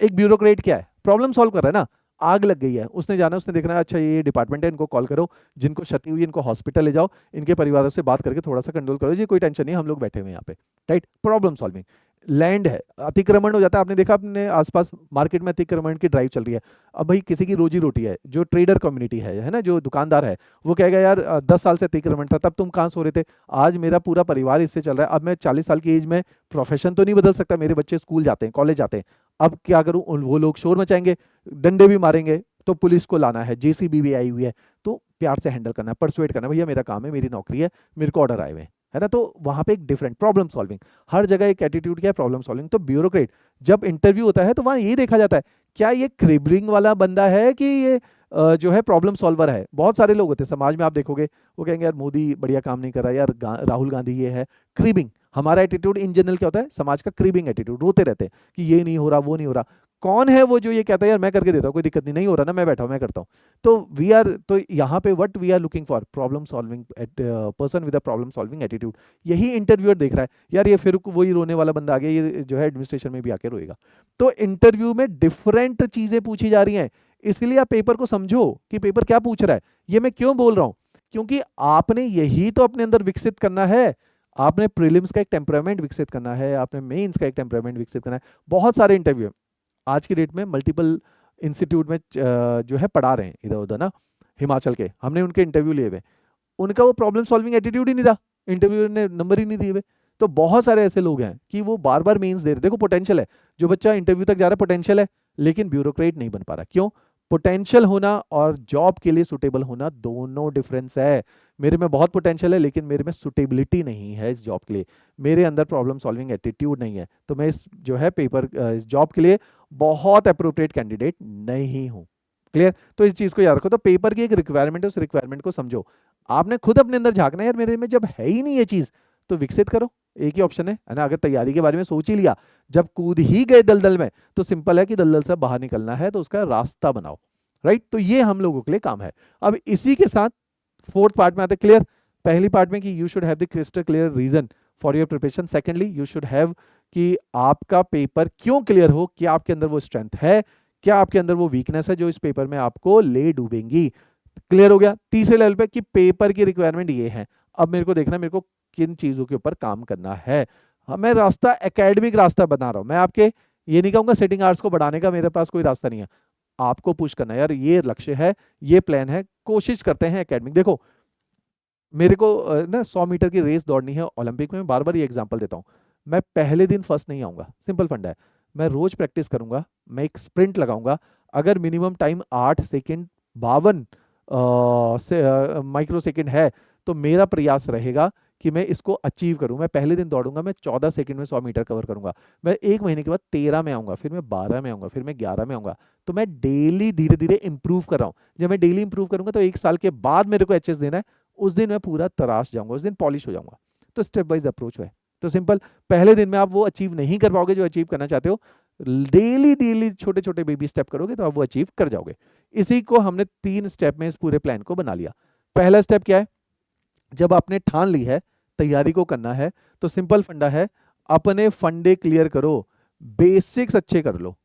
एक ब्यूरोक्रेट क्या है, प्रॉब्लम सॉल्व कर रहा है ना। आग लग गई है, उसने जाना, उसने देखना है, अच्छा ये डिपार्टमेंट है, इनको कॉल करो, जिनको क्षति हुई इनको हॉस्पिटल ले जाओ, इनके परिवारों से बात करके थोड़ा सा कंट्रोल करो जी, कोई टेंशन नहीं, हम लोग बैठे हुए हैं यहाँ पे। Right, problem solving. लैंड है, अतिक्रमण हो जाता है, आपने देखा अपने आसपास मार्केट में अतिक्रमण की ड्राइव चल रही है। अब भाई किसी की रोजी रोटी है, जो ट्रेडर कम्युनिटी है ना, जो दुकानदार है, वो कहेगा यार 10 साल से अतिक्रमण था, तब तुम कहाँ सो रहे थे, आज मेरा पूरा परिवार इससे चल रहा है, अब मैं 40 साल की एज में प्रोफेशन तो नहीं बदल सकता, मेरे बच्चे स्कूल जाते हैं, कॉलेज जाते हैं, अब क्या करूं। वो लोग शोर मचाएंगे, डंडे भी मारेंगे, तो पुलिस को लाना है, जेसीबी भी आई हुई है, तो प्यार से हैंडल करना है, परसुएट करना है, भैया मेरा काम है, मेरी नौकरी मेरे को ऑर्डर आए हुए हैं, है ना। तो वहां पे एक डिफरेंट प्रॉब्लम सॉल्विंग, हर जगह एक एटीट्यूड क्या है, प्रॉब्लम सॉल्विंग। तो ब्यूरोक्रेट जब इंटरव्यू होता है तो वहां यही देखा जाता है, क्या ये क्रिबलिंग वाला बंदा है कि ये जो है प्रॉब्लम सॉल्वर है। बहुत सारे लोग होते हैं समाज में, आप देखोगे वो कहेंगे यार मोदी बढ़िया काम नहीं कर रहा, यार राहुल गांधी ये है। क्रिबिंग, हमारा एटीट्यूड इन जनरल क्या होता है, समाज का क्रिबिंग एटीट्यूड, रोते रहते हैं कि ये नहीं हो रहा, वो नहीं हो रहा। कौन है वो जो ये कहता है यार मैं करके देता हूँ, कोई दिक्कत नहीं, नहीं हो रहा ना, मैं बैठा हूँ, मैं करता हूँ। तो वी आर, तो यहाँ पे what we are looking for, problem solving, person with a problem solving attitude. यही इंटरव्यूअर देख रहा है, यार ये फिर वही रोने वाला बंदा आ गया, ये जो है एडमिनिस्ट्रेशन में भी आके रोएगा। तो इंटरव्यू में डिफरेंट चीजें पूछी जा रही हैं, इसलिए आप पेपर को समझो कि पेपर क्या पूछ रहा है। ये मैं क्यों बोल रहा हूं, क्योंकि आपने यही तो अपने अंदर विकसित करना है। आपने प्रीलिम्स का एक टेम्परामेंट विकसित करना है, आपने मेंस का एक टेम्परामेंट विकसित करना है। बहुत सारे इंटरव्यू आज की डेट में मल्टीपल इंस्टीट्यूट में जो है पढ़ा रहे हैं इधर उधर ना, हिमाचल के, हमने उनके इंटरव्यू लिए हुए, उनका वो प्रॉब्लम सॉल्विंग एटीट्यूड ही नहीं था, इंटरव्यूअर ने नंबर ही नहीं दिए हुए। तो बहुत सारे ऐसे लोग हैं कि वो बार बार मेंस दे रहे, देखो पोटेंशियल है, जो बच्चा इंटरव्यू तक जा रहा है पोटेंशियल है, लेकिन ब्यूरोक्रेट नहीं बन पा रहा। क्यों? पोटेंशियल होना और जॉब के लिए सुटेबल होना दोनों डिफरेंस है। मेरे में बहुत पोटेंशियल है लेकिन मेरे में सुटेबिलिटी नहीं है इस जॉब के लिए, मेरे अंदर प्रॉब्लम सॉल्विंग एटीट्यूड नहीं है, तो मैं इस जो है पेपर इस जॉब के लिए बहुत अप्रोप्रिएट कैंडिडेट नहीं हूं। क्लियर? तो इस चीज को याद रखो। तो पेपर की एक रिक्वायरमेंट है, उस रिक्वायरमेंट को समझो। आपने खुद अपने अंदर झांकना है, यार मेरे में जब है ही नहीं ये चीज, तो विकसित करो। एक ही ऑप्शन है ना। अगर तैयारी के बारे में सोच ही लिया, जब कूद ही गए दलदल में, तो सिंपल है कि दलदल से बाहर निकलना है, तो उसका रास्ता बनाओ। राइट? तो ये हम लोगों के लिए काम है। अब इसी के साथ फोर्थ पार्ट में आते हैं। क्लियर? पहली पार्ट में कि you should have the crystal clear reason for your preparation. Secondly you should have कि आपका पेपर क्यों क्लियर हो, कि आपके अंदर वो स्ट्रेंथ है, क्या आपके अंदर वो वीकनेस है जो इस पेपर में आपको ले डूबेंगी। क्लियर हो गया? तीसरे लेवल पे कि पेपर की रिक्वायरमेंट ये है, अब मेरे को देखना मेरे को किन चीजों के ऊपर काम करना है। हाँ, मैं रास्ता एकेडमिक रास्ता बना रहा हूं, मैं आपके ये नहीं कहूंगा सेटिंग आर्ट्स को बढ़ाने का मेरे पास कोई रास्ता नहीं है। आपको पुश करना है, यार ये लक्ष्य है, ये प्लान है, कोशिश करते हैं एकेडमिक। देखो मेरे को ना 100 मीटर की रेस दौड़नी है ओलंपिक में, बार बार ये एग्जांपल देता हूँ। मैं पहले दिन फर्स्ट नहीं आऊंगा, सिंपल फंडा है। मैं रोज प्रैक्टिस करूंगा, मैं एक स्प्रिंट लगाऊंगा। अगर मिनिमम टाइम 8 सेकेंड 52 से माइक्रो सेकेंड है, तो मेरा प्रयास रहेगा कि मैं इसको अचीव करूं। मैं पहले दिन दौड़ूंगा, मैं 14 सेकेंड में 100 मीटर कवर करूंगा। मैं एक महीने के बाद 13 में आऊंगा, फिर मैं 12 में आऊंगा, फिर मैं 11 में आऊंगा। तो मैं डेली धीरे धीरे इंप्रूव कर रहा हूँ। जब मैं डेली इंप्रूव करूंगा तो 1 साल के बाद मेरे को एचएस देना है, उस दिन मैं पूरा तराश जाऊंगा, उस दिन पॉलिश हो जाऊंगा। तो स्टेप वाइज अप्रोच है। तो सिंपल, पहले दिन में आप वो अचीव नहीं कर पाओगे जो अचीव करना चाहते हो। डेली डेली छोटे छोटे बेबी स्टेप करोगे तो आप वो अचीव कर जाओगे। इसी को हमने 3 स्टेप में इस पूरे प्लान को बना लिया। पहला स्टेप क्या है? जब आपने ठान ली है तैयारी को करना है, तो सिंपल फंडा है, अपने फंडे क्लियर करो, बेसिक्स अच्छे कर लो।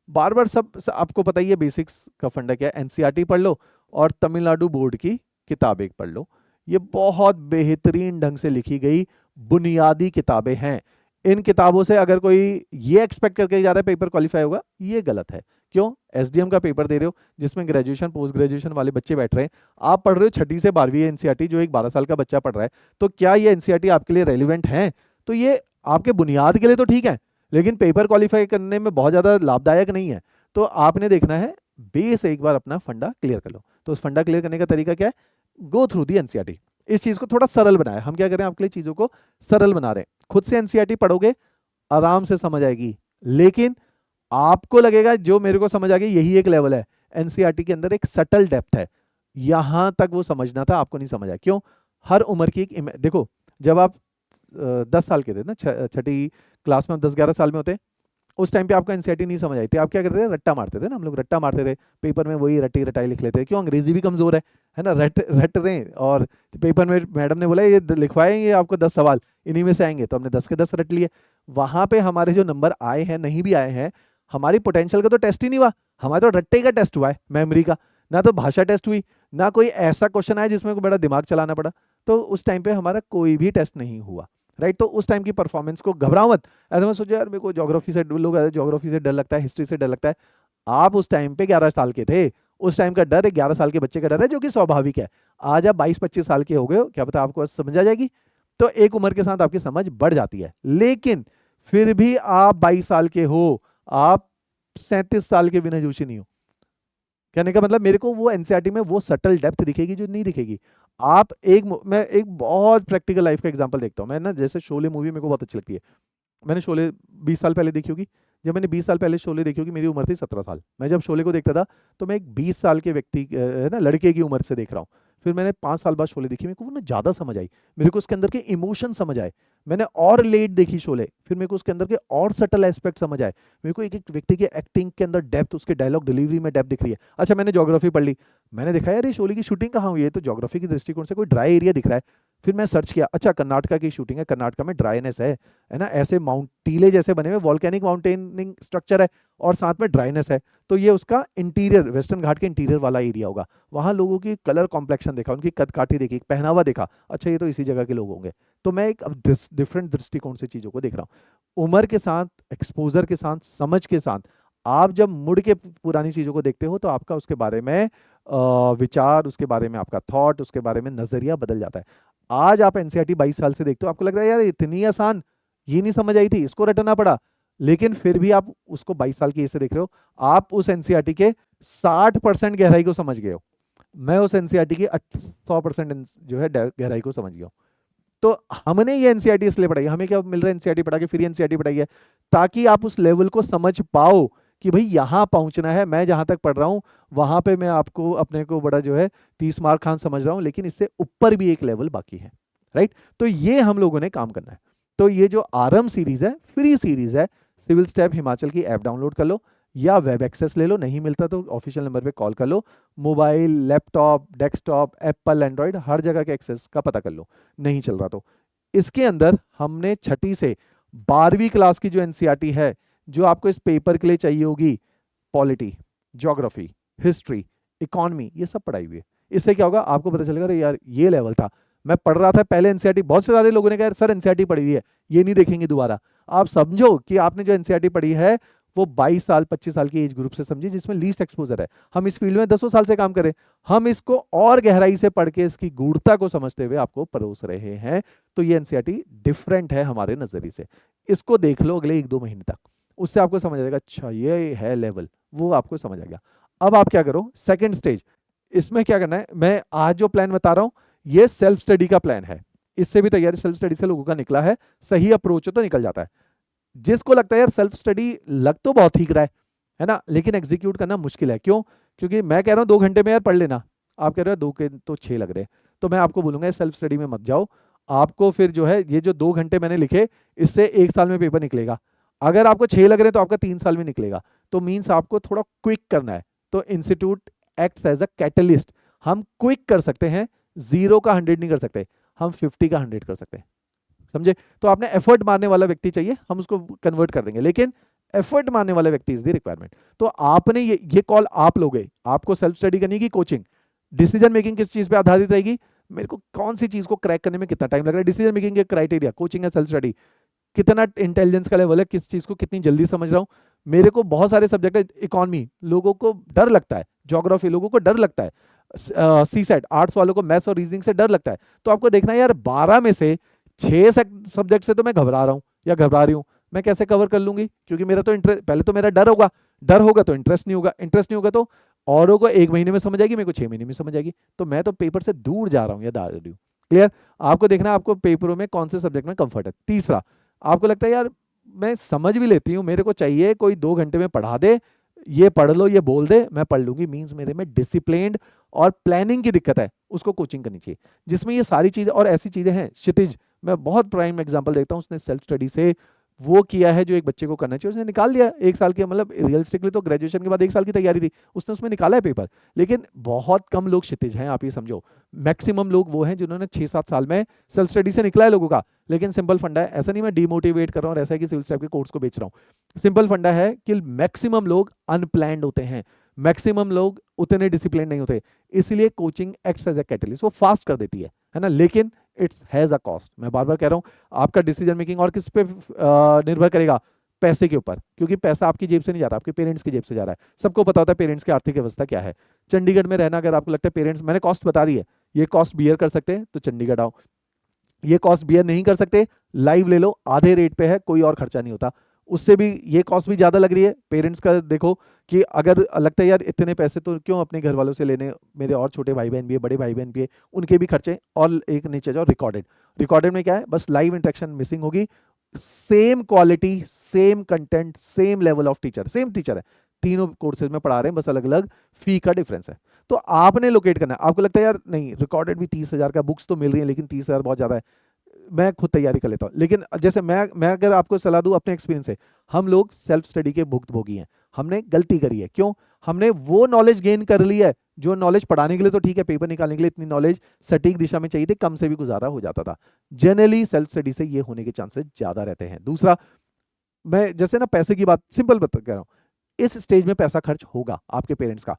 बार बार आपको पता ही है बेसिक्स का फंडा क्या है, एनसीईआरटी पढ़ लो और तमिलनाडु बोर्ड की किताब एक पढ़ लो। ये बहुत बेहतरीन ढंग से लिखी गई बुनियादी किताबें हैं। इन किताबों से अगर कोई ये एक्सपेक्ट करके जा रहा है पेपर क्वालिफाई होगा, ये गलत है। क्यों? एसडीएम का पेपर दे रहे हो जिसमें ग्रेजुएशन पोस्ट ग्रेजुएशन वाले बच्चे बैठ रहे हैं, आप पढ़ रहे हो छठी से 12वीं एनसीईआरटी जो एक 12 साल का बच्चा पढ़ रहा है, तो क्या ये एनसीईआरटी आपके लिए रेलिवेंट है? तो ये आपके बुनियाद के लिए तो ठीक है, लेकिन पेपर क्वालिफाई करने में बहुत ज़्यादा लाभदायक नहीं है। तो आपने देखना है बेस एक बार अपना फंडा क्लियर कर लो। तो उस फंडा क्लियर करने का तरीका क्या है? Go through the NCERT. इस चीज़ को थोड़ा सरल बनाया, हम क्या कर रहे हैं आपके लिए चीज़ों को सरल बना रहे हैं। खुद से एनसीईआरटी पढ़ोगे आराम से समझ आएगी, लेकिन आपको लगेगा जो मेरे को समझ आ गई यही एक लेवल है। एनसीईआरटी के अंदर एक सटल डेप्थ है, यहां तक वो समझना था, आपको नहीं समझ आया। क्यों? हर उम्र की एक देखो, जब आप 10 साल के थे ना, छठी क्लास में हम 10-11 साल में होते, उस टाइम पे आपको एनसीईआरटी नहीं समझ आई थी, आप क्या करते थे? रट्टा मारते थे ना, हम लोग रट्टा मारते थे, पेपर में वही रट्टी रटाई लिख लेते थे। क्यों? अंग्रेजी भी कमजोर है ना, रट रट रहे हैं, और पेपर में मैडम ने बोला ये लिखवाएंगे आपको 10 सवाल, इन्हीं में से आएंगे, तो हमने 10 के 10 रट लिए। वहां पे हमारे जो नंबर आए हैं नहीं भी आए हैं, हमारी पोटेंशियल का तो टेस्ट ही नहीं हुआ, हमारा तो रट्टे का टेस्ट हुआ है, मेमोरी का। ना तो भाषा टेस्ट हुई, ना कोई ऐसा क्वेश्चन आया जिसमें बड़ा दिमाग चलाना पड़ा। तो उस टाइम पे हमारा कोई भी टेस्ट नहीं हुआ, राइट। तो उस टाइम की परफॉर्मेंस को घबराओ मत। ऐसा मत सोचो यार मेरे को ज्योग्राफी से, लोग ज्योग्राफी से डर लगता है, हिस्ट्री से डर लगता है। आप उस टाइम पे 11 साल के थे, उस टाइम का डर 11 साल के बच्चे का डर है, जो कि स्वाभाविक है। आज आप 22-25 साल के हो गए हो, क्या पता आपको समझ आ जाएगी। तो एक उम्र के साथ आपकी समझ बढ़ जाती है, लेकिन फिर भी आप 22 साल के हो, आप 37 साल के विनय जोशी नहीं हो। कहने का मतलब मेरे को वो एनसीईआरटी में वो सटल डेप्थ दिखेगी जो नहीं दिखेगी। आप मैं एक बहुत प्रैक्टिकल लाइफ का एग्जांपल देखता हूँ। मैं ना, जैसे शोले मूवी मेरे को बहुत अच्छी लगती है, मैंने शोले 20 साल पहले देखी होगी। जब मैंने 20 साल पहले शोले देखी होगी, मेरी उम्र थी 17 साल। मैं जब शोले को देखता था तो मैं एक 20 साल के व्यक्ति है ना, लड़के की उम्र से देख रहा हूँ। फिर मैंने 5 साल बाद शोले देखी, मेरे को वो ना ज़्यादा समझ आई, मेरे को उसके अंदर के इमोशन समझ आए। मैंने और लेट देखी शोले, फिर मेरे को उसके अंदर के और सटल एस्पेक्ट समझ आए। मेरे को एक एक व्यक्ति के एक्टिंग के अंदर डेप्थ, उसके डायलॉग डिलीवरी में डेप्थ दिख रही है। अच्छा, मैंने ज्योग्राफी पढ़ ली, मैंने देखा यार ये शोले की शूटिंग कहाँ हुई है, तो ज्योग्राफी की दृष्टिकोण से कोई ड्राई एरिया दिख रहा है। फिर मैं सर्च किया, अच्छा कर्नाटका की शूटिंग है, कर्नाटका में ड्राइनेस है ना, ऐसे माउंट टीले जैसे बने हुए वॉल्केनिक माउंटेनिंग स्ट्रक्चर है, और साथ में ड्राइनेस है, तो ये उसका इंटीरियर, वेस्टर्न घाट के इंटीरियर वाला एरिया होगा। वहाँ लोगों की कलर कॉम्प्लेक्शन देखा, उनकी कद काठी देखी, पहनावा देखा, अच्छा ये तो इसी जगह के लोग होंगे। तो मैं एक डिफरेंट दृष्टिकोण से चीज़ों को देख रहा हूँ। उम्र के साथ, एक्सपोजर के साथ, समझ के साथ, आप जब मुड़ के पुरानी चीज़ों को देखते हो तो आपका उसके बारे में विचार, उसके बारे में आपका थॉट, उसके बारे में नजरिया बदल जाता है। आज आप एनसीईआरटी 22 साल से देखते हो, आपको लग रहा है यार इतनी आसान, ये नहीं समझ आई थी, इसको रटना पड़ा, लेकिन फिर भी आप उसको 22 साल की एज से देख रहे हो। आप उस एनसीईआरटी के 60% गहराई को समझ गए हो, मैं उस एनसीईआरटी की 100% जो है गहराई को समझ गया हूँ। तो हमने ये एनसीईआरटी इसलिए पढ़ाई है, हमें क्या मिल रहा है एनसीईआरटी पढ़ा के, फिर एनसीईआरटी पढ़ाई है ताकि आप उस लेवल को समझ पाओ कि भाई यहां पहुंचना है। मैं जहां तक पढ़ रहा हूं वहां पे मैं आपको अपने को बड़ा जो है 30 मार्क खान समझ रहा हूं, लेकिन इससे ऊपर भी एक लेवल बाकी है, राइट। तो ये हम लोगों ने काम करना है। तो ये जो आरएम सीरीज है, फ्री सीरीज है, सिविल स्टेप हिमाचल की ऐप डाउनलोड कर लो या वेब एक्सेस ले लो, नहीं मिलता तो ऑफिशियल नंबर पे कॉल कर लो। Mobile, laptop, desktop, Apple, Android, हर जगह के एक्सेस का पता कर लो, नहीं चल रहा तो। इसके अंदर हमने छठी से 12वीं क्लास की जो एनसीईआरटी है, जो आपको इस पेपर के लिए चाहिए होगी, पॉलिटी, ज्योग्राफी, हिस्ट्री, इकोनॉमी, ये सब पढ़ाई हुई है। इससे क्या होगा, आपको पता चलेगा अरे यार ये लेवल था, मैं पढ़ रहा था पहले एनसीईआरटी, बहुत सारे लोगों ने कहा सर एनसीईआरटी पढ़ी हुई है, ये नहीं देखेंगे दोबारा। आप समझो कि आपने जो एनसीईआरटी पढ़ी है वो 22 साल 25 साल की एज ग्रुप से समझिए, जिसमें लीस्ट एक्सपोजर है। हम इस फील्ड में 10 साल से काम करें, हम इसको और गहराई से पढ़ के इसकी गूढ़ता को समझते हुए आपको परोस रहे हैं। तो ये एनसीईआरटी डिफरेंट है हमारे नजरिए से, इसको देख लो अगले 1-2 महीने तक, उससे आपको समझ आ जाएगा अच्छा ये है लेवल, वो आपको समझ आ गया। अब आप क्या करो, सेकंड स्टेज, इसमें क्या करना है, मैं आज जो प्लान बता रहा हूं ये सेल्फ स्टडी का प्लान है। इससे भी तैयारी सेल्फ स्टडी से लोगों का निकला है, सही अप्रोच हो तो निकल जाता है। जिसको लगता है यार सेल्फ स्टडी लग तो बहुत ठीक रहा है ना, लेकिन एग्जीक्यूट करना मुश्किल है, क्यों? क्योंकि मैं कह रहा हूं 2 घंटे में यार पढ़ लेना, आप कह रहे हो 2 के तो 6 लग रहे हैं, तो मैं आपको बोलूंगा सेल्फ स्टडी में मत जाओ। आपको फिर जो है ये जो 2 घंटे मैंने लिखे, इससे 1 साल में पेपर निकलेगा। अगर आपको 6 लग रहे हैं तो आपका 3 साल में निकलेगा। तो मीन्स आपको थोड़ा क्विक करना है, तो institute acts as a catalyst. हम क्विक कर सकते हैं, 0 का 100 नहीं कर सकते, हम 50 का 100 कर सकते हैं, समझे? तो आपने एफर्ट मारने वाला व्यक्ति चाहिए, हम उसको कन्वर्ट कर देंगे, लेकिन एफर्ट मारने वाला व्यक्ति इज द रिक्वायरमेंट। तो आपने ये कॉल आप लोगे, आपको सेल्फ स्टडी करनी की कोचिंग। डिसीजन मेकिंग किस चीज पे आधारित रहेगी, मेरे को कौन सी चीज को क्रैक करने में कितना टाइम लग रहा है, डिसीजन मेकिंग के क्राइटेरिया, कोचिंग है सेल्फ स्टडी, कितना इंटेलिजेंस का लेवल है, किस चीज को कितनी जल्दी समझ रहा हूं। मेरे को बहुत सारे सब्जेक्ट है, इकोनॉमी लोगों को डर लगता है, ज्योग्राफी लोगों को डर लगता है, सी सेट आर्ट्स वालों को मैथ्स और रीजनिंग से डर लगता है। तो आपको देखना है यार 12 में से 6 सब्जेक्ट से तो मैं घबरा रहा हूं या घबरा रही हूं, मैं कैसे कवर कर लूंगी, क्योंकि मेरा तो इंटरेस्ट, पहले तो मेरा डर होगा तो इंटरेस्ट नहीं होगा, इंटरेस्ट नहीं होगा तो औरों को 1 महीने में समझ आएगी, मेरे को 6 महीने में समझ आएगी, तो मैं तो पेपर से दूर जा रहा हूँ या जा रही हूँ। क्लियर? आपको देखना है आपको पेपरों में कौन से सब्जेक्ट में कंफर्ट है। तीसरा, आपको लगता है यार मैं समझ भी लेती हूँ, मेरे को चाहिए कोई 2 घंटे में पढ़ा दे, ये पढ़ लो, ये बोल दे, मैं पढ़ लूंगी, मींस मेरे में डिसिप्लिन और प्लानिंग की दिक्कत है, उसको कोचिंग करनी चाहिए जिसमें ये सारी चीजें और ऐसी चीजें हैं। क्षितिज, मैं बहुत प्राइम एग्जांपल देखता हूँ, उसने सेल्फ स्टडी से वो किया है जो एक बच्चे को करना चाहिए, उसने निकाल दिया 1 साल के, मतलब रियलिस्टिकली तो ग्रेजुएशन के बाद 1 साल की तैयारी थी, उसने उसमें निकाला है पेपर। लेकिन बहुत कम लोग क्षितिज हैं, आप ये समझो, मैक्सिमम लोग वो हैं जिन्होंने 6-7 साल में सेल्फ स्टडी से निकला है लोगों का। लेकिन सिंपल फंडा है, ऐसा नहीं मैं डिमोटिवेट कर रहा हूँ, ऐसा है कि सिविल स्टाफ के कोर्स को बेच रहा हूँ, सिंपल फंडा है कि मैक्सिमम लोग अनप्लैंड होते हैं, मैक्सिमम लोग उतने डिसिप्लिन नहीं होते, इसलिए coaching acts as a catalyst, वो फास्ट कर देती है ना, लेकिन इट्स हैज अ कॉस्ट। मैं बार बार कह रहा हूं, आपका डिसीजन मेकिंग और किस पे निर्भर करेगा, पैसे के ऊपर, क्योंकि पैसा आपकी जेब से नहीं जा रहा, आपके पेरेंट्स की जेब से जा रहा है। सबको पता होता है पेरेंट्स की आर्थिक अवस्था क्या है। चंडीगढ़ में रहना, अगर आपको लगता है पेरेंट्स, मैंने कॉस्ट बता दी है, ये कॉस्ट बियर कर सकते हैं तो चंडीगढ़ आओ, ये कॉस्ट बियर नहीं कर सकते, लाइव ले लो, आधे रेट पे है, कोई और खर्चा नहीं होता, उससे भी ये कॉस्ट भी ज्यादा लग रही है। पेरेंट्स का देखो कि अगर लगता है यार इतने पैसे तो क्यों अपने घर वालों से लेने, मेरे और छोटे भाई बहन भी है, बड़े भाई बहन भी है, उनके भी खर्चे, और एक नीचे जाओ रिकॉर्डेड में क्या है, बस लाइव इंटरेक्शन मिसिंग होगी, same quality, same content, same level of teacher, same teacher है, तीनों कोर्सेज में पढ़ा रहे हैं, बस अलग अलग फी का डिफरेंस है। तो आपने लोकेट करना है। आपको लगता है यार नहीं रिकॉर्डेड भी 30,000 का, बुक्स तो मिल रही है लेकिन 30,000 बहुत ज्यादा है, मैं खुद तैयारी कर लेता हूँ। लेकिन जैसे मैं अगर आपको सलाह दूं अपने एक्सपीरियंस से, हम लोग सेल्फ स्टडी के भुक्तभोगी हैं, हमने गलती करी है। क्यों? हमने वो नॉलेज गेन कर ली है जो नॉलेज पढ़ाने के लिए तो ठीक है, पेपर निकालने के लिए इतनी नॉलेज सटीक दिशा में चाहिए थी, कम से भी गुजारा हो जाता था। जनरली सेल्फ स्टडी से ये होने के चांसेस ज्यादा रहते हैं। दूसरा, मैं जैसे ना पैसे की बात सिंपल बता कह रहा हूँ, इस स्टेज में पैसा खर्च होगा आपके पेरेंट्स का,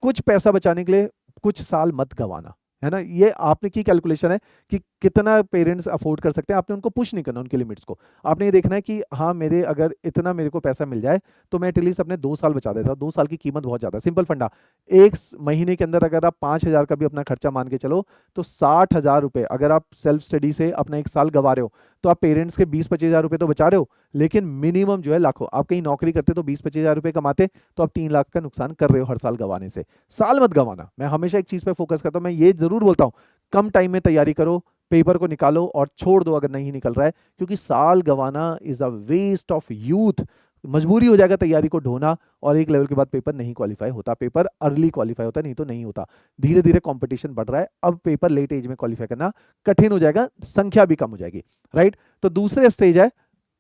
कुछ पैसा बचाने के लिए कुछ साल मत गंवाना, है ना। ये आपने की कैलकुलेशन है कि कितना पेरेंट्स अफोर्ड कर सकते हैं, आपने उनको पुश नहीं करना उनकी लिमिट्स को, आपने ये देखना है कि हाँ मेरे अगर इतना मेरे को पैसा मिल जाए तो मैं एटलीस्ट अपने 2 साल बचा देता हूँ। 2 साल की कीमत बहुत ज़्यादा है। सिंपल फंडा, एक महीने के अंदर अगर आप 5,000 का भी अपना खर्चा मान के चलो तो 60,000 रुपये अगर आप सेल्फ स्टडी से अपना 1 साल गवा रहे हो तो आप पेरेंट्स के 20-25,000 रुपये तो बचा रहे हो, लेकिन मिनिमम जो है लाखों, आप कहीं नौकरी करते तो 20-25,000 रुपये कमाते तो आप 3 लाख का नुकसान कर रहे हो हर साल गवाने से। साल मत गवाना, मैं हमेशा एक चीज पे फोकस करता हूं, मैं ये जरूर बोलता हूं कम टाइम में तैयारी करो, पेपर को निकालो और छोड़ दो अगर नहीं निकल रहा है, क्योंकि साल गवाना is a waste of youth. मजबूरी हो जाएगा तैयारी को ढोना और एक लेवल के बाद पेपर नहीं क्वालिफाई होता, पेपर अर्ली क्वालिफाई होता, नहीं तो नहीं होता। धीरे धीरे कंपटीशन बढ़ रहा है, अब पेपर लेट एज में क्वालिफाई करना कठिन हो जाएगा, संख्या भी कम हो जाएगी, राइट। तो दूसरे स्टेज है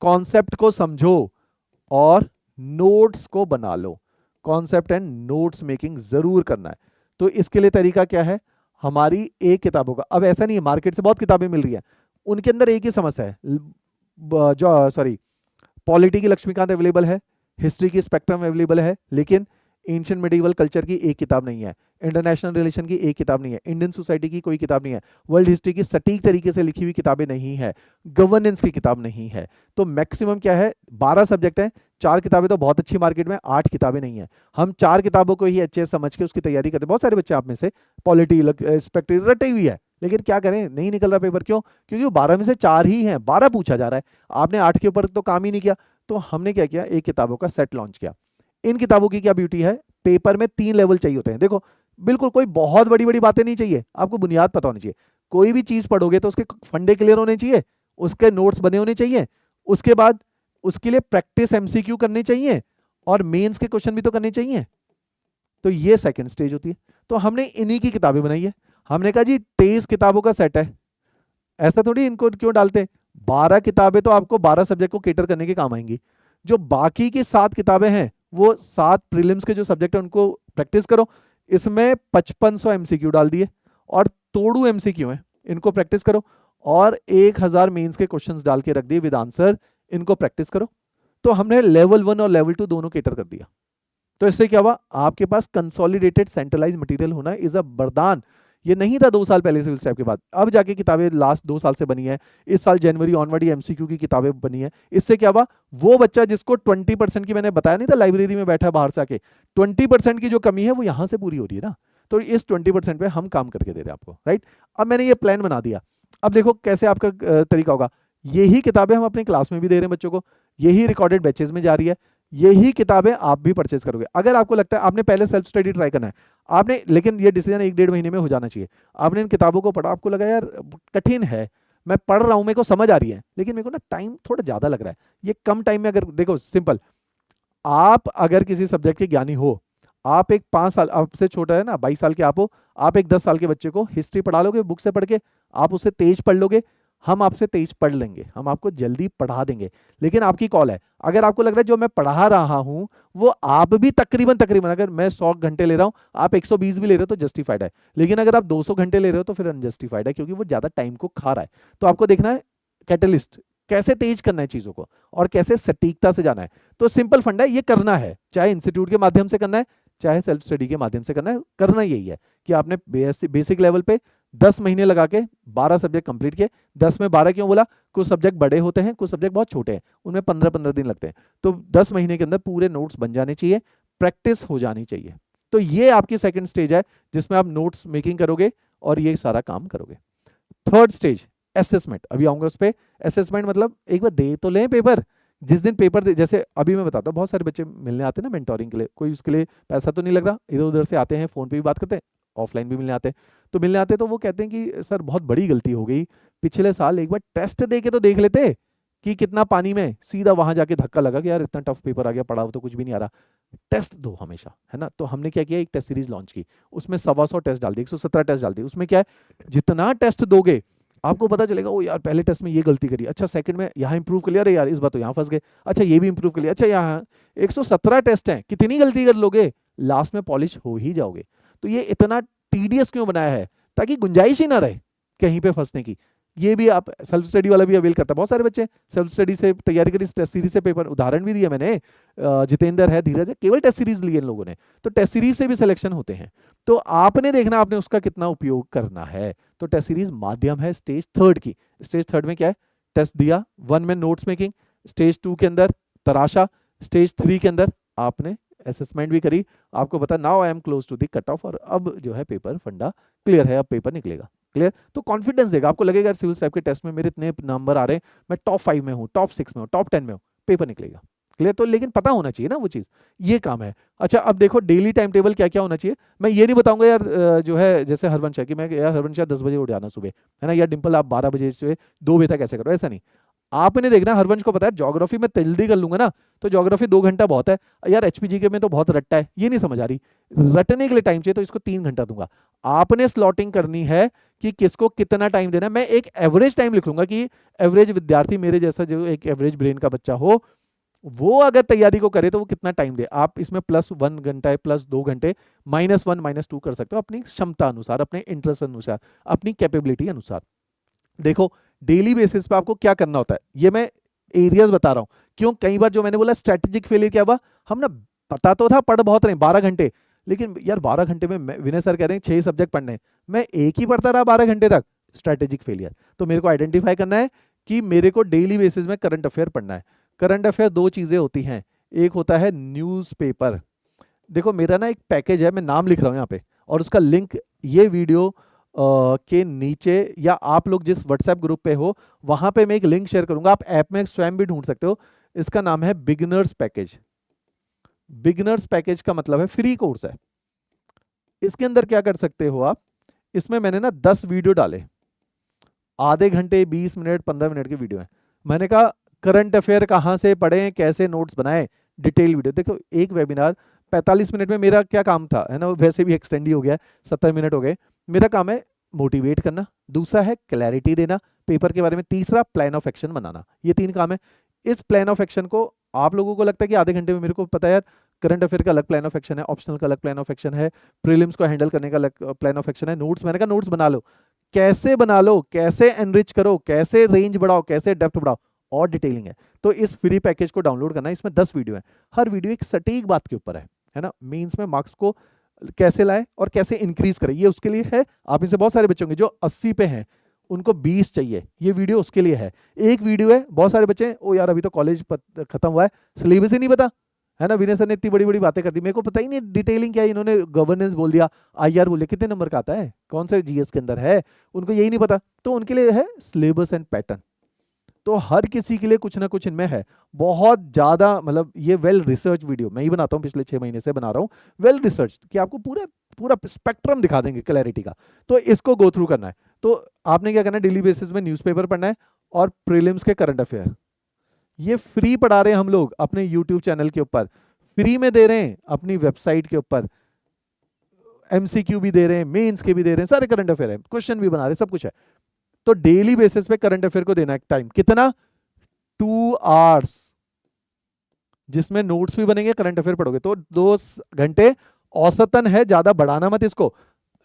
कॉन्सेप्ट को समझो और नोट्स को बना लो। कॉन्सेप्ट एंड नोट्स मेकिंग जरूर करना है। तो इसके लिए तरीका क्या है, हमारी एक किताबों का, अब ऐसा नहीं है मार्केट से बहुत किताबें मिल रही है, उनके अंदर एक ही समस्या है, जो सॉरी पॉलिटी की लक्ष्मीकांत अवेलेबल है, हिस्ट्री की स्पेक्ट्रम अवेलेबल है, लेकिन एंशिएंट मेडिवल कल्चर की एक किताब नहीं है, इंटरनेशनल रिलेशन की एक किताब नहीं है, इंडियन सोसाइटी की कोई किताब नहीं है, वर्ल्ड हिस्ट्री की सटीक तरीके से लिखी हुई किताबें नहीं है, गवर्नेंस की किताब नहीं है। तो मैक्सिमम क्या है, 12 सब्जेक्ट हैं, 4 किताबें तो बहुत अच्छी मार्केट में, 8 किताबें नहीं है। हम 4 किताबों को ही अच्छे समझ के उसकी तैयारी करते हैं। बहुत सारे बच्चे आप में से पॉलिटी स्पेक्ट्रम रटे हुई है, लेकिन क्या करें, नहीं निकल रहा पेपर। क्यों? क्योंकि वो 12 में से 4 ही हैं, 12 पूछा जा रहा है, आपने 8 के ऊपर तो काम ही नहीं किया। तो हमने क्या किया, एक किताबों का सेट लॉन्च किया। इन किताबों की क्या ब्यूटी है, पेपर में 3 लेवल चाहिए होते हैं। देखो बिल्कुल कोई बहुत बड़ी बड़ी बातें नहीं चाहिए, आपको बुनियाद पता होनी चाहिए। कोई भी चीज पढ़ोगे तो उसके फंडे क्लियर होने चाहिए, उसके नोट्स बने होने चाहिए, उसके बाद उसके लिए प्रैक्टिस एमसीक्यू करने चाहिए और मेंस के क्वेश्चन भी तो करने चाहिए। तो ये सेकंड स्टेज होती है। तो हमने इन्हीं की किताबें बनाई है। हमने कहा जी 23 किताबों का सेट है, ऐसा थोड़ी इनको क्यों डालते, 12 किताबें तो आपको 12 सब्जेक्ट को केटर करने के काम आएंगी। जो बाकी की 7 किताबें हैं वो 7 प्रीलिम्स के जो सब्जेक्ट है उनको प्रैक्टिस करो। इसमें 5500 एमसीक्यू डाल दिए और तोड़ू एमसीक्यू है, इनको प्रैक्टिस करो, और 1000 मेंस के क्वेश्चंस डाल के रख दिए विद आंसर, इनको प्रैक्टिस करो। तो हमने लेवल 1 और लेवल 2 दोनों कैटर कर दिया। तो इससे क्या हुआ, आपके पास कंसोलिडेटेड सेंट्रलाइज मटेरियल होना इज अ वरदान। ये नहीं था 2 साल पहले सिविल स्टैप के बाद, अब जाके किताबें लास्ट 2 साल से बनी है, इस साल जनवरी ऑनवर्ड ये एमसीक्यू की किताबें बनी है। इससे क्या हुआ, वो बच्चा जिसको 20% की, मैंने बताया नहीं था लाइब्रेरी में बैठा बाहर से आके, 20% की जो कमी है वो यहां से पूरी हो रही है ना। तो इस 20% पे हम काम करके दे रहे हैं आपको, राइट। अब मैंने ये प्लान बना दिया, अब देखो कैसे आपका तरीका होगा। यही किताबें हम अपनी क्लास में भी दे रहे हैं बच्चों को, यही रिकॉर्डेड बैचेज में जा रही है, यही किताबें आप भी परचेज करोगे। अगर आपको लगता है आपने पहले सेल्फ स्टडी ट्राई करना है आपने, लेकिन ये डिसीजन 1-1.5 महीने में हो जाना चाहिए। आपने इन किताबों को पढ़ा, आपको लगा यार कठिन है, मैं पढ़ रहा हूं, मेरे को समझ आ रही है, लेकिन मेरे को ना टाइम थोड़ा ज्यादा लग रहा है, ये कम टाइम में, अगर देखो सिंपल, आप अगर किसी सब्जेक्ट के ज्ञानी हो, आप एक 5 साल, आपसे छोटा है ना 22 साल के आप हो, आप एक 10 साल के बच्चे को हिस्ट्री पढ़ा लोगे बुक से पढ़ के, आप उससे तेज पढ़ लोगे, हम आपसे तेज पढ़ लेंगे, हम आपको जल्दी पढ़ा देंगे। लेकिन आपकी कॉल है, अगर आपको लग रहा है जो मैं पढ़ा रहा हूं वो आप भी तकरीबन तकरीबन, अगर मैं 100 घंटे ले रहा हूं, आप 120 भी ले रहे हो तो जस्टिफाइड है, लेकिन अगर आप 200 घंटे ले रहे हो तो फिर अनजस्टिफाइड है, क्योंकि वो ज्यादा टाइम को खा रहा है। तो आपको देखना है कैटलिस्ट, कैसे तेज करना है चीजों को और कैसे सटीकता से जाना है। तो सिंपल फंडा है, ये करना है, चाहे इंस्टीट्यूट के माध्यम से करना है, चाहे सेल्फ स्टडी के माध्यम से करना है, करना यही है कि आपने बेसिक लेवल पे 10 महीने लगा के 12 सब्जेक्ट कंप्लीट किए। 10 में 12 क्यों बोला, कुछ सब्जेक्ट बड़े होते हैं, कुछ सब्जेक्ट बहुत छोटे हैं, उनमें 15-15 दिन लगते हैं। तो 10 महीने के अंदर पूरे नोट्स बन जाने चाहिए, प्रैक्टिस हो जानी चाहिए। तो ये आपकी सेकंड स्टेज है जिसमें आप नोट्स मेकिंग करोगे और ये सारा काम करोगे। थर्ड स्टेज असेसमेंट, अभी आऊंगा उस पर। असेसमेंट मतलब एक बार दे तो लें पेपर, जिस दिन पेपर दे, जैसे अभी मैं बताता हूँ, बहुत सारे बच्चे मिलने आते हैं ना मेंटोरिंग के लिए, कोई उसके लिए पैसा तो नहीं लग रहा, इधर उधर से आते हैं, फोन पे भी बात करते हैं, ऑफलाइन भी मिलने आते हैं। तो मिलने आते हैं तो वो कहते हैं कि सर बहुत बड़ी गलती हो गई, पिछले साल एक बार टेस्ट दे के तो देख लेते कि कितना पानी में, सीधा वहां जाके धक्का लगा कि यार इतना टफ पेपर आ गया, पढ़ा हो तो कुछ भी नहीं आ रहा, टेस्ट दो हमेशा, है ना। तो हमने क्या किया, एक टेस्ट सीरीज लॉन्च की, उसमें 125 टेस्ट डाल दिए, 117 टेस्ट डाल दिए। उसमें क्या है, जितना टेस्ट दोगे आपको पता चलेगा, ओ यार पहले टेस्ट में ये गलती करी, अच्छा सेकंड में यहाँ इंप्रूव कर लिया, अरे यार इस बार तो यहाँ फंस गए, अच्छा ये भी इंप्रूव कर लिया, अच्छा यहाँ 117 टेस्ट हैं, कितनी गलती कर लोगे, लास्ट में पॉलिश हो ही जाओगे। तो ये इतना टीडियस क्यों बनाया है, ताकि गुंजाइश ही ना रहे कहीं पे फंसने की। ये भी आप सेल्फ स्टडी वाला भी अवेल करता है, बहुत सारे बच्चे सेल्फ स्टडी से तैयारी करी, टेस्ट सीरीज से पेपर, उदाहरण भी दिया मैंने, जितेंद्र है, धीरज है, केवल टेस्ट सीरीज लिए इन लोगों ने। तो टेस्ट सीरीज से भी सिलेक्शन होते हैं, तो आपने देखना आपने उसका कितना उपयोग करना है। तो टेस्ट सीरीज माध्यम है स्टेज थर्ड की। स्टेज थर्ड में क्या है, टेस्ट दिया, 1 में नोट्स मेकिंग, स्टेज 2 के अंदर तराशा, स्टेज 3 के अंदर आपने असेसमेंट भी करी, आपको पता now I am close to the cut off, और अब जो है पेपर फंडा क्लियर है, अब पेपर निकलेगा क्लियर। तो कॉन्फिडेंस देगा, आपको लगेगा सिविल साहब के टेस्ट में मेरे इतने नंबर आ रहे हैं, मैं टॉप 5 में हूँ, टॉप 6 में हूँ, टॉप 10 में हूँ, पेपर निकलेगा क्लियर। तो लेकिन पता होना चाहिए ना वो चीज, ये काम है। अच्छा अब देखो डेली टाइम टेबल क्या क्या होना चाहिए, मैं ये नहीं बताऊंगा यार जो है जैसे हरवंश है कि मैं यार हरवंश 10 बजे उठ जाना सुबह, है ना, या डिंपल आप 12 बजे से 2 बजे तक ऐसे करो, ऐसा नहीं। आपने देखना, हरवंश को पता है ज्योग्राफी में जल्दी कर लूंगा ना, तो ज्योग्राफी 2 घंटा बहुत है यार, एचपीजी के में तो बहुत रट्टा है, ये नहीं समझ आ रही, रटने के लिए टाइम चाहिए तो इसको 3 घंटा दूंगा। आपने स्लॉटिंग करनी है कि किसको कितना टाइम देना है। मैं एक एवरेज टाइम लिख लूंगा कि एवरेज विद्यार्थी मेरे जैसा जो एक एवरेज ब्रेन का बच्चा हो, वो अगर तैयारी को करे तो वो कितना टाइम दे। आप इसमें +1 घंटा है, +2 घंटे, -1 -2 कर सकते हो अपनी क्षमता अनुसार, अपने इंटरेस्ट अनुसार, अपनी कैपेबिलिटी अनुसार। देखो डेली बेसिस पे आपको क्या करना होता है, ये मैं एरियाज बता रहा हूं। क्यों, कई बार जो मैंने बोला स्ट्रेटेजिक फेलियर क्या हुआ, हम ना पता तो था पढ़ बहुत रहे 12 घंटे, लेकिन यार 12 घंटे में विनय सर कह रहे हैं 6 सब्जेक्ट पढ़ने, मैं एक ही पढ़ता रहा 12 घंटे तक, स्ट्रेटेजिक फेलियर। तो मेरे को आइडेंटिफाई करना है कि मेरे को डेली बेसिस में करंट अफेयर पढ़ना है। करंट अफेयर 2 चीजें होती हैं, एक होता है न्यूज़पेपर। देखो मेरा ना एक पैकेज है, मैं नाम लिख रहा हूं यहाँ पे, और उसका लिंक ये वीडियो के नीचे, या आप लोग जिस व्हाट्सएप ग्रुप पे हो वहां पे मैं एक लिंक शेयर करूंगा, आप ऐप में स्वयं भी ढूंढ सकते हो। इसका नाम है बिगिनर्स पैकेज। बिगिनर्स पैकेज का मतलब है फ्री कोर्स है। इसके अंदर क्या कर सकते हो आप, इसमें मैंने ना 10 वीडियो डाले, आधे घंटे, 20 मिनट, 15 मिनट के वीडियो है। मैंने कहा करंट अफेयर कहाँ से पढ़ें, कैसे नोट्स बनाएं, डिटेल वीडियो। देखो एक वेबिनार 45 मिनट में मेरा क्या काम था, है ना, वैसे भी एक्सटेंड ही हो गया, 70 मिनट हो गए। मेरा काम है मोटिवेट करना, दूसरा है क्लैरिटी देना पेपर के बारे में, तीसरा प्लान ऑफ एक्शन बनाना, ये 3 काम है। इस प्लान ऑफ एक्शन को आप लोगों को लगता है कि आधे घंटे में, मेरे को पता है यार करंट अफेयर का अलग प्लान ऑफ एक्शन है, ऑप्शनल का अलग प्लान ऑफ एक्शन है, प्रीलिम्स को हैंडल करने का अलग प्लान ऑफ एक्शन है, नोट्स, मैंने कहा नोट्स बना लो, कैसे बना लो, कैसे एनरिच करो, कैसे रेंज बढ़ाओ, कैसे डेप्थ बढ़ाओ, और डिटेलिंग है। तो इस फ्री पैकेज को डाउनलोड करना है, इसमें 10 वीडियो है, हर वीडियो एक सटीक बात के ऊपर है ना। मेंस में मार्क्स को कैसे लाए और कैसे इंक्रीज करें, ये उसके लिए है। आप इनसे बहुत सारे बच्चे होंगे जो 80 पे हैं, उनको 20 चाहिए, ये वीडियो उसके लिए है। एक वीडियो है, बहुत सारे बच्चे ओ यार अभी तो कॉलेज खत्म हुआ है, सिलेबस ही नहीं पता, है ना। विनय सर ने इतनी बड़ी बड़ी बातें कर दी, मेरे को पता ही नहीं डिटेलिंग क्या है, इन्होंने गवर्नेंस बोल दिया, आईआर बोल दिया, कितने नंबर का आता है, कौन से जीएस के अंदर है, उनको यही नहीं पता। तो उनके लिए है सिलेबस एंड पैटर्न। तो हर किसी के लिए कुछ ना कुछ इनमें है, बहुत ज्यादा, मतलब ये वेल रिसर्च वीडियो मैं ही बनाता हूँ, पिछले 6 महीने से बना रहा हूँ, वेल रिसर्च, कि आपको पूरा पूरा स्पेक्ट्रम दिखा देंगे क्लैरिटी का। तो इसको गो थ्रू करना है। तो आपने क्या करना है, डेली बेसिस में न्यूज़पेपर पढ़ना है और प्रीलिम्स के करंट अफेयर, ये फ्री पढ़ा रहे हैं हम लोग अपने यूट्यूब चैनल के ऊपर, फ्री में दे रहे हैं अपनी वेबसाइट के ऊपर, एमसीक्यू भी दे रहे हैं, मेंस के भी दे रहे हैं, सारे करंट अफेयर है, क्वेश्चन भी बना रहे हैं, सब कुछ है। तो डेली बेसिस पे करंट अफेयर को देना है टाइम, कितना, 2 आवर्स, जिसमें नोट्स भी बनेंगे, करंट अफेयर पढ़ोगे तो 2 घंटे औसतन है, ज्यादा बढ़ाना मत इसको,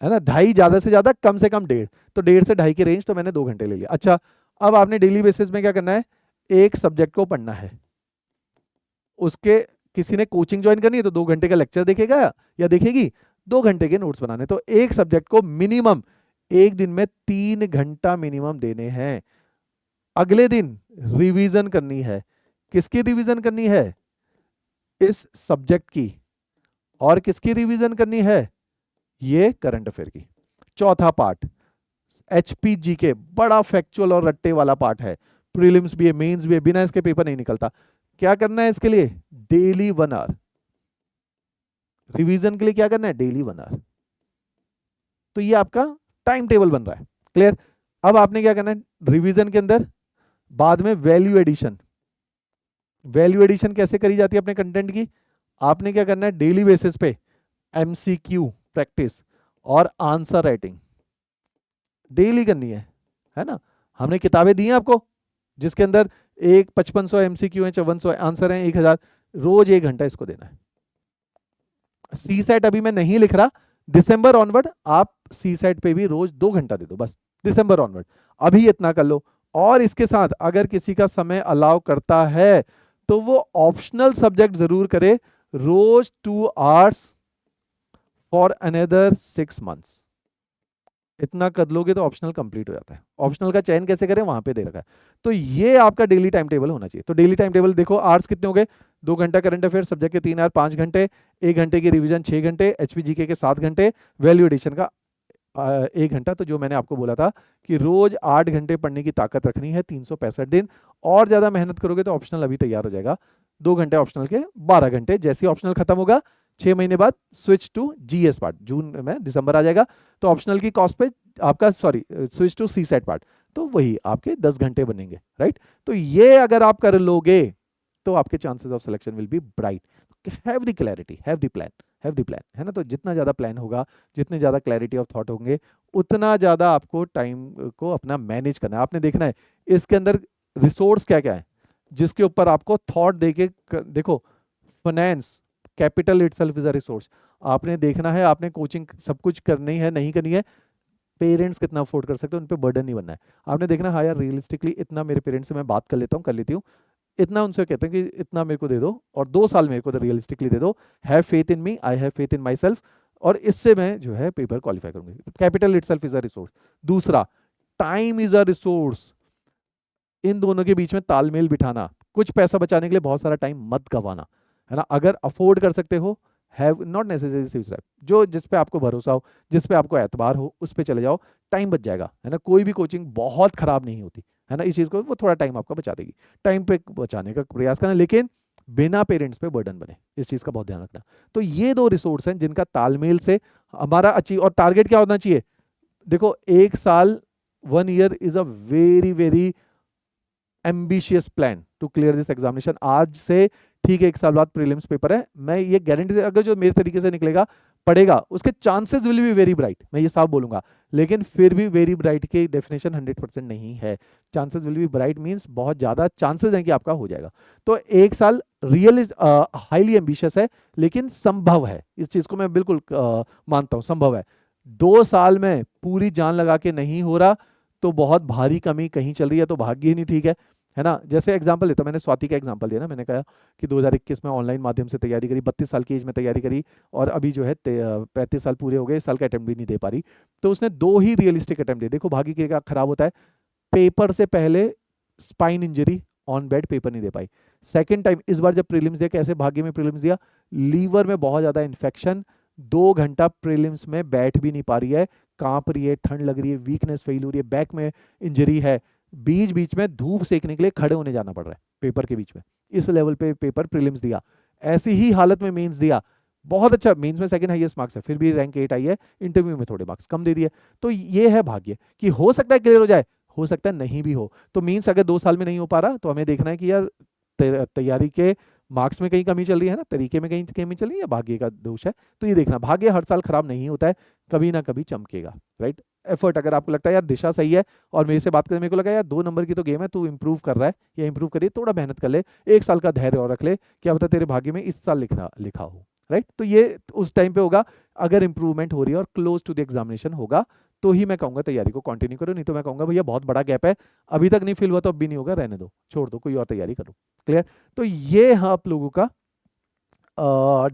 है ना। 2.5 ज्यादा से ज्यादा, कम से कम 1.5, तो 1.5 से 2.5 की रेंज, तो मैंने 2 घंटे ले लिया। अच्छा, अब आपने डेली बेसिस में क्या करना है, एक सब्जेक्ट को पढ़ना है, उसके किसी ने कोचिंग ज्वाइन करनी है तो 2 घंटे का लेक्चर देखेगा या देखेगी, 2 घंटे के नोट्स बनाने। तो एक सब्जेक्ट को मिनिमम एक दिन में 3 घंटा मिनिमम देने हैं। अगले दिन रिवीजन करनी है, किसकी रिवीजन करनी है, इस सब्जेक्ट की, और किसकी रिवीजन करनी है, ये करंट अफेयर की। चौथा पार्ट एचपीजी के, बड़ा फैक्चुअल और रट्टे वाला पार्ट है, प्रीलिम्स भी है, मेंस भी है, बिना इसके पेपर नहीं निकलता। क्या करना है इसके लिए, डेली 1 आवर, रिवीजन के लिए क्या करना है, डेली 1 आवर। तो ये आपका टाइम टेबल बन रहा है, क्लियर। अब आपने क्या करना है, रिवीजन के अंदर बाद में वैल्यू एडिशन, वैल्यू एडिशन कैसे करी जाती है अपने कंटेंट की, आपने क्या करना है, डेली बेसिस पे एमसीक्यू प्रैक्टिस और आंसर राइटिंग डेली करनी है ना। हमने किताबें दी हैं आपको, जिसके अंदर एक 5500 एमसीक्यू है, 5400 आंसर हैं, 1000, रोज 1 घंटा इसको देना है। सी सेट अभी मैं नहीं लिख रहा, दिसंबर ऑनवर्ड आप सी सेट पे भी रोज 2 घंटा दे दो, बस दिसंबर ऑनवर्ड, अभी इतना कर लो। और इसके साथ अगर किसी का समय अलाउ करता है तो वो ऑप्शनल सब्जेक्ट जरूर करे, रोज 2 आवर्स फॉर अनदर 6 मंथ्स। इतना कर लोगे तो ऑप्शनल कंप्लीट हो जाता है। ऑप्शनल का चयन कैसे करें, वहां पे दे रखा है। तो ये आपका डेली टाइम टेबल होना चाहिए। तो डेली टाइम टेबल देखो, आवर्स कितने हो गए, 2 घंटा करंट अफेयर सब्जेक्ट के 3 आवर 5 घंटे, 1 घंटे की रिवीजन 6 घंटे, एचपीजीके के 7 घंटे, वैल्यू एडिशन का 1 घंटा। तो जो मैंने आपको बोला था कि रोज 8 घंटे पढ़ने की ताकत रखनी है, 365 दिन। और ज्यादा मेहनत करोगे तो ऑप्शनल अभी तैयार हो जाएगा, 2 घंटे ऑप्शनल के, 12 घंटे। जैसे ही ऑप्शनल खत्म होगा 6 महीने बाद स्विच टू जीएस पार्ट, जून में दिसंबर आ जाएगा, तो ऑप्शनल की कॉस्ट पे आपका switch to CSAT part, तो वही आपके 10 घंटे बनेंगे, राइट। तो ये अगर आप कर लोगे तो आपके chances of selection will be bright. Have the clarity, have the plan, have the plan, है ना। तो जितना ज्यादा प्लान होगा, जितने ज्यादा क्लैरिटी ऑफ थॉट होंगे, उतना ज्यादा आपको टाइम को अपना मैनेज करना है। आपने देखना है इसके अंदर रिसोर्स क्या क्या है, जिसके ऊपर आपको थॉट देके देखो, finance, capital itself is a resource. आपने देखना है, आपने कोचिंग सब कुछ करनी है, नहीं करनी है, पेरेंट्स कितना अफोर्ड कर सकते हैं, उन पे बर्डन नहीं बनना है। आपने देखना है, हाँ यार रियलिस्टिकली इतना मेरे पेरेंट्स से मैं बात कर लेता हूँ, कर लेती हूँ, इतना उनसे कहते हैं कि इतना मेरे को दे दो और 2 साल मेरे को तो रियलिस्टिकली दे दो, have faith in me, I have faith in my self, और इससे मैं जो है पेपर क्वालिफाई करूंगी। Capital itself is a resource. दूसरा, टाइम इज अ रिसोर्स। इन दोनों के बीच में तालमेल बिठाना, कुछ पैसा बचाने के लिए बहुत सारा टाइम मत गवाना, है ना। अगर अफोर्ड कर सकते हो, हैव नॉट नेसेसरी, जो जिस पे आपको भरोसा हो, जिस पे आपको एतबार हो, उस पे चले जाओ, टाइम बच जाएगा, है ना। कोई भी कोचिंग बहुत खराब नहीं होती, है ना। इस चीज को वो थोड़ा टाइम आपका बचा देगी, टाइम पे बचाने का प्रयास करना, लेकिन बिना पेरेंट्स पे बर्डन बने, इस चीज का बहुत ध्यान रखना। तो ये 2 रिसोर्स हैं जिनका तालमेल से हमारा अचीव। और टारगेट क्या होना चाहिए, देखो 1 साल, 1 year is a very very ambitious plan to clear this examination. आज से ठीक है 1 साल बाद प्रीलिम्स पेपर है, मैं ये गारंटी से, अगर जो मेरे तरीके से निकलेगा पढ़ेगा, उसके chances will be very bright, मैं ये साफ बोलूंगा। लेकिन फिर भी वेरी ब्राइट की डेफिनेशन 100% नहीं है। Chances will be bright means बहुत ज्यादा चांसेस हैं कि आपका हो जाएगा। तो 1 साल रियल इज हाईली एम्बिशियस है, लेकिन संभव है, इस चीज को मैं बिल्कुल मानता हूं, संभव है। 2 साल में पूरी जान लगा के नहीं हो रहा तो बहुत भारी कमी कहीं चल रही है, तो भाग्य ही नहीं ठीक है है ना। जैसे एग्जांपल देता हूं, मैंने स्वाति का एग्जांपल दिया ना, मैंने कहा कि 2021 में ऑनलाइन माध्यम से तैयारी करी, 32 साल की एज में तैयारी करी, और अभी जो है 35 साल पूरे हो गए, इस साल का अटेम्प्ट भी नहीं दे पा रही। तो उसने 2 ही रियलिस्टिक अटेम्प्ट दिए। देखो भाग्य क्या खराब होता है, पेपर से पहले spine injury, on bed paper नहीं दे पाई। सेकेंड टाइम इस बार जब प्रीलिम्स दिया, कैसे भाग्य में प्रीलिम्स दिया, लीवर में बहुत ज्यादा इन्फेक्शन, 2 घंटा प्रीलिम्स में बैठ भी नहीं पा रही है, कांप रही है, ठंड लग रही है, वीकनेस फील हो रही है, बैक में इंजरी है, बीच बीच में धूप सेकने के लिए खड़े होने जाना पड़ रहा है पेपर के बीच में। इस लेवल पे पेपर प्रीलिम्स दिया। ऐसी ही हालत में मेंस दिया, बहुत अच्छा, मेंस में सेकंड हाईएस्ट मार्क्स है, फिर भी रैंक 8 आई है, इंटरव्यू में थोड़े मार्क्स कम दे दिए। तो ये है भाग्य कि हो सकता है क्लियर हो जाए, हो सकता है नहीं भी हो। तो मीन्स अगर 2 साल में नहीं हो पा रहा, तो हमें देखना है कि यार तैयारी के मार्क्स में कहीं कमी चल रही है ना, तरीके में कहीं कमी चल रही है, या भाग्य का दोष है। तो ये देखना, भाग्य हर साल खराब नहीं होता है, कभी ना कभी चमकेगा, राइट। एफर्ट, अगर आपको लगता है यार दिशा सही है, और मेरे से बात करने मेरे को लगा यार 2 नंबर की तो गेम है, तू इंप्रूव कर रहा है या इंप्रूव करिए, थोड़ा मेहनत कर ले, 1 साल का धैर्य और रख ले, क्या पता तेरे भाग्य में इस साल लिखा हो, राइट। तो ये उस टाइम पे होगा, अगर इंप्रूवमेंट हो रही है और क्लोज टू द एग्जामिनेशन होगा, तो ही मैं कहूंगा तैयारी को कंटिन्यू करो, नहीं तो मैं कहूंगा भैया बहुत बड़ा गैप है, अभी तक नहीं फिल हुआ तो अब भी नहीं होगा, रहने दो, छोड़ दो, कोई और तैयारी करो। क्लियर। तो ये आप लोगों का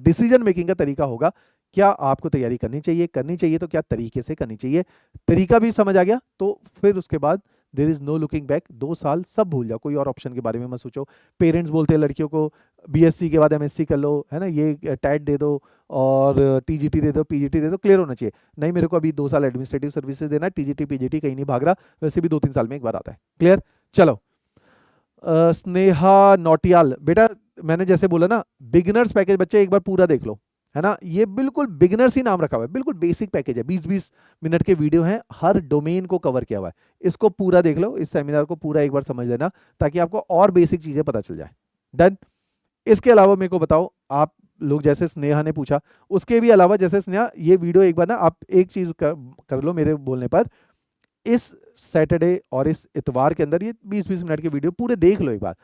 डिसीजन मेकिंग का तरीका होगा, क्या आपको तैयारी करनी चाहिए तो क्या तरीके से करनी चाहिए, तरीका भी समझ आ गया, तो फिर उसके बाद there is no looking back. 2 साल सब भूल जाओ, कोई और ऑप्शन के बारे में मत सोचो। पेरेंट्स बोलते हैं लड़कियों को बीएससी के बाद एमएससी कर लो, है ना, ये टैट दे दो और टीजीटी दे दो, पीजीटी दे दो, क्लियर होना चाहिए। नहीं, मेरे को अभी 2 साल एडमिनिस्ट्रेटिव सर्विसेज देना है, टीजीटी पीजीटी कहीं नहीं भाग रहा, वैसे भी 2-3 साल में एक बार आता है। क्लियर। चलो, स्नेहा नौटियाल, बेटा मैंने जैसे बोला ना, बिगिनर्स पैकेज बच्चे एक बार पूरा देख लो, है ना, ये बिल्कुल बिगिनर्स ही नाम रखा हुआ है, बिल्कुल बेसिक पैकेज है, 20-20 मिनट के वीडियो हैं, हर डोमेन को कवर किया हुआ है। इसको पूरा देख लो, इस सेमिनार को पूरा एक बार समझ लेना, ताकि आपको और बेसिक चीजें पता चल जाए। डन। इसके अलावा मेरे को बताओ, आप लोग जैसे स्नेहा ने पूछा, उसके भी अलावा जैसे स्नेहा, ये वीडियो एक बार ना आप एक चीज कर लो मेरे बोलने पर, इस सैटरडे और इस इतवार के अंदर ये 20-20 मिनट के वीडियो पूरे देख लो एक बार।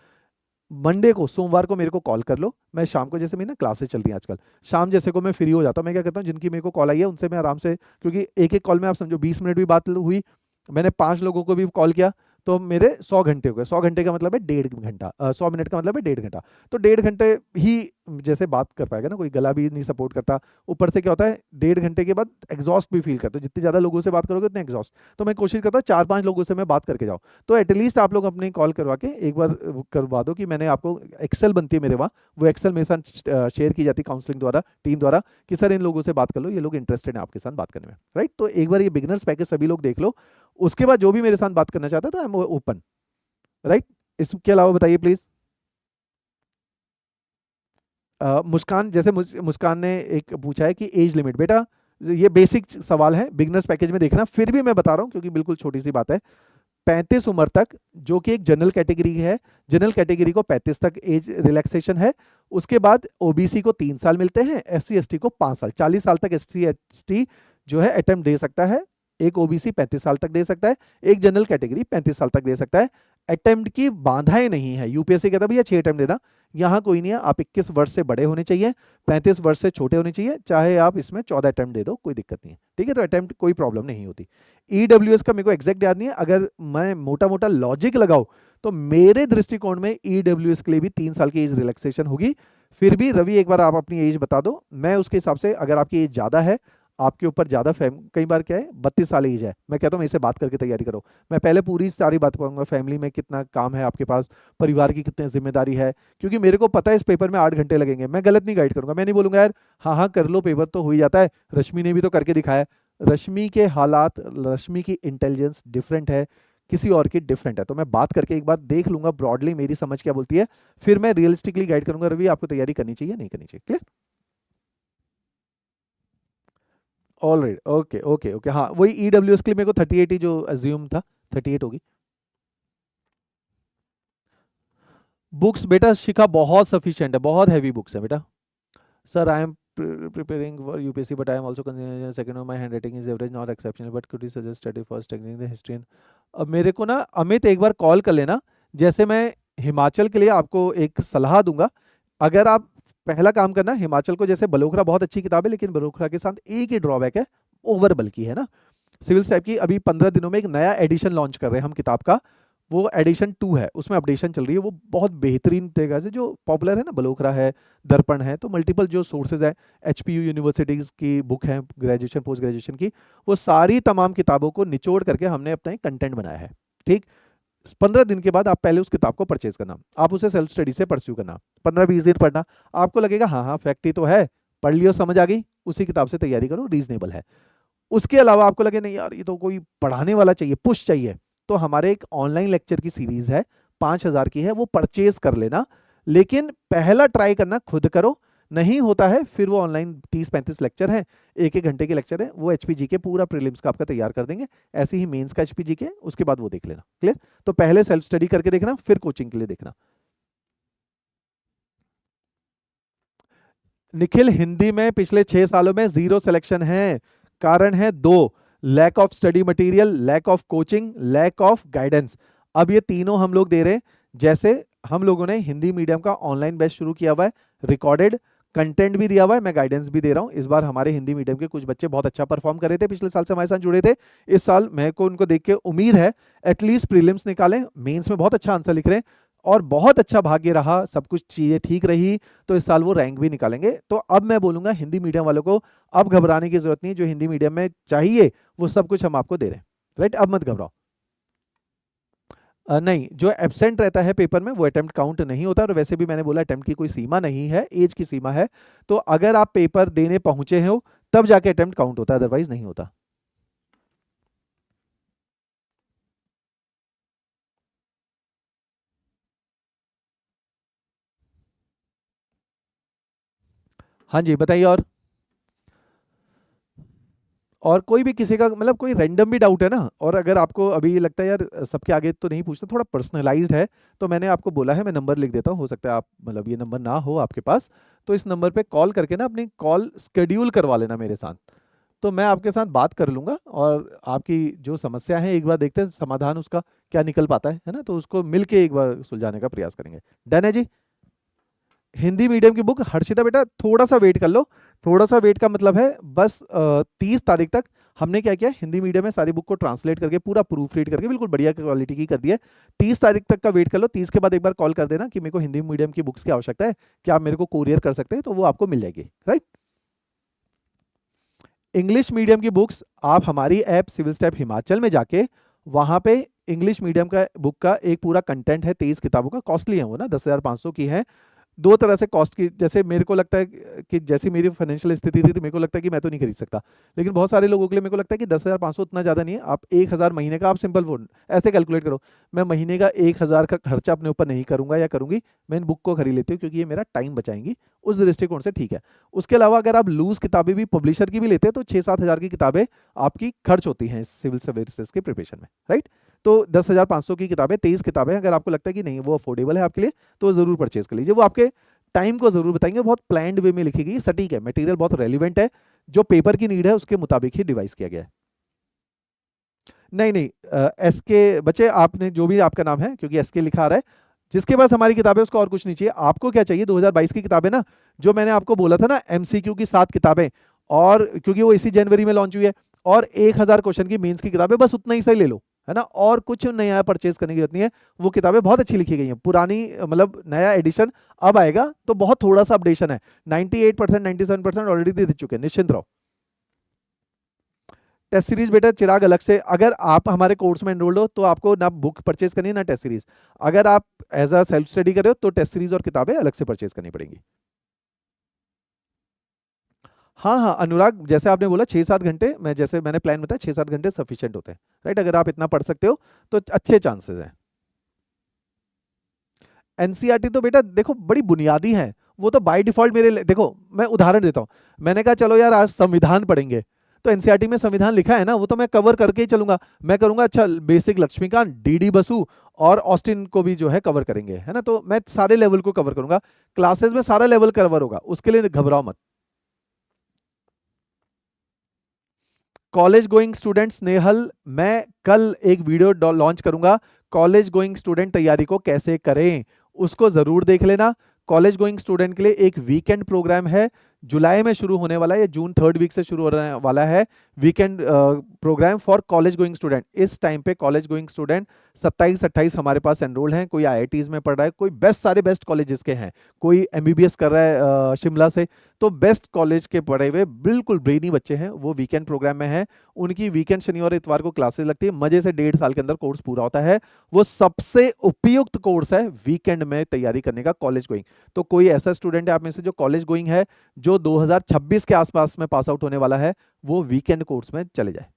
मंडे को, सोमवार को मेरे को कॉल कर लो, मैं शाम को, जैसे मेरी ना क्लासेस चल रही हैं आजकल, शाम जैसे को मैं फ्री हो जाता हूँ, मैं क्या करता हूँ, जिनकी मेरे को कॉल आई है उनसे मैं आराम से, क्योंकि एक एक कॉल में आप समझो 20 मिनट भी बात हुई, मैंने 5 लोगों को भी कॉल किया, तो मेरे 100 घंटे हो गए। 100 घंटे का मतलब है 1.5 घंटा, 100 मिनट का मतलब है 1.5 घंटा, तो 1.5 घंटे ही जैसे बात कर पाएगा ना, कोई गला भी नहीं सपोर्ट करता, ऊपर से क्या होता है 1.5 घंटे के बाद एग्जॉस्ट भी फील करते हो, जितने ज़्यादा लोगों से बात करोगे उतने एग्जॉस्ट। तो मैं कोशिश करता हूँ 4-5 लोगों से मैं बात करके जाऊँ, तो एटलीस्ट आप लोग अपनी कॉल करवा के एक बार करवा दो, कि मैंने आपको एक्सेल बनती है मेरे वहाँ, वो एक्सेल मेरे साथ शेयर की जाती है काउंसलिंग द्वारा, टीम द्वारा, कि सर इन लोगों से बात कर लो, ये लोग इंटरेस्टेड हैं आपके साथ बात करने में, राइट। तो एक बार ये बिगिनर्स पैकेज सभी लोग देख लो, उसके बाद जो भी मेरे साथ बात करना चाहता है तो आई एम ओपन, राइट। इसके अलावा बताइए प्लीज। मुस्कान, जैसे मुस्कान ने एक पूछा है कि एज लिमिट, बेटा ये बेसिक सवाल है, बिगनर्स पैकेज में देखना, फिर भी मैं बता रहा हूं क्योंकि बिल्कुल छोटी सी बात है। 35 उम्र तक, जो कि एक जनरल कैटेगरी है, जनरल कैटेगरी को 35 तक एज रिलैक्सेशन है, उसके बाद ओबीसी को 3 साल मिलते हैं, एससी एसटी को 5 साल, 40 साल तक एससी एसटी जो है अटेम्प्ट दे सकता है, एक ओबीसी 35 साल तक दे सकता है, एक जनरल कैटेगरी 35 साल तक दे सकता है। अटेम्प्ट की बाधाएं नहीं है, यूपीएससी कहता भैया 6 अटेम्प्ट देना, यहाँ कोई नहीं है, आप 21 वर्ष से बड़े होने चाहिए, 35 वर्ष से छोटे होने चाहिए, चाहे आप इसमें 14 अटेम्प्ट दे दो, कोई दिक्कत नहीं है, ठीक है। तो अटेम्प्ट कोई प्रॉब्लम नहीं होती। ईडब्ल्यूएस का मेरे को एग्जैक्ट याद नहीं है, अगर मैं मोटा मोटा लॉजिक लगाऊं तो मेरे दृष्टिकोण में ईडब्ल्यूएस के लिए भी 3 साल की एज रिलैक्सेशन होगी। फिर भी रवि एक बार आप अपनी एज बता दो, मैं उसके हिसाब से, अगर आपकी एज ज़्यादा है, आपके ऊपर ज़्यादा कई बार क्या है 32 साल एज है, मैं कहता हूँ इससे बात करके तैयारी करो, मैं पहले पूरी सारी बात करूंगा, फैमिली में कितना काम है आपके पास, परिवार की कितनी जिम्मेदारी है, क्योंकि मेरे को पता है इस पेपर में 8 घंटे लगेंगे, मैं गलत नहीं गाइड करूंगा, मैं नहीं बोलूंगा यार हाँ हाँ कर लो, पेपर तो हो ही जाता है, रश्मि ने भी तो करके दिखाया। रश्मि के हालात, रश्मि की इंटेलिजेंस डिफरेंट है, किसी और की डिफरेंट है, तो मैं बात करके एक बार देख लूंगा ब्रॉडली मेरी समझ क्या बोलती है, फिर मैं रियलिस्टिकली गाइड करूंगा रवि आपको तैयारी करनी चाहिए नहीं करनी चाहिए। Clear. Alright, okay okay okay, हाँ वही ईडब्ल्यूएस के लिए मेरे को 38 ही जो अज्यूम था, 38 होगी। बुक्स बेटा शिखा बहुत सफिशिएंट है, बहुत हैवी बुक्स है बेटा। Sir I am preparing for UPSC but I am also considering second of my handwriting is average not exceptional but could you suggest study first taking the history and अब मेरे को ना अमित एक बार कॉल कर लेना, जैसे मैं हिमाचल के लिए आपको एक सलाह दूंगा, अगर आप पहला काम करना हिमाचल को, जैसे बलोखरा बहुत अच्छी किताब है, लेकिन बलोखरा के साथ एक ही ड्रॉबैक है, ओवर बल्की है ना। सिविल टाइप की अभी 15 दिनों में एक नया एडिशन लॉन्च कर रहे हैं हम किताब का, वो एडिशन 2 है, उसमें अपडेशन चल रही है, वो बहुत बेहतरीन तरीके से जो पॉपुलर है ना, बलोकरा है, दर्पण है, तो मल्टीपल जो सोर्सेज है, एचपीयू यूनिवर्सिटीज़ की बुक है ग्रेजुएशन पोस्ट ग्रेजुएशन की, वो सारी तमाम किताबों को निचोड़ करके हमने अपना एक कंटेंट बनाया है। ठीक, 15 दिन के बाद आप पहले उस किताब को परचेज करना, आप उसे सेल्फ स्टडी से परस्यू करना, 15-20 दिन पढ़ना, आपको लगेगा हाँ हाँ फैक्ट ही तो है, पढ़ लियो, समझ आ गई, उसी किताब से तैयारी करो, रीजनेबल है। उसके अलावा आपको लगे नहीं यार ये तो कोई पढ़ाने वाला चाहिए, पुश चाहिए, तो हमारे एक ऑनलाइन लेक्चर की सीरीज है, 5,000 की है, वो परचेज कर लेना। लेकिन पहला ट्राई करना खुद करो, नहीं होता है फिर वो ऑनलाइन 30-35 लेक्चर हैं, 1-1 घंटे के लेक्चर है, वो एचपीजी के पूरा प्रीलिम्स का आपका तैयार कर देंगे, ऐसे ही मेंस का एचपीजी के, उसके बाद वो देख लेना। क्लियर? तो पहले सेल्फ स्टडी करके देखना, फिर कोचिंग के लिए देखना। निखिल, हिंदी में पिछले 6 सालों में 0 सिलेक्शन है। कारण है 2, lack of study material, lack of coaching, lack of guidance. अब ये तीनों हम लोग दे रहे हैं। जैसे हम लोगों ने हिंदी मीडियम का ऑनलाइन बैच शुरू किया हुआ है, रिकॉर्डेड कंटेंट भी दिया हुआ है, मैं गाइडेंस भी दे रहा हूं। इस बार हमारे हिंदी मीडियम के कुछ बच्चे बहुत अच्छा परफॉर्म कर रहे थे, पिछले साल से हमारे साथ जुड़े थे, इस साल मेरे को उनको देख के उम्मीद है एटलीस्ट प्रीलिम्स निकालें, मेंस में बहुत अच्छा आंसर लिख रहे हैं, और बहुत अच्छा भाग्य रहा, सब कुछ चीजें ठीक रही, तो इस साल वो रैंक भी निकालेंगे। तो अब मैं बोलूंगा हिंदी मीडियम वालों को अब घबराने की जरूरत नहीं, जो हिंदी मीडियम में चाहिए वो सब कुछ हम आपको दे रहे हैं। राइट, अब मत घबराओ। नहीं, जो एब्सेंट रहता है पेपर में वो अटेम्प्ट काउंट नहीं होता, और वैसे भी मैंने बोला अटेम्प्ट की कोई सीमा नहीं है, एज की सीमा है, तो अगर आप पेपर देने पहुंचे हो तब जाके अटेम्प्ट काउंट होता है, अदरवाइज नहीं होता। हाँ जी, बताइए। और कोई भी किसी का मतलब कोई रैंडम भी डाउट है ना, और अगर आपको अभी लगता है यार सबके आगे तो नहीं पूछता, थोड़ा पर्सनलाइज्ड है, तो मैंने आपको बोला है, मैं नंबर लिख देता हूँ, हो सकता है आप मतलब ये नंबर ना हो आपके पास, तो इस नंबर पे कॉल करके ना अपनी कॉल शेड्यूल करवा लेना मेरे साथ, तो मैं आपके साथ बात कर लूंगा, और आपकी जो समस्या है एक बार देखते हैं समाधान उसका क्या निकल पाता है ना, तो उसको मिल के एक बार सुलझाने का प्रयास करेंगे। डन है जी। हिंदी मीडियम की बुक, हर्षिता बेटा थोड़ा सा वेट कर लो, थोड़ा सा वेट का मतलब है बस 30 तारीख तक हमने क्या किया, हिंदी मीडियम में सारी बुक को ट्रांसलेट करके पूरा प्रूफ रीड करके बिल्कुल बढ़िया क्वालिटी की कर दिया है। 30 तारीख तक का वेट कर लो, 30 के बाद एक बार कॉल कर देना कि मेरे को हिंदी मीडियम की बुक्स की आवश्यकता है, क्या आप मेरे को कोरियर कर सकते हैं, तो वो आपको मिल जाएगी। राइट। इंग्लिश मीडियम की बुक्स आप हमारी ऐप सिविल स्टेप हिमाचल में जाके वहां पे इंग्लिश मीडियम का बुक का एक पूरा कंटेंट है, 23 किताबों का, कॉस्टली है वो ना, 10,500 की है। दो तरह से कॉस्ट की, जैसे मेरे को लगता है कि जैसी मेरी फाइनेंशियल स्थिति थी तो मेरे को लगता है कि मैं तो नहीं खरीद सकता, लेकिन बहुत सारे लोगों के लिए मेरे को लगता है कि 10,500 उतना ज़्यादा नहीं है, आप 1,000 महीने का, आप सिंपल फोन ऐसे कैलकुलेट करो, मैं महीने का 1,000 का खर्चा अपने ऊपर नहीं करूंगा या करूंगी, मैं इन बुक को खरीद लेती हूँ क्योंकि ये मेरा टाइम बचाएंगी, उस दृष्टिकोण से ठीक है। उसके अलावा अगर आप लूज किताबें भी पब्लिशर की भी लेते हैं तो 6-7 हज़ार की किताबें आपकी खर्च होती हैं सिविल सर्विसेज के प्रिपरेशन में। राइट, तो 10,500 की किताबें, 23 किताबें, अगर आपको लगता है कि नहीं वो अफोर्डेबल है आपके लिए तो ज़रूर परचेज कर लीजिए। वो आपके टाइम को जरूर बताएंगे, बहुत प्लान्ड वे में लिखी गई, सटीक है, मटेरियल बहुत रेलिवेंट है, जो पेपर की नीड है उसके मुताबिक ही डिवाइस किया गया है। नहीं नहीं, एस के बच्चे, आपने जो भी आपका नाम है, क्योंकि एस के लिखा आ रहा है, जिसके पास हमारी किताबें उसको और कुछ नहीं चाहिए। आपको क्या चाहिए, 2022 की किताबें ना, जो मैंने आपको बोला था ना एमसीक्यू की 7 किताबें, और क्योंकि वो इसी जनवरी में लॉन्च हुई है, और 1,000 क्वेश्चन की मेंस की किताबें, बस उतना ही सही ले लो, है ना, और कुछ नया परचेज करने की जरूरत नहीं है। वो किताबें बहुत अच्छी लिखी गई हैं, पुरानी मतलब नया एडिशन अब आएगा तो बहुत थोड़ा सा अपडेशन है, 98% 97% ऑलरेडी दे चुके हैं, निश्चिंत रहो। टेस्ट सीरीज बेटा चिराग अलग से, अगर आप हमारे कोर्स में एनरोल्ड हो तो आपको ना बुक परचेज करनी है ना टेस्ट सीरीज, अगर आप एज अ सेल्फ स्टडी कर रहे हो तो टेस्ट सीरीज और किताबें अलग से परचेज करनी पड़ेंगी। हाँ हाँ अनुराग, जैसे आपने बोला 6-7 घंटे, मैं जैसे मैंने प्लान बताया 6-7 घंटे सफिशिएंट होते हैं। राइट, अगर आप इतना पढ़ सकते हो तो अच्छे चांसेस हैं। एनसीईआरटी तो बेटा देखो बड़ी बुनियादी है, वो तो बाय डिफॉल्ट देखो मैं उदाहरण देता हूँ, मैंने कहा चलो यार आज संविधान पढ़ेंगे, तो एनसीईआरटी में संविधान लिखा है ना, वो तो मैं कवर करके ही चलूंगा, मैं करूंगा अच्छा बेसिक लक्ष्मीकांत, डीडी बसु और ऑस्टिन को भी जो है कवर करेंगे, है ना, तो मैं सारे लेवल को कवर करूंगा, क्लासेस में सारा लेवल कवर होगा, उसके लिए घबराओ मत। कॉलेज गोइंग स्टूडेंट स्नेहल, मैं कल एक वीडियो लॉन्च करूंगा, कॉलेज गोइंग स्टूडेंट तैयारी को कैसे करें, उसको जरूर देख लेना। कॉलेज गोइंग स्टूडेंट के लिए एक वीकेंड प्रोग्राम है, जुलाई में शुरू होने वाला है, या जून थर्ड वीक से शुरू होने वाला है weekend program for college going student. इस टाइम पे कॉलेज गोइंग स्टूडेंट 27-28 हमारे पास एनरोल्ड हैं। कोई आईआईटीज में पढ़ रहा है, कोई बेस्ट, सारे बेस्ट कॉलेजेस के हैं, कोई एमबीबीएस कर रहा है शिमला से। तो बेस्ट कॉलेज के पढ़े हुए बिल्कुल ब्रेनी बच्चे हैं, वो वीकेंड प्रोग्राम में हैं। उनकी वीकेंड शनि और इतवार को क्लासेस लगती है, मजे से 1.5 साल के अंदर कोर्स पूरा होता है। वो सबसे उपयुक्त कोर्स है वीकेंड में तैयारी करने का, कॉलेज गोइंग। तो कोई ऐसा स्टूडेंट है आप में से जो कॉलेज गोइंग है, जो 2026 के आसपास में पास आउट होने वाला है, वो वीकेंड कोर्स में चले जाए।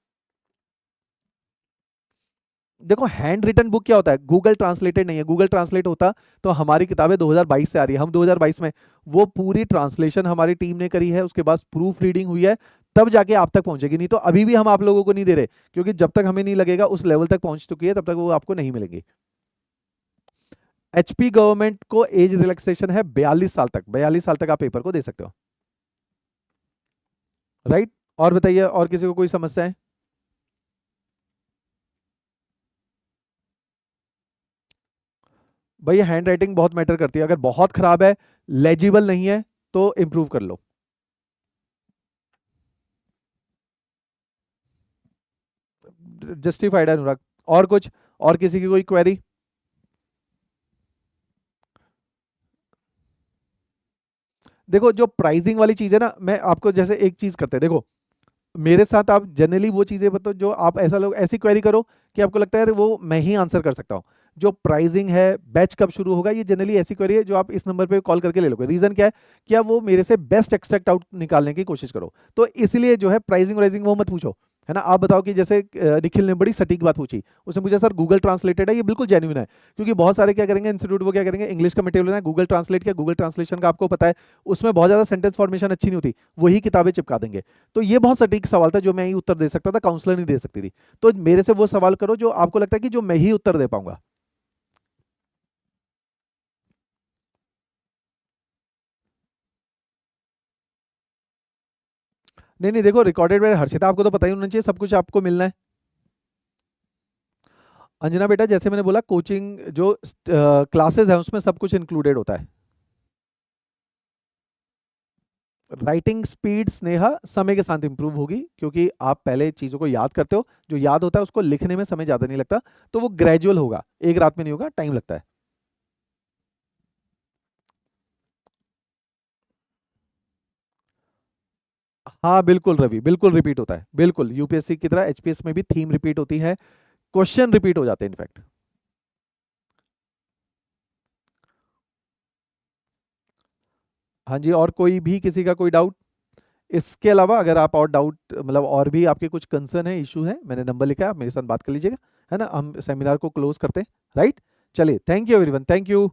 देखो हैंड रिटन बुक क्या होता है, गूगल ट्रांसलेटेड नहीं है। गूगल ट्रांसलेट होता तो हमारी किताबें 2022 से आ रही है, हम 2022 में, वो पूरी ट्रांसलेशन हमारी टीम ने करी है, उसके बाद प्रूफ रीडिंग हुई है, तब जाके आप तक पहुंचेगी। नहीं तो अभी भी हम आप लोगों को नहीं दे रहे, क्योंकि जब तक हमें नहीं लगेगा उस लेवल तक पहुंच चुकी है, तब तक वो आपको नहीं मिलेंगी। एचपी गवर्नमेंट को एज रिलैक्सेशन है 42 साल तक, 42 साल तक आप पेपर को दे सकते हो, राइट। और बताइए, और किसी को कोई समस्या है? भाई हैंड राइटिंग बहुत मैटर करती है, अगर बहुत खराब है, लेजिबल नहीं है, तो इंप्रूव कर लो। जस्टिफाइड है अनुराग। और कुछ, और किसी की कोई क्वेरी? देखो जो प्राइसिंग वाली चीज है ना, मैं आपको जैसे एक चीज करते हैं, देखो मेरे साथ आप जनरली वो चीजें बताओ जो आप ऐसा लोग ऐसी क्वेरी करो कि आपको लगता है यार वो मैं ही आंसर कर सकता हूँ। जो प्राइसिंग है, बैच कब शुरू होगा, ये जनरली ऐसी क्वेरी है जो आप इस नंबर पे कॉल करके ले लोगे। रीजन क्या है, क्या वो मेरे से बेस्ट एक्सट्रैक्ट आउट निकालने की कोशिश करो। तो इसलिए जो है प्राइसिंग वाइजिंग वो मत पूछो, है ना। आप बताओ कि जैसे निखिल ने बड़ी सटीक बात पूछी, उसने पूछा सर गूगल ट्रांसलेटेड है, ये बिल्कुल जेन्युइन है। क्योंकि बहुत सारे क्या करेंगे इंस्टीट्यूट, वो क्या करेंगे, इंग्लिश का मटेरियल है, गूगल ट्रांसलेट किया, गूगल ट्रांसलेशन का आपको पता है उसमें बहुत ज्यादा सेंटेंस फॉर्मेशन अच्छी नहीं होती, वही किताबें चिपका देंगे। तो ये बहुत सटीक सवाल था जो मैं ही उत्तर दे सकता था, काउंसलर नहीं दे सकती थी। तो मेरे से वो सवाल करो जो आपको लगता है कि जो मैं ही उत्तर दे पाऊंगा। नहीं नहीं, देखो रिकॉर्डेड में हर्षिता आपको तो पता ही होना चाहिए, सब कुछ आपको मिलना है। अंजना बेटा जैसे मैंने बोला, कोचिंग जो क्लासेस है उसमें सब कुछ इंक्लूडेड होता है। राइटिंग स्पीड स्नेहा समय के साथ इंप्रूव होगी, क्योंकि आप पहले चीज़ों को याद करते हो, जो याद होता है उसको लिखने में समय ज़्यादा नहीं लगता, तो वो ग्रेजुअल होगा, एक रात में नहीं होगा, टाइम लगता है। हाँ बिल्कुल रवि, बिल्कुल रिपीट होता है, बिल्कुल यूपीएससी की तरह एचपीएस में भी थीम रिपीट होती है, क्वेश्चन रिपीट हो जाते हैं इनफैक्ट। हाँ जी, और कोई भी किसी का कोई डाउट? इसके अलावा अगर आप और डाउट, मतलब और भी आपके कुछ कंसर्न है, इशू है, मैंने नंबर लिखा है, आप मेरे साथ बात कर लीजिएगा, है ना। हम सेमिनार को क्लोज करते हैं, राइट। चलिए, thank you everyone, thank you.